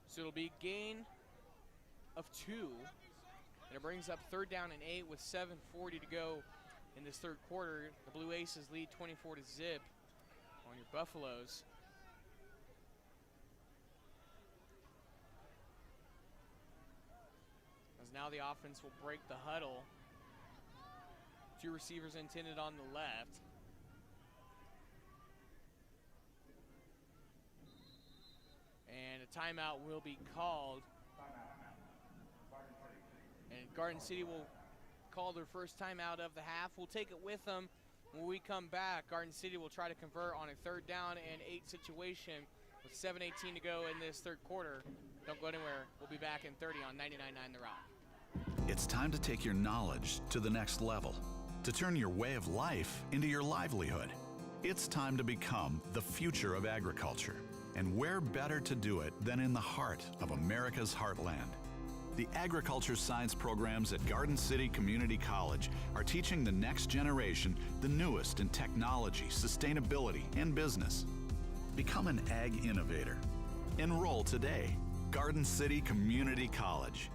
Speaker 1: So it'll be gain of 2. And it brings up third down and 8 with 7:40 to go in this third quarter. The Blue Aces lead 24-0 on your Buffaloes. As now the offense will break the huddle. 2 receivers intended on the left. And a timeout will be called. And Garden City will call their first timeout of the half. We'll take it with them when we come back. Garden City will try to convert on a third down and 8 situation with 7:18 to go in this third quarter. Don't go anywhere. We'll be back in 30 on 99.9 The Rock.
Speaker 2: It's time to take your knowledge to the next level, to turn your way of life into your livelihood. It's time to become the future of agriculture. And where better to do it than in the heart of America's heartland? The agriculture science programs at Garden City Community College are teaching the next generation the newest in technology, sustainability, and business. Become an ag innovator. Enroll today. Garden City Community College.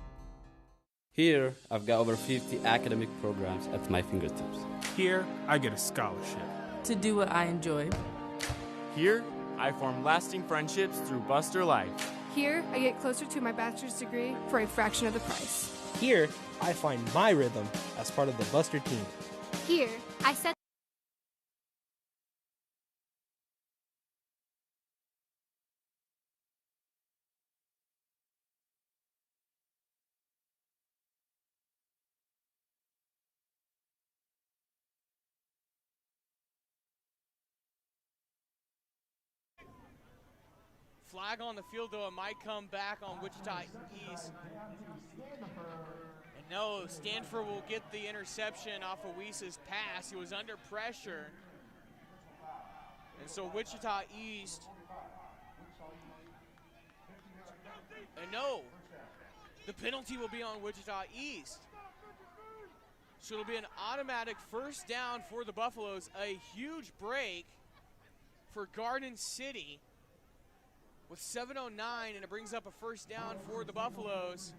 Speaker 21: Here, I've got over 50 academic programs at my fingertips.
Speaker 22: Here, I get a scholarship.
Speaker 4: To do what I enjoy.
Speaker 24: Here, I form lasting friendships through Buster Life.
Speaker 26: Here, I get closer to my bachelor's degree for a fraction of the price.
Speaker 27: Here, I find my rhythm as part of the Buster team.
Speaker 5: Here, I set
Speaker 1: Flag on the field, though. It might come back on Wichita East. And no, Stanford will get the interception off of Weiss's pass. He was under pressure. And so Wichita East. And no, the penalty will be on Wichita East. So it'll be an automatic first down for the Buffaloes. A huge break for Garden City with 7:09, and it brings up a first down for the Buffaloes.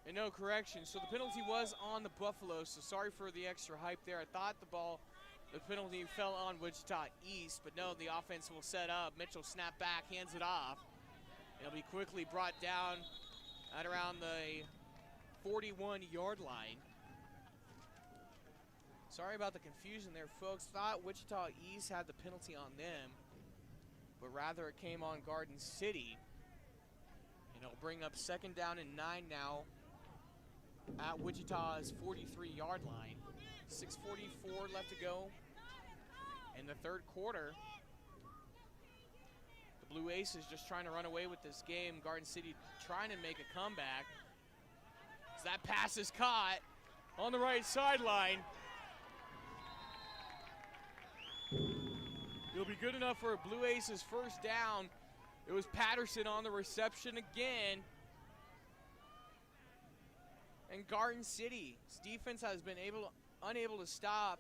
Speaker 1: And no correction, so the penalty was on the Buffaloes, so sorry for the extra hype there. I thought the penalty fell on Wichita East, but no, the offense will set up. Mitchell snap back, hands it off. It'll be quickly brought down at around the 41-yard line. Sorry about the confusion there, folks. Thought Wichita East had the penalty on them, but rather it came on Garden City. And it'll bring up second down and 9 now at Wichita's 43-yard line. 6:44 left to go in the third quarter. The Blue Aces just trying to run away with this game. Garden City trying to make a comeback. As that pass is caught on the right sideline. It'll be good enough for a Blue Aces first down. It was Patterson on the reception again. And Garden City's defense has been unable to stop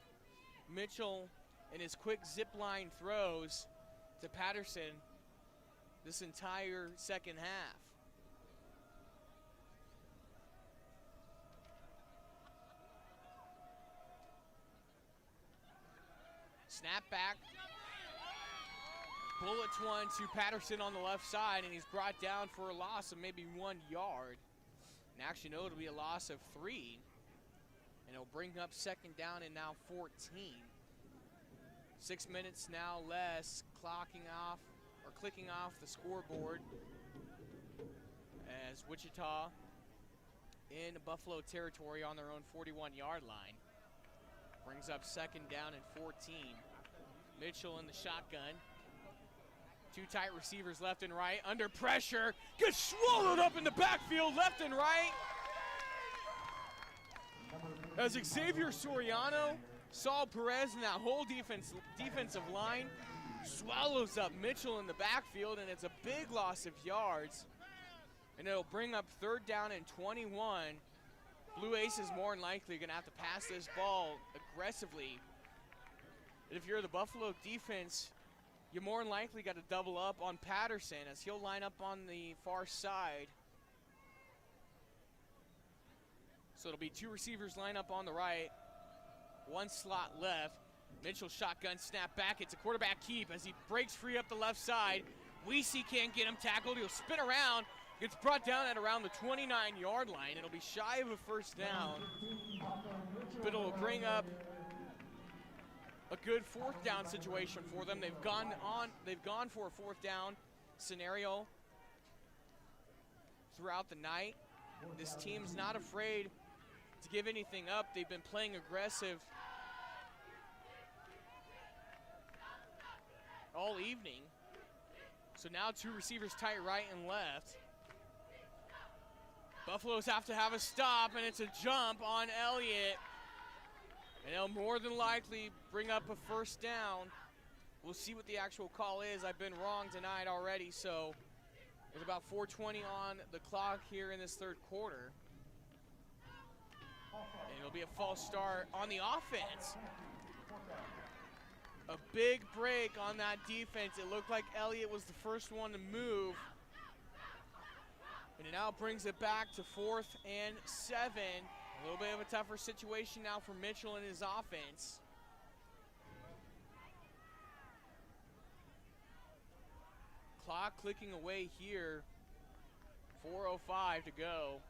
Speaker 1: Mitchell in his quick zip line throws to Patterson this entire second half. Snap back. Bullets one to Patterson on the left side, and he's brought down for a loss of maybe 1 yard. And actually, no, it'll be a loss of 3. And it'll bring up second down and now 14. 6 minutes now less, clocking off or clicking off the scoreboard as Wichita in Buffalo territory on their own 41-yard line. Brings up second down and 14. Mitchell in the shotgun. Two tight receivers left and right. Under pressure. Gets swallowed up in the backfield left and right. As Xavier Soriano, Saul Perez, and that whole defensive line swallows up Mitchell in the backfield, and it's a big loss of yards. And it'll bring up third down and 21. Blue Aces more than likely going to have to pass this ball aggressively. And if you're the Buffalo defense, you more than likely got to double up on Patterson as he'll line up on the far side. So it'll be two receivers line up on the right, one slot left. Mitchell shotgun snap back. It's a quarterback keep as he breaks free up the left side. Weissy can't get him tackled. He'll spin around. Gets brought down at around the 29-yard line. It'll be shy of a first down, but it'll bring up a good fourth down situation for them. They've gone for a fourth down scenario throughout the night. This team's not afraid to give anything up. They've been playing aggressive all evening. So now two receivers tight right and left. Buffaloes have to have a stop, and it's a jump on Elliott. And they'll more than likely bring up a first down. We'll see what the actual call is. I've been wrong tonight already, so there's about 4:20 on the clock here in this third quarter. And it'll be a false start on the offense. A big break on that defense. It looked like Elliott was the first one to move. And it now brings it back to 4th and 7. A little bit of a tougher situation now for Mitchell and his offense. Clock clicking away here. 4:05 to go.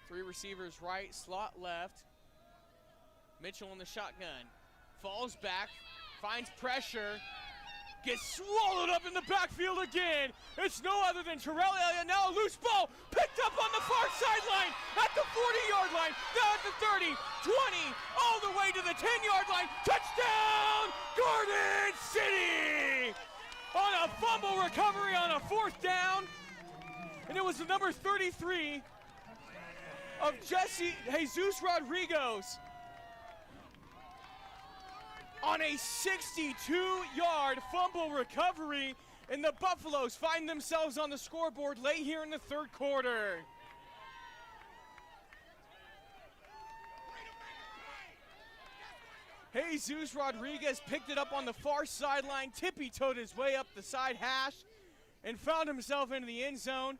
Speaker 1: Three receivers right, slot left. Mitchell in the shotgun. Falls back, finds pressure. Gets swallowed up in the backfield again. It's no other than Terrell Elliott. Now a loose ball picked up on the far sideline at the 40-yard line. Now at the 30, 20, all the way to the 10-yard line. Touchdown, Garden City! On a fumble recovery on a 4th down. And it was the number 33 of Jesus Rodriguez on a 62-yard fumble recovery, and the Buffaloes find themselves on the scoreboard late here in the third quarter. Jesus Rodriguez picked it up on the far sideline, tippy-toed his way up the side hash, and found himself into the end zone.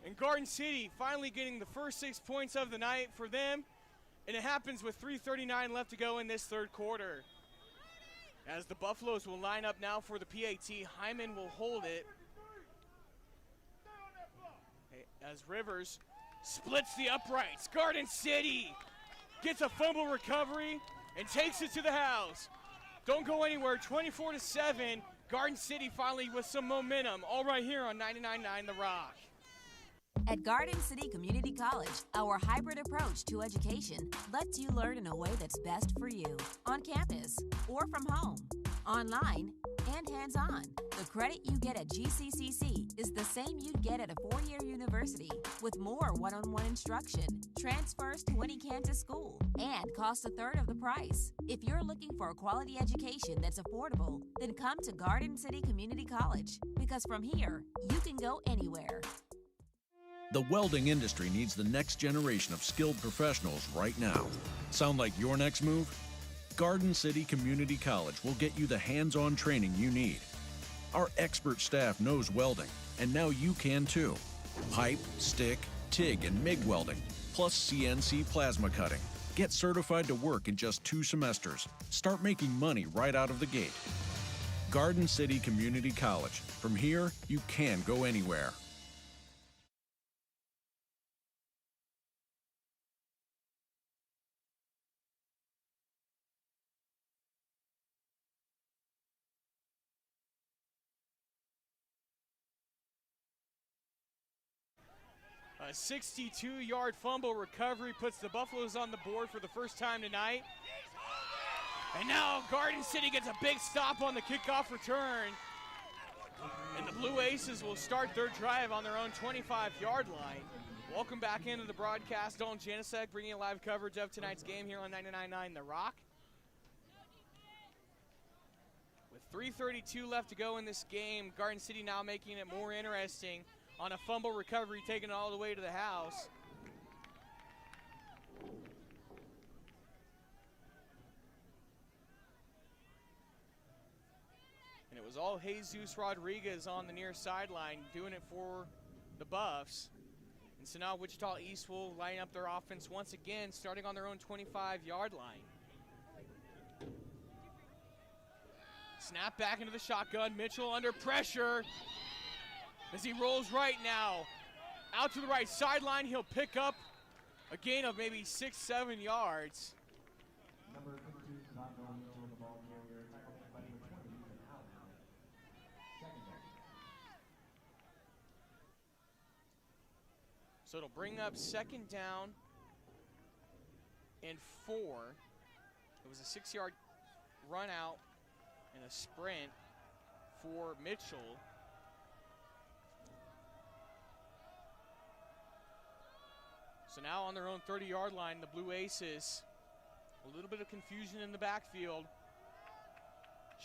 Speaker 1: And Garden City finally getting the first 6 points of the night for them, and it happens with 3:39 left to go in this third quarter. As the Buffaloes will line up now for the PAT, Hyman will hold it. As Rivers splits the uprights. Garden City gets a fumble recovery and takes it to the house. Don't go anywhere, 24-7. Garden City finally with some momentum. All right here on 99.9 The Rock.
Speaker 6: At Garden City Community College, our hybrid approach to education lets you learn in a way that's best for you, on campus or from home, online and hands-on. The credit you get at GCCC is the same you'd get at a four-year university, with more one-on-one instruction, transfers to any Kansas school, and costs a third of the price. If you're looking for a quality education that's affordable, then come to Garden City Community College, because from here, you can go anywhere.
Speaker 7: The welding industry needs the next generation of skilled professionals right now. Sound like your next move? Garden City Community College will get you the hands-on training you need. Our expert staff knows welding, and now you can too. Pipe, stick, TIG, and MIG welding, plus CNC plasma cutting. Get certified to work in just 2 semesters. Start making money right out of the gate. Garden City Community College. From here, you can go anywhere.
Speaker 1: A 62-yard fumble recovery puts the Buffaloes on the board for the first time tonight. And now Garden City gets a big stop on the kickoff return. And the Blue Aces will start their drive on their own 25-yard line. Welcome back into the broadcast. Dalton Janicek bringing you live coverage of tonight's game here on 99.9 The Rock. With 3:32 left to go in this game, Garden City now making it more interesting on a fumble recovery, taken all the way to the house. And it was all Jesus Rodriguez on the near sideline doing it for the Buffs. And so now Wichita East will line up their offense once again, starting on their own 25-yard line. Snap back into the shotgun. Mitchell under pressure as he rolls right now. Out to the right sideline, he'll pick up a gain of maybe 6-7 yards. So it'll bring up 2nd down and 4. It was a 6-yard run out And a sprint for Mitchell. So now on their own 30-yard line, the Blue Aces. A little bit of confusion in the backfield.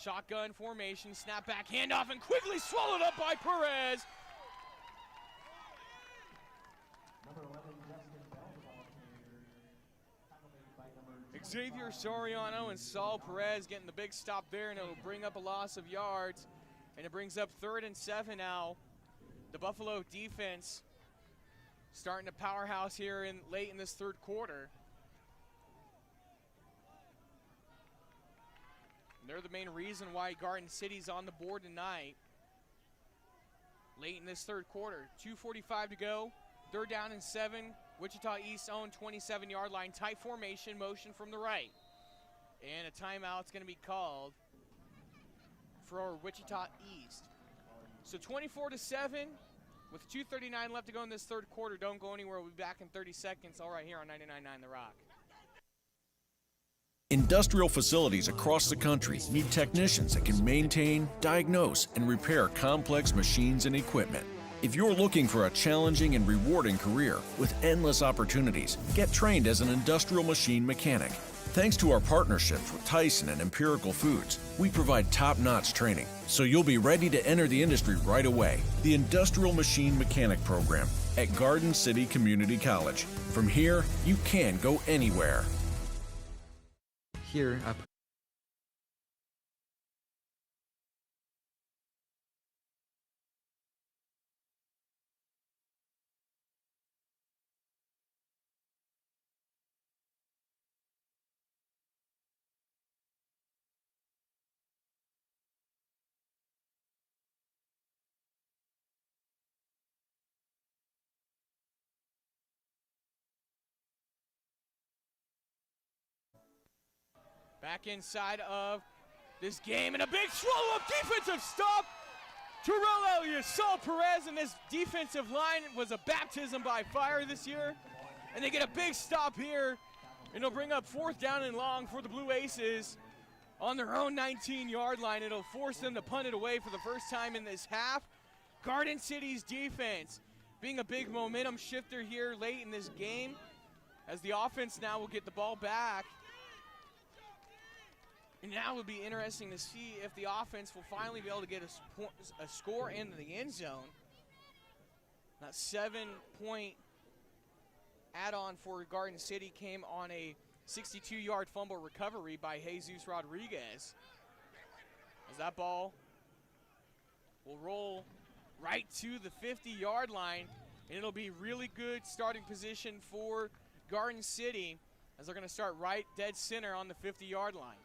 Speaker 1: Shotgun formation, snap back, handoff, and quickly swallowed up by Perez. Xavier Soriano and Saul Perez getting the big stop there, and it'll bring up a loss of yards. And it brings up 3rd and 7 now. The Buffalo defense starting to powerhouse here late in this third quarter. And they're the main reason why Garden City's on the board tonight. Late in this third quarter, 2:45 to go. 3rd down and 7. Wichita East own 27-yard line. Tight formation, motion from the right. And a timeout's going to be called for Wichita East. So 24-7 with 2:39 left to go in this third quarter. Don't go anywhere. We'll be back in 30 seconds. All right here on 99.9 The Rock.
Speaker 7: Industrial facilities across the country need technicians that can maintain, diagnose, and repair complex machines and equipment. If you're looking for a challenging and rewarding career with endless opportunities, get trained as an industrial machine mechanic. Thanks to our partnerships with Tyson and Empirical Foods, we provide top-notch training, so you'll be ready to enter the industry right away. The Industrial Machine Mechanic Program at Garden City Community College. From here, you can go anywhere.
Speaker 8: Here, I
Speaker 1: Back inside of this game, and a big swallow-up defensive stop. Terrell Elliott, Saul Perez, and this defensive line was a baptism by fire this year. And they get a big stop here, and it'll bring up 4th down and long for the Blue Aces on their own 19-yard line. It'll force them to punt it away for the first time in this half. Garden City's defense being a big momentum shifter here late in this game, as the offense now will get the ball back. And now it will be interesting to see if the offense will finally be able to get a score into the end zone. That 7-point add-on for Garden City came on a 62-yard fumble recovery by Jesus Rodriguez. As that ball will roll right to the 50-yard line, and it'll be really good starting position for Garden City, as they're going to start right dead center on the 50-yard line.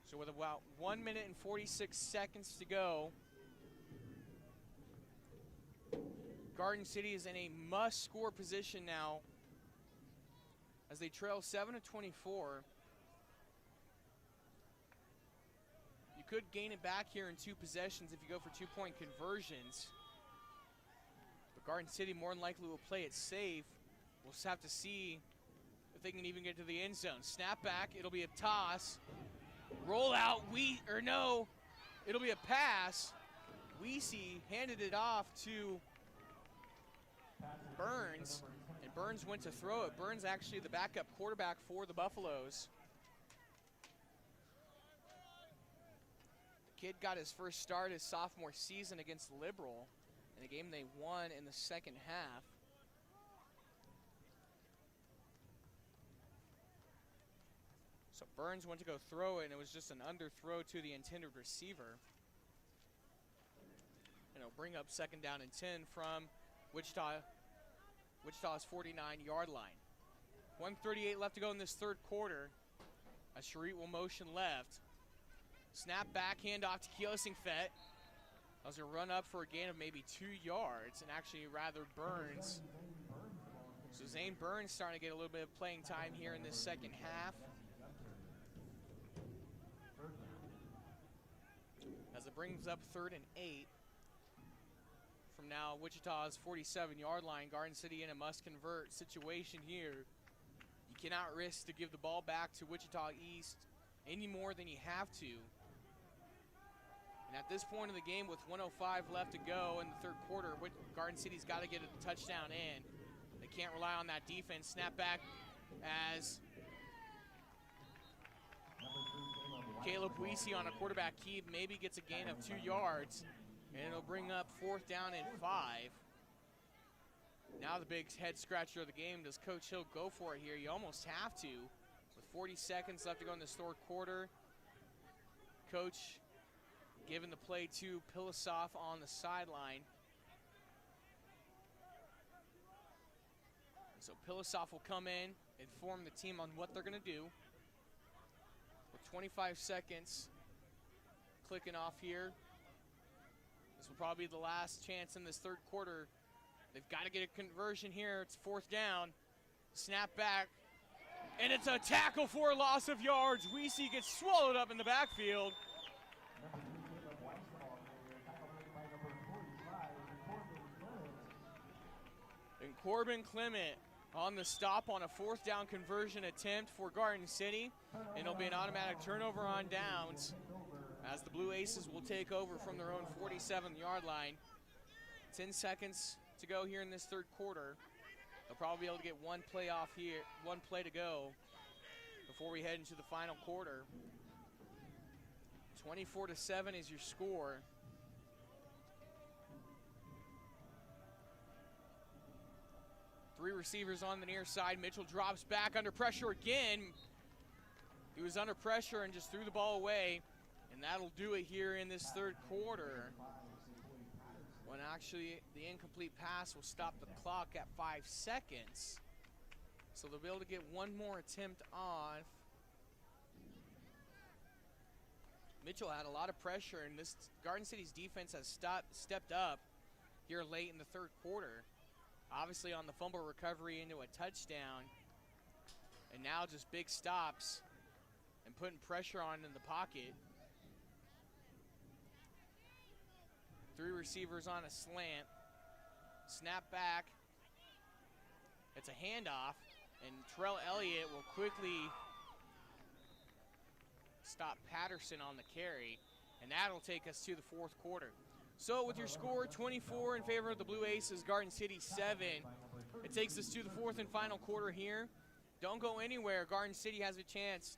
Speaker 1: So with about 1 minute and 46 seconds to go, Garden City is in a must-score position now as they trail 7-24. You could gain it back here in 2 possessions if you go for 2-point conversions. But Garden City more than likely will play it safe. We'll just have to see if they can even get to the end zone. Snap back, it'll be a toss. Roll out, it'll be a pass. Weesey handed it off to Burns, and Burns went to throw it. Burns actually the backup quarterback for the Buffaloes. The kid got his first start his sophomore season against Liberal in a game they won in the second half. So Burns went to go throw it, and it was just an underthrow to the intended receiver. And it'll bring up 2nd down and 10 from Wichita's 49-yard line. 1:38 left to go in this third quarter. As Sharit will motion left. Snap back, handoff to Kiosingfet. That was a run up for a gain of maybe 2 yards, and actually rather Burns. So Zane Burns starting to get a little bit of playing time here in this second half. As it brings up 3rd and 8 from now Wichita's 47-yard line. Garden City in a must-convert situation here. You cannot risk to give the ball back to Wichita East any more than you have to. And at this point in the game, with 1:05 left to go in the third quarter, Garden City's got to get a touchdown in. They can't rely on that defense. Snap back as Caleb Weesey on a quarterback keep maybe gets a gain of 2 yards, and it'll bring up 4th down and 5. Now the big head scratcher of the game, does Coach Hill go for it here? You almost have to. With 40 seconds left to go in this third quarter, Coach giving the play to Pilasov on the sideline. So Pilasov will come in, inform the team on what they're going to do. With 25 seconds clicking off here, this will probably be the last chance in this third quarter. They've got to get a conversion here. It's 4th down. Snap back. And it's a tackle for a loss of yards. Weesey gets swallowed up in the backfield. And Corbin Clement on the stop on a 4th down conversion attempt for Garden City. And it'll be an automatic turnover on downs as the Blue Aces will take over from their own 47-yard line. 10 seconds to go here in this third quarter. They'll probably be able to get one play off here, one play to go before we head into the final quarter. 24-7 is your score. Three receivers on the near side. Mitchell drops back under pressure again. He was under pressure and just threw the ball away, and that'll do it here in this third quarter. When actually the incomplete pass will stop the clock at 5 seconds. So they'll be able to get one more attempt off. Mitchell had a lot of pressure, and this Garden City's defense has stepped up here late in the third quarter. Obviously on the fumble recovery into a touchdown, and now just big stops and putting pressure on in the pocket. Three receivers on a slant. Snap back. It's a handoff, and Terrell Elliott will quickly stop Patterson on the carry, and that'll take us to the fourth quarter. So with your score 24 in favor of the Blue Aces, Garden City 7, it takes us to the fourth and final quarter here. Don't go anywhere. Garden City has a chance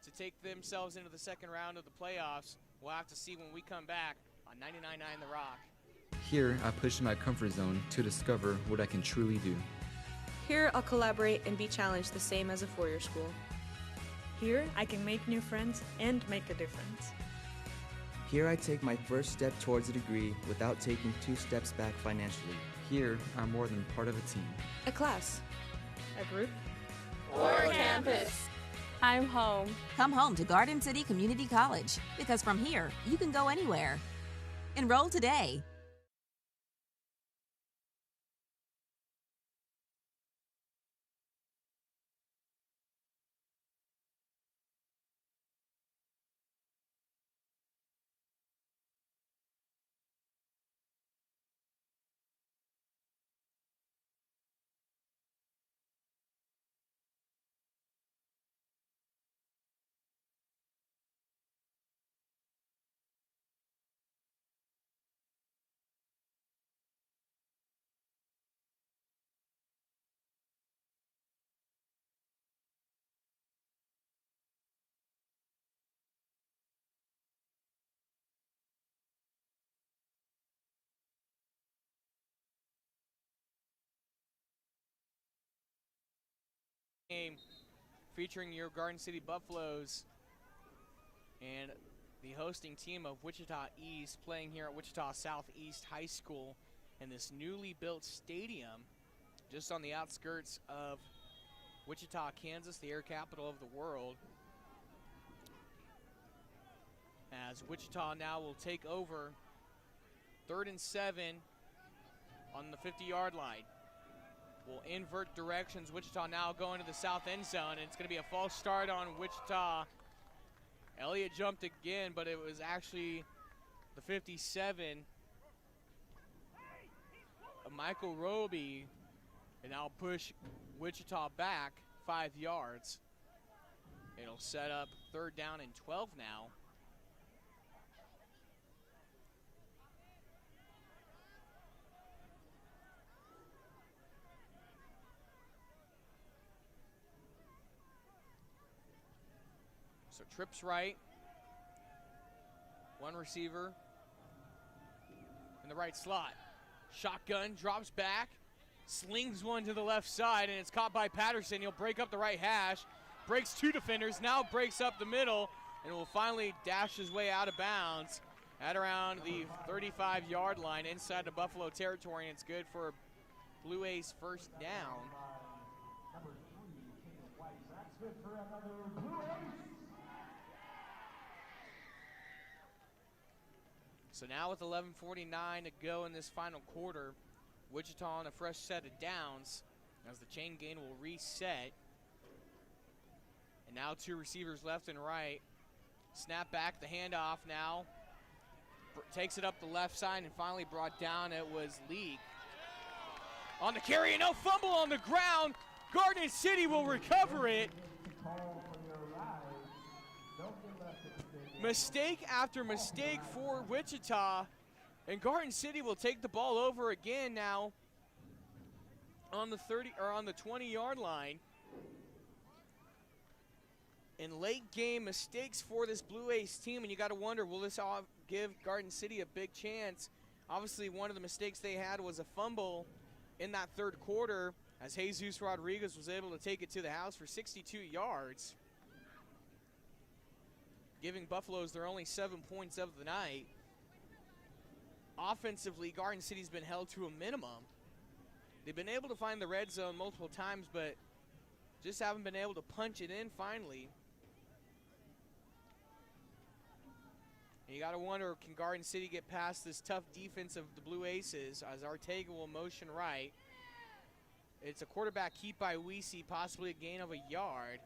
Speaker 1: to take themselves into the second round of the playoffs. We'll have to see when we come back on 99.9 The Rock.
Speaker 8: Here, I push my comfort zone to discover what I can truly do.
Speaker 9: Here, I'll collaborate and be challenged the same as a four-year school.
Speaker 10: Here, I can make new friends and make a difference.
Speaker 12: Here I take my first step towards a degree without taking 2 steps back financially.
Speaker 8: Here, I'm more than part of a team.
Speaker 9: A class.
Speaker 10: A group.
Speaker 20: Or campus.
Speaker 4: I'm home.
Speaker 6: Come home to Garden City Community College, because from here, you can go anywhere. Enroll today.
Speaker 1: Game featuring your Garden City Buffaloes and the hosting team of Wichita East playing here at Wichita Southeast High School in this newly built stadium just on the outskirts of Wichita, Kansas, the air capital of the world. As Wichita now will take over 3rd and 7 on the 50-yard line. Will invert directions. Wichita now going to the south end zone, and it's going to be a false start on Wichita. Elliott jumped again, but it was actually the 57 of Michael Roby, and now push Wichita back 5 yards. It'll set up 3rd down and 12 now. So trips right. One receiver in the right slot. Shotgun, drops back, slings one to the left side, and it's caught by Patterson. He'll break up the right hash, breaks 2 defenders, now breaks up the middle, and will finally dash his way out of bounds at around the 35-yard line inside the Buffalo territory, and it's good for Blue Ace 1st down. So now with 11:49 to go in this final quarter, Wichita on a fresh set of downs as the chain gain will reset. And now 2 receivers left and right. Snap back, the handoff now. Takes it up the left side and finally brought down. It was Leak. On the carry, and no fumble on the ground. Garden City will recover it. Mistake after mistake for Wichita, and Garden City will take the ball over again now on the 20-yard line. In late game mistakes for this Blue Ace team, and you got to wonder, will this all give Garden City a big chance? Obviously, one of the mistakes they had was a fumble in that 3rd quarter, as Jesus Rodriguez was able to take it to the house for 62 yards. Giving Buffaloes their only 7 points of the night. Offensively, Garden City's been held to a minimum. They've been able to find the red zone multiple times, but just haven't been able to punch it in finally. And you got to wonder, can Garden City get past this tough defense of the Blue Aces as Arteaga will motion right. It's a quarterback keep by Weesey, possibly a gain of a yard.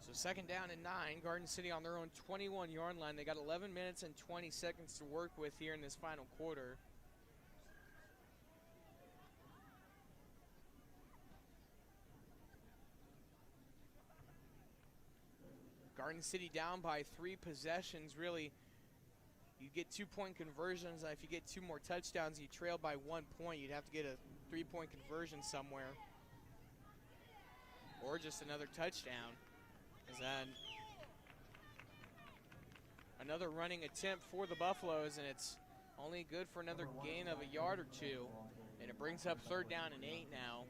Speaker 1: So 2nd down and 9, Garden City on their own 21-yard line. They got 11 minutes and 20 seconds to work with here in this final quarter. Garden City down by 3 possessions. Really, you get 2-point conversions. If you get 2 more touchdowns, you trail by 1 point. You'd have to get a 3-point conversion somewhere. Or just another touchdown. And then another running attempt for the Buffaloes, and it's only good for another gain of a yard or 2. And it brings up 3rd down and 8 now.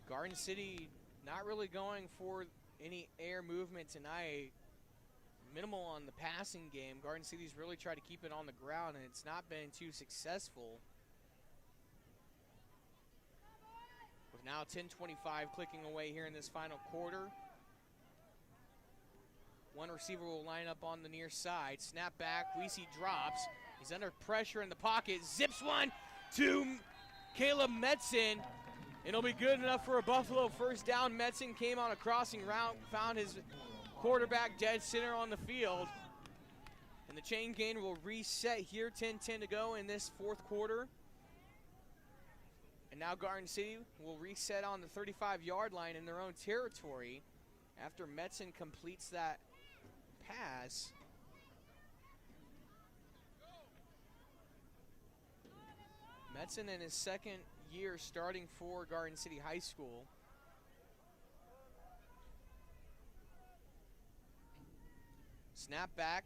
Speaker 1: Garden City not really going for any air movement tonight. Minimal on the passing game. Garden City's really tried to keep it on the ground, and it's not been too successful. With now 10:25 clicking away here in this final quarter. One receiver will line up on the near side. Snap back, Weesey drops. He's under pressure in the pocket. Zips one to Caleb Metzen. It'll be good enough for a Buffalo 1st down. Metzen came on a crossing route, found his quarterback dead center on the field. And the chain gain will reset here, 10:10 to go in this 4th quarter. And now Garden City will reset on the 35-yard line in their own territory after Metzen completes that pass. Metzen in his 2nd year starting for Garden City High School. Snap back,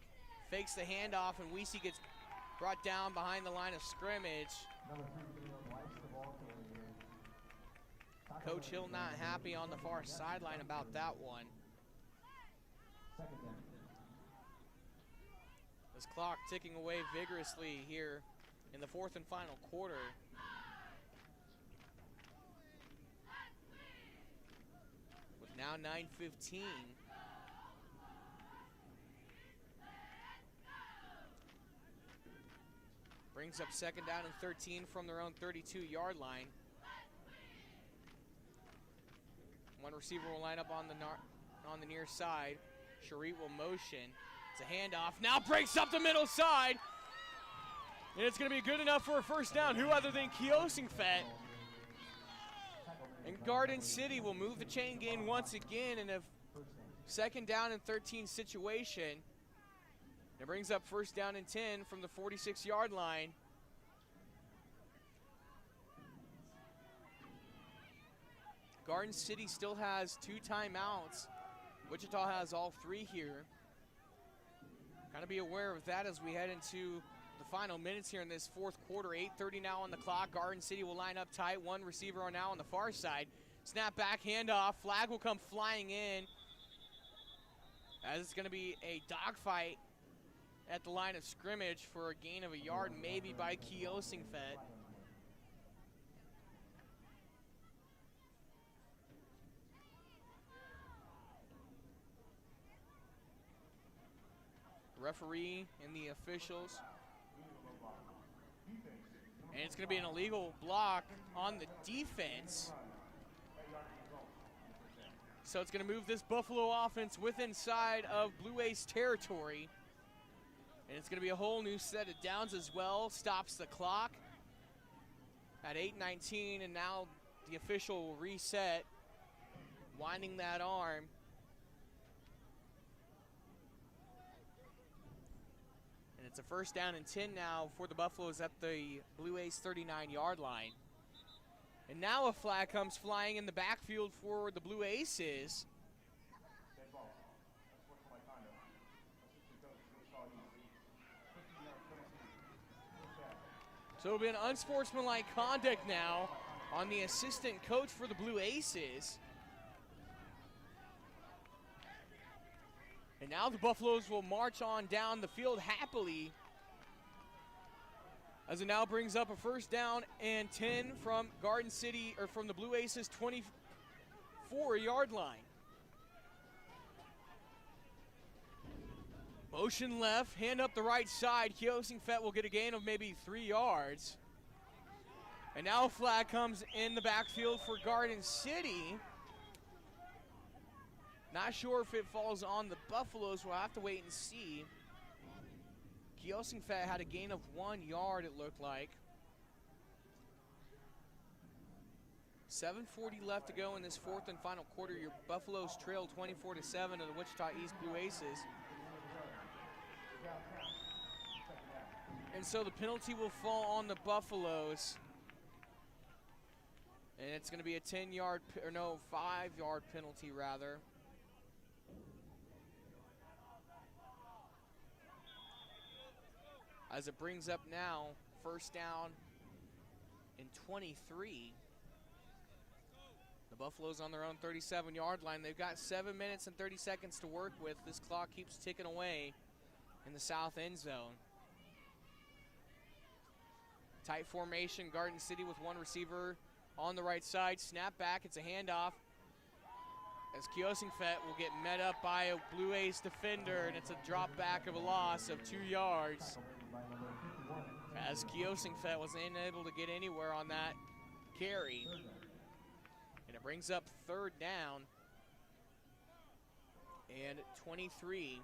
Speaker 1: fakes the handoff, and Weesey gets brought down behind the line of scrimmage. Coach Hill not happy on the far sideline about that one. This clock ticking away vigorously here in the 4th and final quarter. With now 9:15. Brings up 2nd down and 13 from their own 32-yard line. One receiver will line up on the near side. Sharit will motion. It's a handoff. Now breaks up the middle side. And it's going to be good enough for a first down. Who other than Kiosingfet? And Garden City will move the chain gain once again in a second down and 13 situation. It brings up first down and 10 from the 46-yard line. Garden City still has 2 timeouts. Wichita has all 3 here. Kind of be aware of that as we head into the final minutes here in this fourth quarter. 8:30 now on the clock. Garden City will line up tight. 1 receiver on now on the far side. Snap back, handoff. Flag will come flying in, as it's going to be a dogfight at the line of scrimmage for a gain of a yard, maybe by Kiosingfet. Referee and the officials. And it's going to be an illegal block on the defense. So it's going to move this Buffalo offense within inside of Blue Ace territory. And it's going to be a whole new set of downs as well. Stops the clock at 8:19, and now the official will reset, winding that arm. And it's a first down and 10 now for the Buffaloes at the Blue Ace 39-yard line. And now a flag comes flying in the backfield for the Blue Aces. So it'll be an unsportsmanlike conduct now on the assistant coach for the Blue Aces. And now the Buffaloes will march on down the field happily, as it now brings up a first down and 10 from Garden City, or from the Blue Aces 24-yard line. Motion left, hand up the right side. Kiosingfet will get a gain of maybe 3 yards. And now a flag comes in the backfield for Garden City. Not sure if it falls on the Buffaloes. We'll have to wait and see. Kiosingfet had a gain of 1 yard, it looked like. 7:40 left to go in this fourth and final quarter. Your Buffaloes trail 24-7 to the Wichita East Blue Aces. And so the penalty will fall on the Buffaloes. And it's going to be a 5-yard penalty rather. As it brings up now, first down and 23. The Buffaloes on their own 37-yard line. They've got 7 minutes and 30 seconds to work with. This clock keeps ticking away in the south end zone. Tight formation, Garden City with 1 receiver on the right side. Snap back, it's a handoff, as Kiosingfet will get met up by a Blue Ace defender, and it's a drop back of a loss of 2 yards, as Kiosingfet was unable to get anywhere on that carry. And it brings up third down and 23.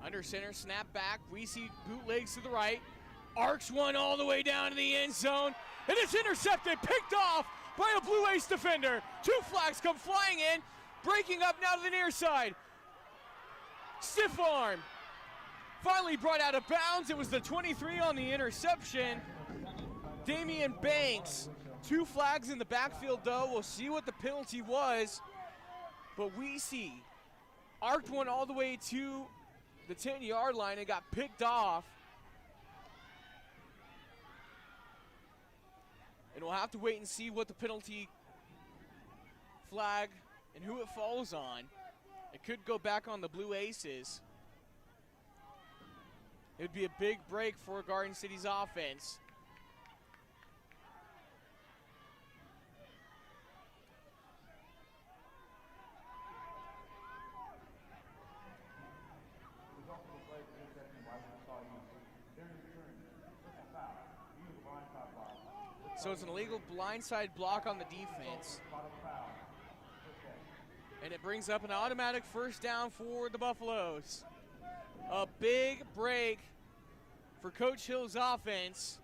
Speaker 1: Under center, snap back. We see bootlegs to the right. Arcs one all the way down to the end zone. And it's intercepted, picked off by a Blue Ace defender. 2 flags come flying in. Breaking up now to the near side. Stiff arm. Finally brought out of bounds. It was the 23 on the interception. Damian Banks. 2 flags in the backfield though. We'll see what the penalty was. But we see arced one all the way to the 10-yard line and got picked off. And we'll have to wait and see what the penalty flag and who it falls on. It could go back on the Blue Aces. It would be a big break for Garden City's offense. So it's an illegal blindside block on the defense. And it brings up an automatic first down for the Buffaloes. A big break for Coach Hill's offense.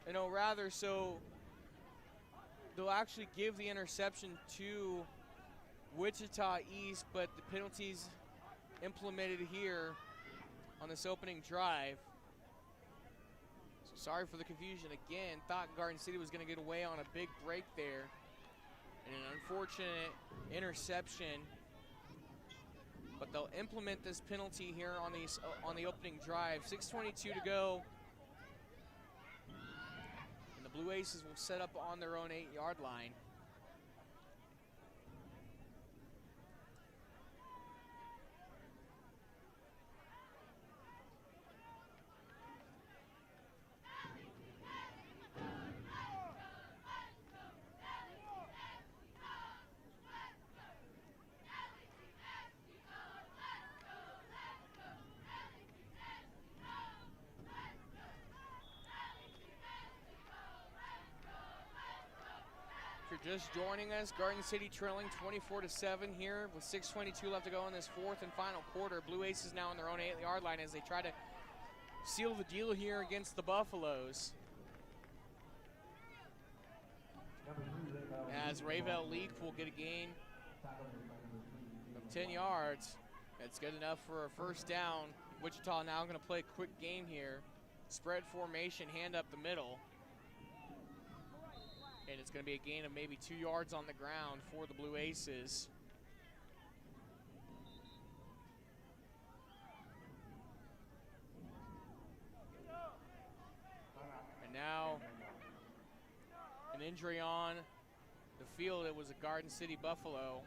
Speaker 1: You know, rather so they'll actually give the interception to Wichita East, but the penalties implemented here on this opening drive. So sorry for the confusion again. Thought Garden City was going to get away on a big break there. And an unfortunate interception. But they'll implement this penalty here on the opening drive. 6:22 to go. And the Blue Aces will set up on their own 8-yard line. Just joining us, Garden City trailing 24-7 here with 6:22 left to go in this fourth and final quarter. Blue Aces now on their own 8-yard line as they try to seal the deal here against the Buffaloes. As Ravel Leak will get a gain of 10 yards. That's good enough for a first down. Wichita now going to play a quick game here. Spread formation, hand up the middle. And it's going to be a gain of maybe 2 yards on the ground for the Blue Aces. And now an injury on the field. It was a Garden City Buffalo.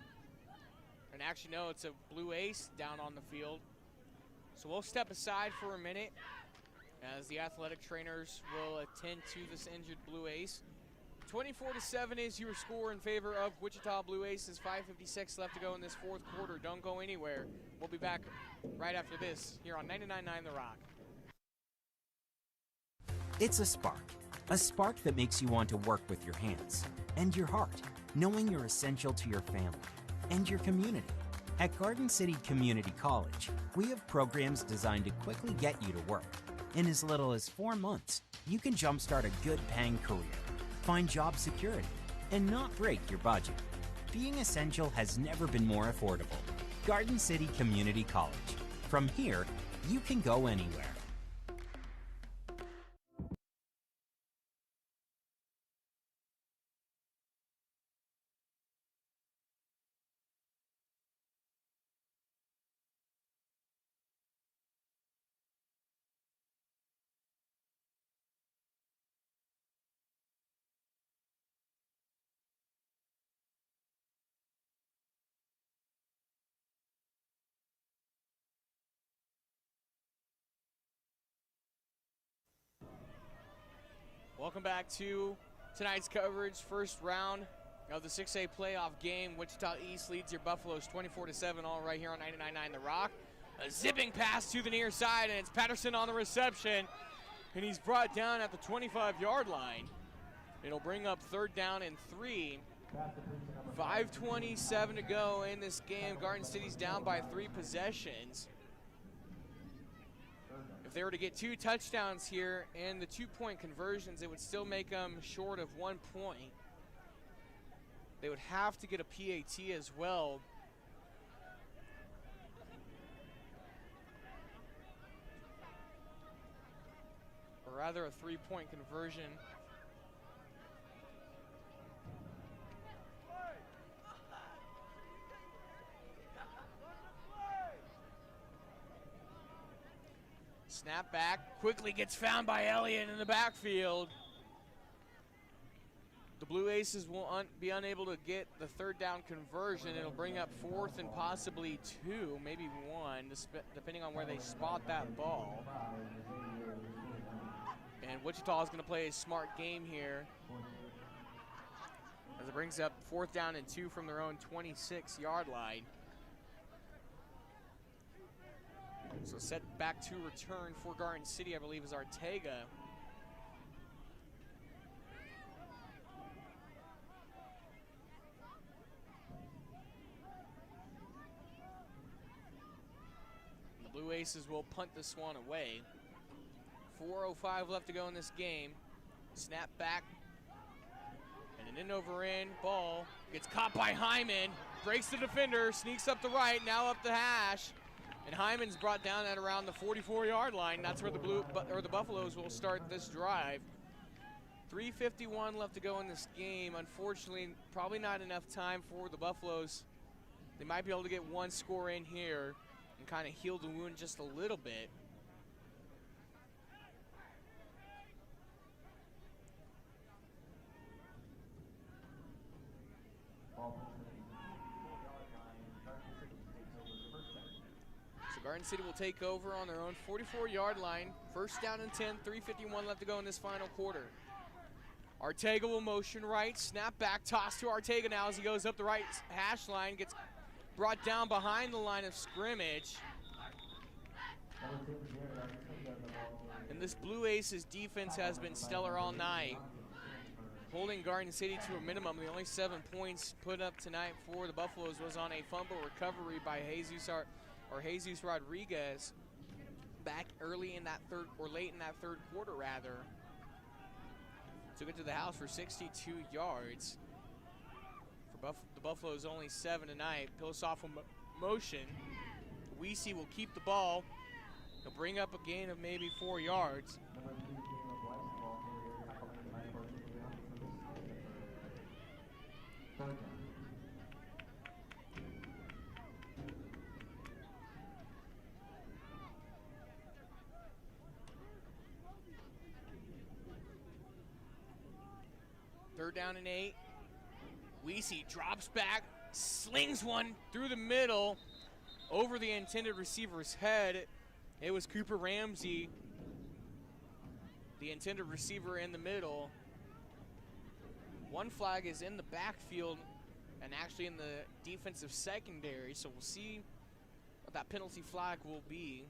Speaker 1: And actually, no, it's a Blue Ace down on the field. So we'll step aside for a minute as the athletic trainers will attend to this injured Blue Ace. 24-7 is your score in favor of Wichita Blue Aces. 5:56 left to go in this fourth quarter. Don't go anywhere. We'll be back right after this here on 99.9 The Rock.
Speaker 16: It's a spark that makes you want to work with your hands and your heart, knowing you're essential to your family and your community. At Garden City Community College, we have programs designed to quickly get you to work. In as little as 4 months, you can jumpstart a good paying career, find job security, and not break your budget. Being essential has never been more affordable. Garden City Community College. From here, you can go anywhere.
Speaker 1: Welcome back to tonight's coverage. First round of the 6A playoff game. Wichita East leads your Buffaloes 24-7, all right here on 99.9 The Rock. A zipping pass to the near side, and it's Patterson on the reception, and he's brought down at the 25-yard line. It'll bring up third down and 3. 5:27 to go in this game. Garden City's down by 3 possessions. If they were to get 2 touchdowns here and the 2-point conversions, it would still make them short of 1 point. They would have to get a PAT as well. Or rather a 3-point conversion. Snap back, quickly gets found by Elliott in the backfield. The Blue Aces will be unable to get the third down conversion. It'll bring up 4th and possibly 2, maybe 1, depending on where they spot that ball. And Wichita is going to play a smart game here as it brings up 4th down and 2 from their own 26-yard line. So set back to return for Garden City, I believe, is Ortega. The Blue Aces will punt this one away. 4:05 left to go in this game. Snap back. And an in-over-in ball gets caught by Hyman. Breaks the defender, sneaks up the right, now up the hash. And Hyman's brought down at around the 44-yard line. That's where the Buffaloes will start this drive. 3:51 left to go in this game. Unfortunately, probably not enough time for the Buffaloes. They might be able to get one score in here and kind of heal the wound just a little bit. So Garden City will take over on their own 44-yard line. First down and 10, 3:51 left to go in this final quarter. Ortega will motion right, snap back, toss to Ortega now as he goes up the right hash line, gets brought down behind the line of scrimmage. And this Blue Aces defense has been stellar all night, holding Garden City to a minimum. The only 7 points put up tonight for the Buffaloes was on a fumble recovery by Jesus Rodriguez back early in that third, or late in that third quarter rather. Took it to the house for 62 yards. For the Buffaloes, only 7 tonight. Pilsoff will motion. Weesey will keep the ball. He'll bring up a gain of maybe 4 yards. Third down and 8. Weesey drops back, slings one through the middle, over the intended receiver's head. It was Cooper Ramsey, the intended receiver, in the middle. One flag is in the backfield and actually in the defensive secondary, so we'll see what that penalty flag will be.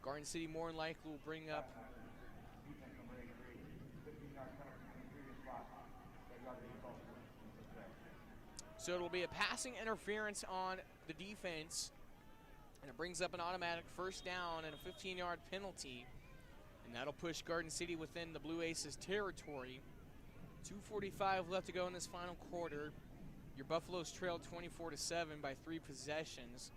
Speaker 1: Garden City more than likely will bring up so it'll be a passing interference on the defense, and it brings up an automatic first down and a 15-yard penalty, and that'll push Garden City within the Blue Aces territory. 2:45 left to go in this final quarter. Your Buffaloes trailed 24-7 by 3 possessions.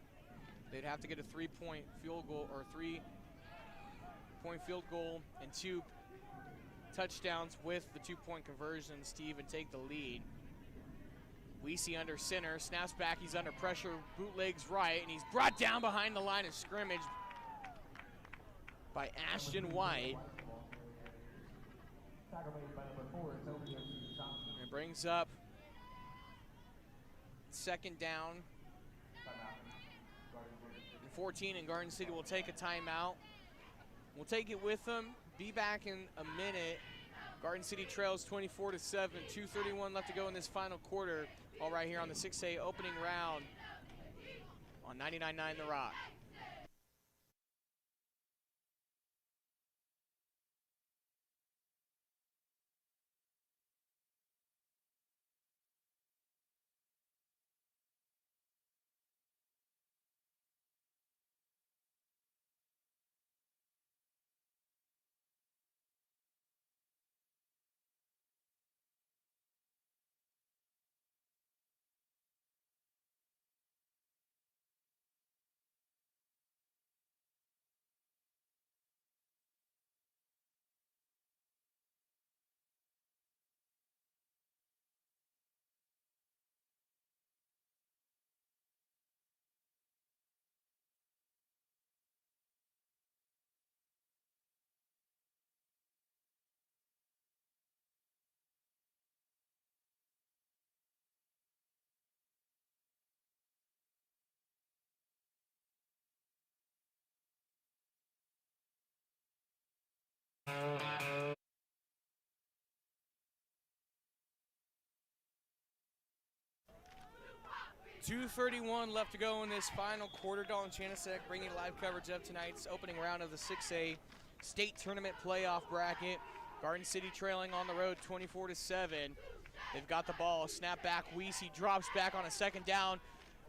Speaker 1: They'd have to get a 3-point field goal, or 3-point field goal and 2 touchdowns with the 2-point conversion, Steve, and take the lead. Weesey under center, snaps back, he's under pressure, bootlegs right, and he's brought down behind the line of scrimmage by Ashton White. And it brings up second down and 14, and Garden City will take a timeout. We'll take it with them, be back in a minute. Garden City trails 24-7, 2:31 left to go in this final quarter. All right here on the 6A opening round on 99.9 The Rock. 2:31 left to go in this final quarter. Dalton Chanasek bringing you live coverage of tonight's opening round of the 6A state tournament playoff bracket. Garden City trailing on the road 24-7. They've got the ball. Snap back. Weesey drops back on a second down.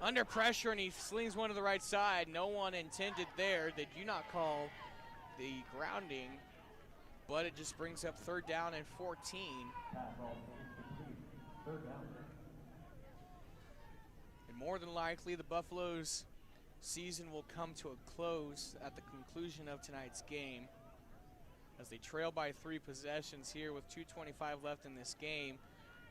Speaker 1: Under pressure, and he slings one to the right side. No one intended there. They do not call the grounding, but it just brings up 3rd down and 14. And more than likely, the Buffaloes' season will come to a close at the conclusion of tonight's game, as they trail by 3 possessions here with 2:25 left in this game.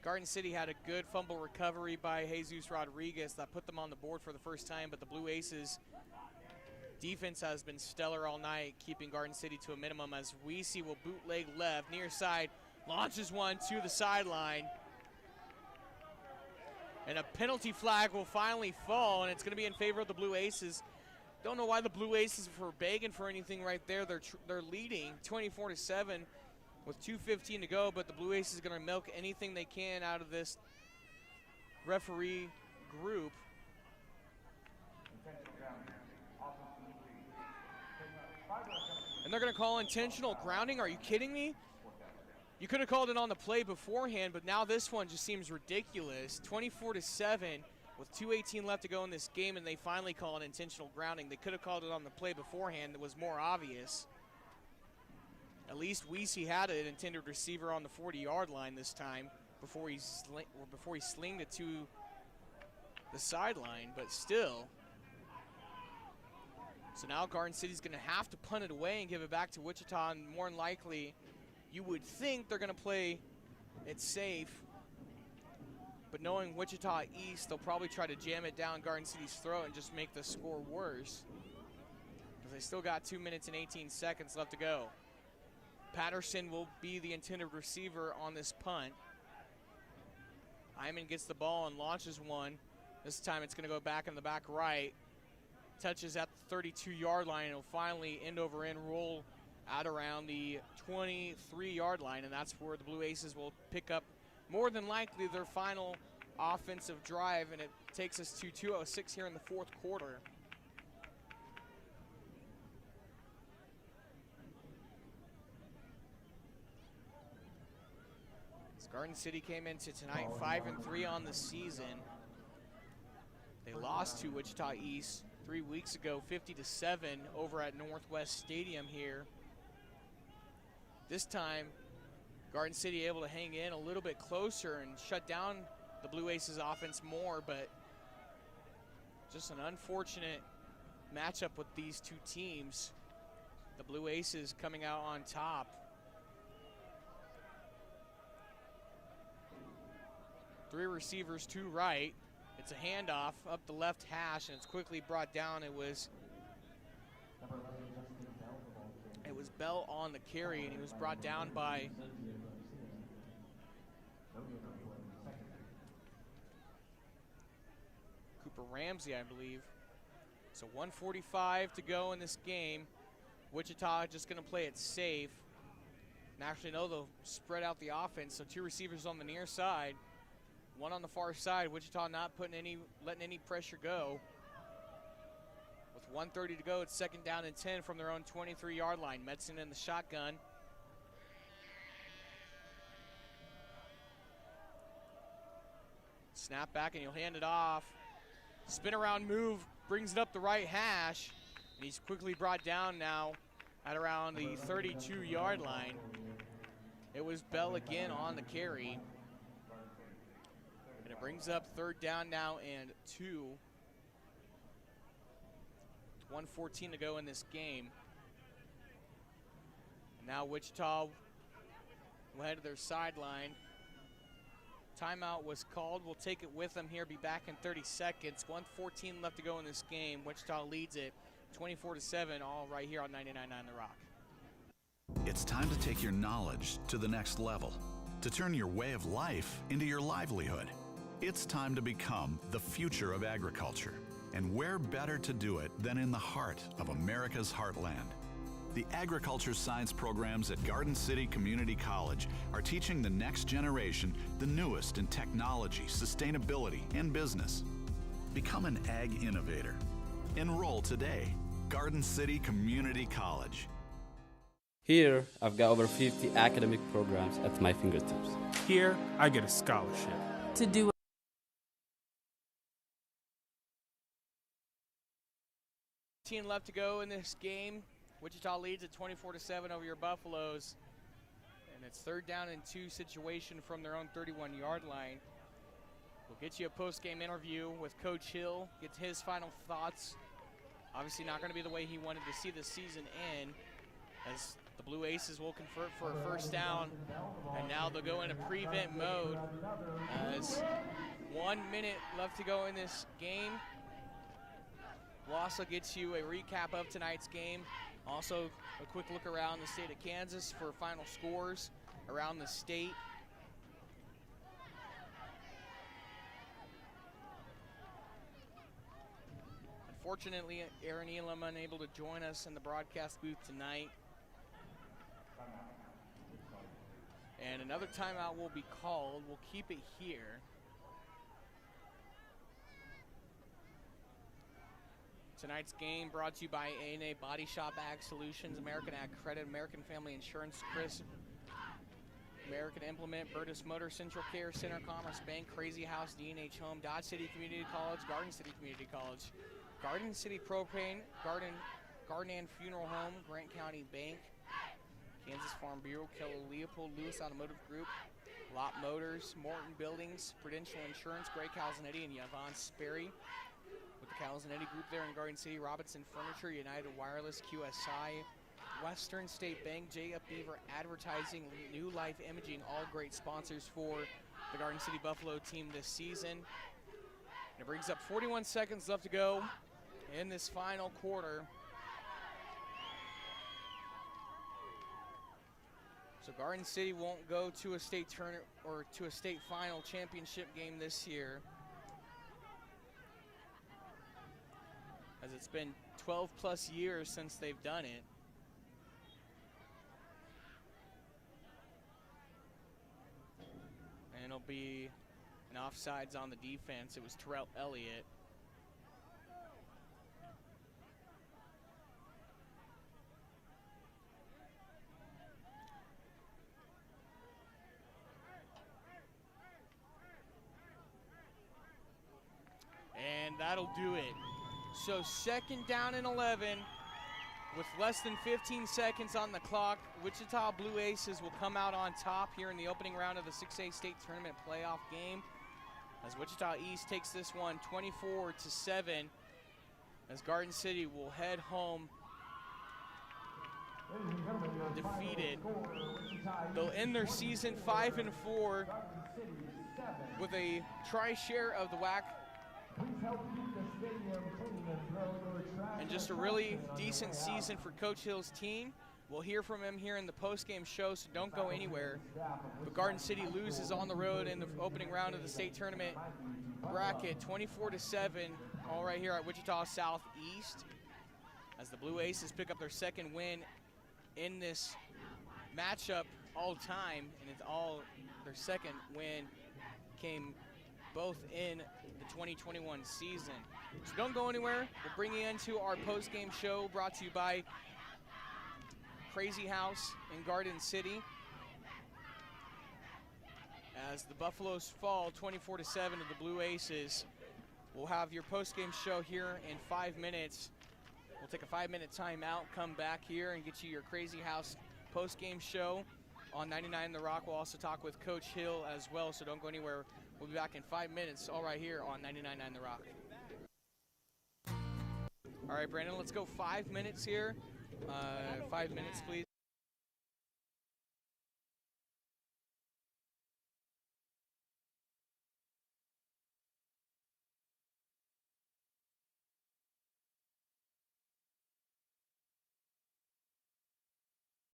Speaker 1: Garden City had a good fumble recovery by Jesus Rodriguez that put them on the board for the first time, but the Blue Aces defense has been stellar all night, keeping Garden City to a minimum, as Weesey will bootleg left, near side, launches one to the sideline. And a penalty flag will finally fall, and it's going to be in favor of the Blue Aces. Don't know why the Blue Aces were begging for anything right there. They're leading 24-7 with 2:15 to go, but the Blue Aces are going to milk anything they can out of this referee group. And they're going to call intentional grounding. Are you kidding me? You could have called it on the play beforehand, but now this one just seems ridiculous. 24-7 with 2:18 left to go in this game, and they finally call an intentional grounding. They could have called it on the play beforehand. It was more obvious. At least Weesey had an intended receiver on the 40-yard line this time before he slinged it to the sideline, but still. So now Garden City's going to have to punt it away and give it back to Wichita, and more than likely, you would think they're going to play it safe. But knowing Wichita East, they'll probably try to jam it down Garden City's throat and just make the score worse, because they still got 2 minutes and 18 seconds left to go. Patterson will be the intended receiver on this punt. Hyman gets the ball and launches one. This time it's going to go back in the back right. Touches at the 32-yard line, and it'll finally end over end roll out around the 23-yard line, and that's where the Blue Aces will pick up more than likely their final offensive drive, and it takes us to 2:06 here in the 4th quarter. Garden City came into tonight 5-3 on the season. They lost to Wichita East 3 weeks ago, 50-7 over at Northwest Stadium here. This time, Garden City able to hang in a little bit closer and shut down the Blue Aces offense more, but just an unfortunate matchup with these two teams. The Blue Aces coming out on top. 3 receivers to right. It's a handoff up the left hash, and it's quickly brought down. It was Bell on the carry, and he was brought down by Cooper Ramsey, I believe. So 1:45 to go in this game. Wichita just going to play it safe. And actually, no, they'll spread out the offense. So 2 receivers on the near side, 1 on the far side. Wichita not letting any pressure go. With 1:30 to go, it's 2nd down and 10 from their own 23-yard line. Metzen in the shotgun. Snap back, and he'll hand it off. Spin around move, brings it up the right hash, and he's quickly brought down now at around the 32-yard line. It was Bell again on the carry. And it brings up 3rd down now and 2. 1:14 to go in this game. And now Wichita will head to their sideline. Timeout was called. We'll take it with them here. Be back in 30 seconds. 1:14 left to go in this game. Wichita leads it 24-7, all right here on 99.9 The Rock.
Speaker 2: It's time to take your knowledge to the next level, to turn your way of life into your livelihood. It's time to become the future of agriculture. And where better to do it than in the heart of America's heartland? The agriculture science programs at Garden City Community College are teaching the next generation the newest in technology, sustainability, and business. Become an ag innovator. Enroll today. Garden City Community College.
Speaker 21: Here, I've got over 50 academic programs at my fingertips.
Speaker 22: Here, I get a scholarship.
Speaker 4: To do
Speaker 1: 15 left to go in this game. Wichita leads at 24-7 over your Buffaloes. And it's 3rd down and 2 situation from their own 31-yard line. We'll get you a post-game interview with Coach Hill, get his final thoughts. Obviously not going to be the way he wanted to see the season end, as the Blue Aces will convert for a first down, and now they'll go into prevent mode as 1 minute left to go in this game. We'll also get you a recap of tonight's game. Also, a quick look around the state of Kansas for final scores around the state. Unfortunately, Aaron Elam unable to join us in the broadcast booth tonight. And another timeout will be called. We'll keep it here. Tonight's game brought to you by A&A Body Shop Ag Solutions, American Ag Credit, American Family Insurance, Chris, American Implement, Burtis Motor, Central Care, Center Commerce Bank, Crazy House, D&H Home, Dodge City Community College, Garden City Community College, Garden City Propane, Garden and Funeral Home, Grant County Bank, Kansas Farm Bureau, Keller Leopold, Lewis Automotive Group, Lot Motors, Morton Buildings, Prudential Insurance, Greg Calzanetti, and Yvonne Sperry. With the Calzanetti Group there in Garden City, Robinson Furniture, United Wireless, QSI, Western State Bank, J.F. Beaver Advertising, New Life Imaging, all great sponsors for the Garden City Buffalo team this season. And it brings up 41 seconds left to go in this final quarter. So Garden City won't go to a state tournament or to a state final championship game this year, as it's been 12 plus years since they've done it. And it'll be an offsides on the defense. It was Terrell Elliott. And that'll do it. So 2nd down and 11 with less than 15 seconds on the clock. Wichita Blue Aces will come out on top here in the opening round of the 6A state tournament playoff game, as Wichita East takes this one 24-7, as Garden City will head home defeated. They'll end their season 5-4 with a tri-share of the WAC and just a really decent season for Coach Hill's team. We'll hear from him here in the post-game show, so don't go anywhere. But Garden City loses on the road in the opening round of the state tournament bracket, 24-7, all right here at Wichita Southeast, as the Blue Aces pick up their 2nd win in this matchup all time, and it's all their 2nd win came both in the 2021 season. So don't go anywhere. We'll bring you into our post-game show brought to you by Crazy House in Garden City, as the Buffaloes fall 24-7 to the Blue Aces. We'll have your post-game show here in 5 minutes. We'll take a 5-minute timeout, come back here and get you your Crazy House post-game show on 99 The Rock. We'll also talk with Coach Hill as well, so don't go anywhere. We'll be back in 5 minutes, all right here on 99.9 The Rock. All right, Brandon, let's go 5 minutes here. 5 minutes, please.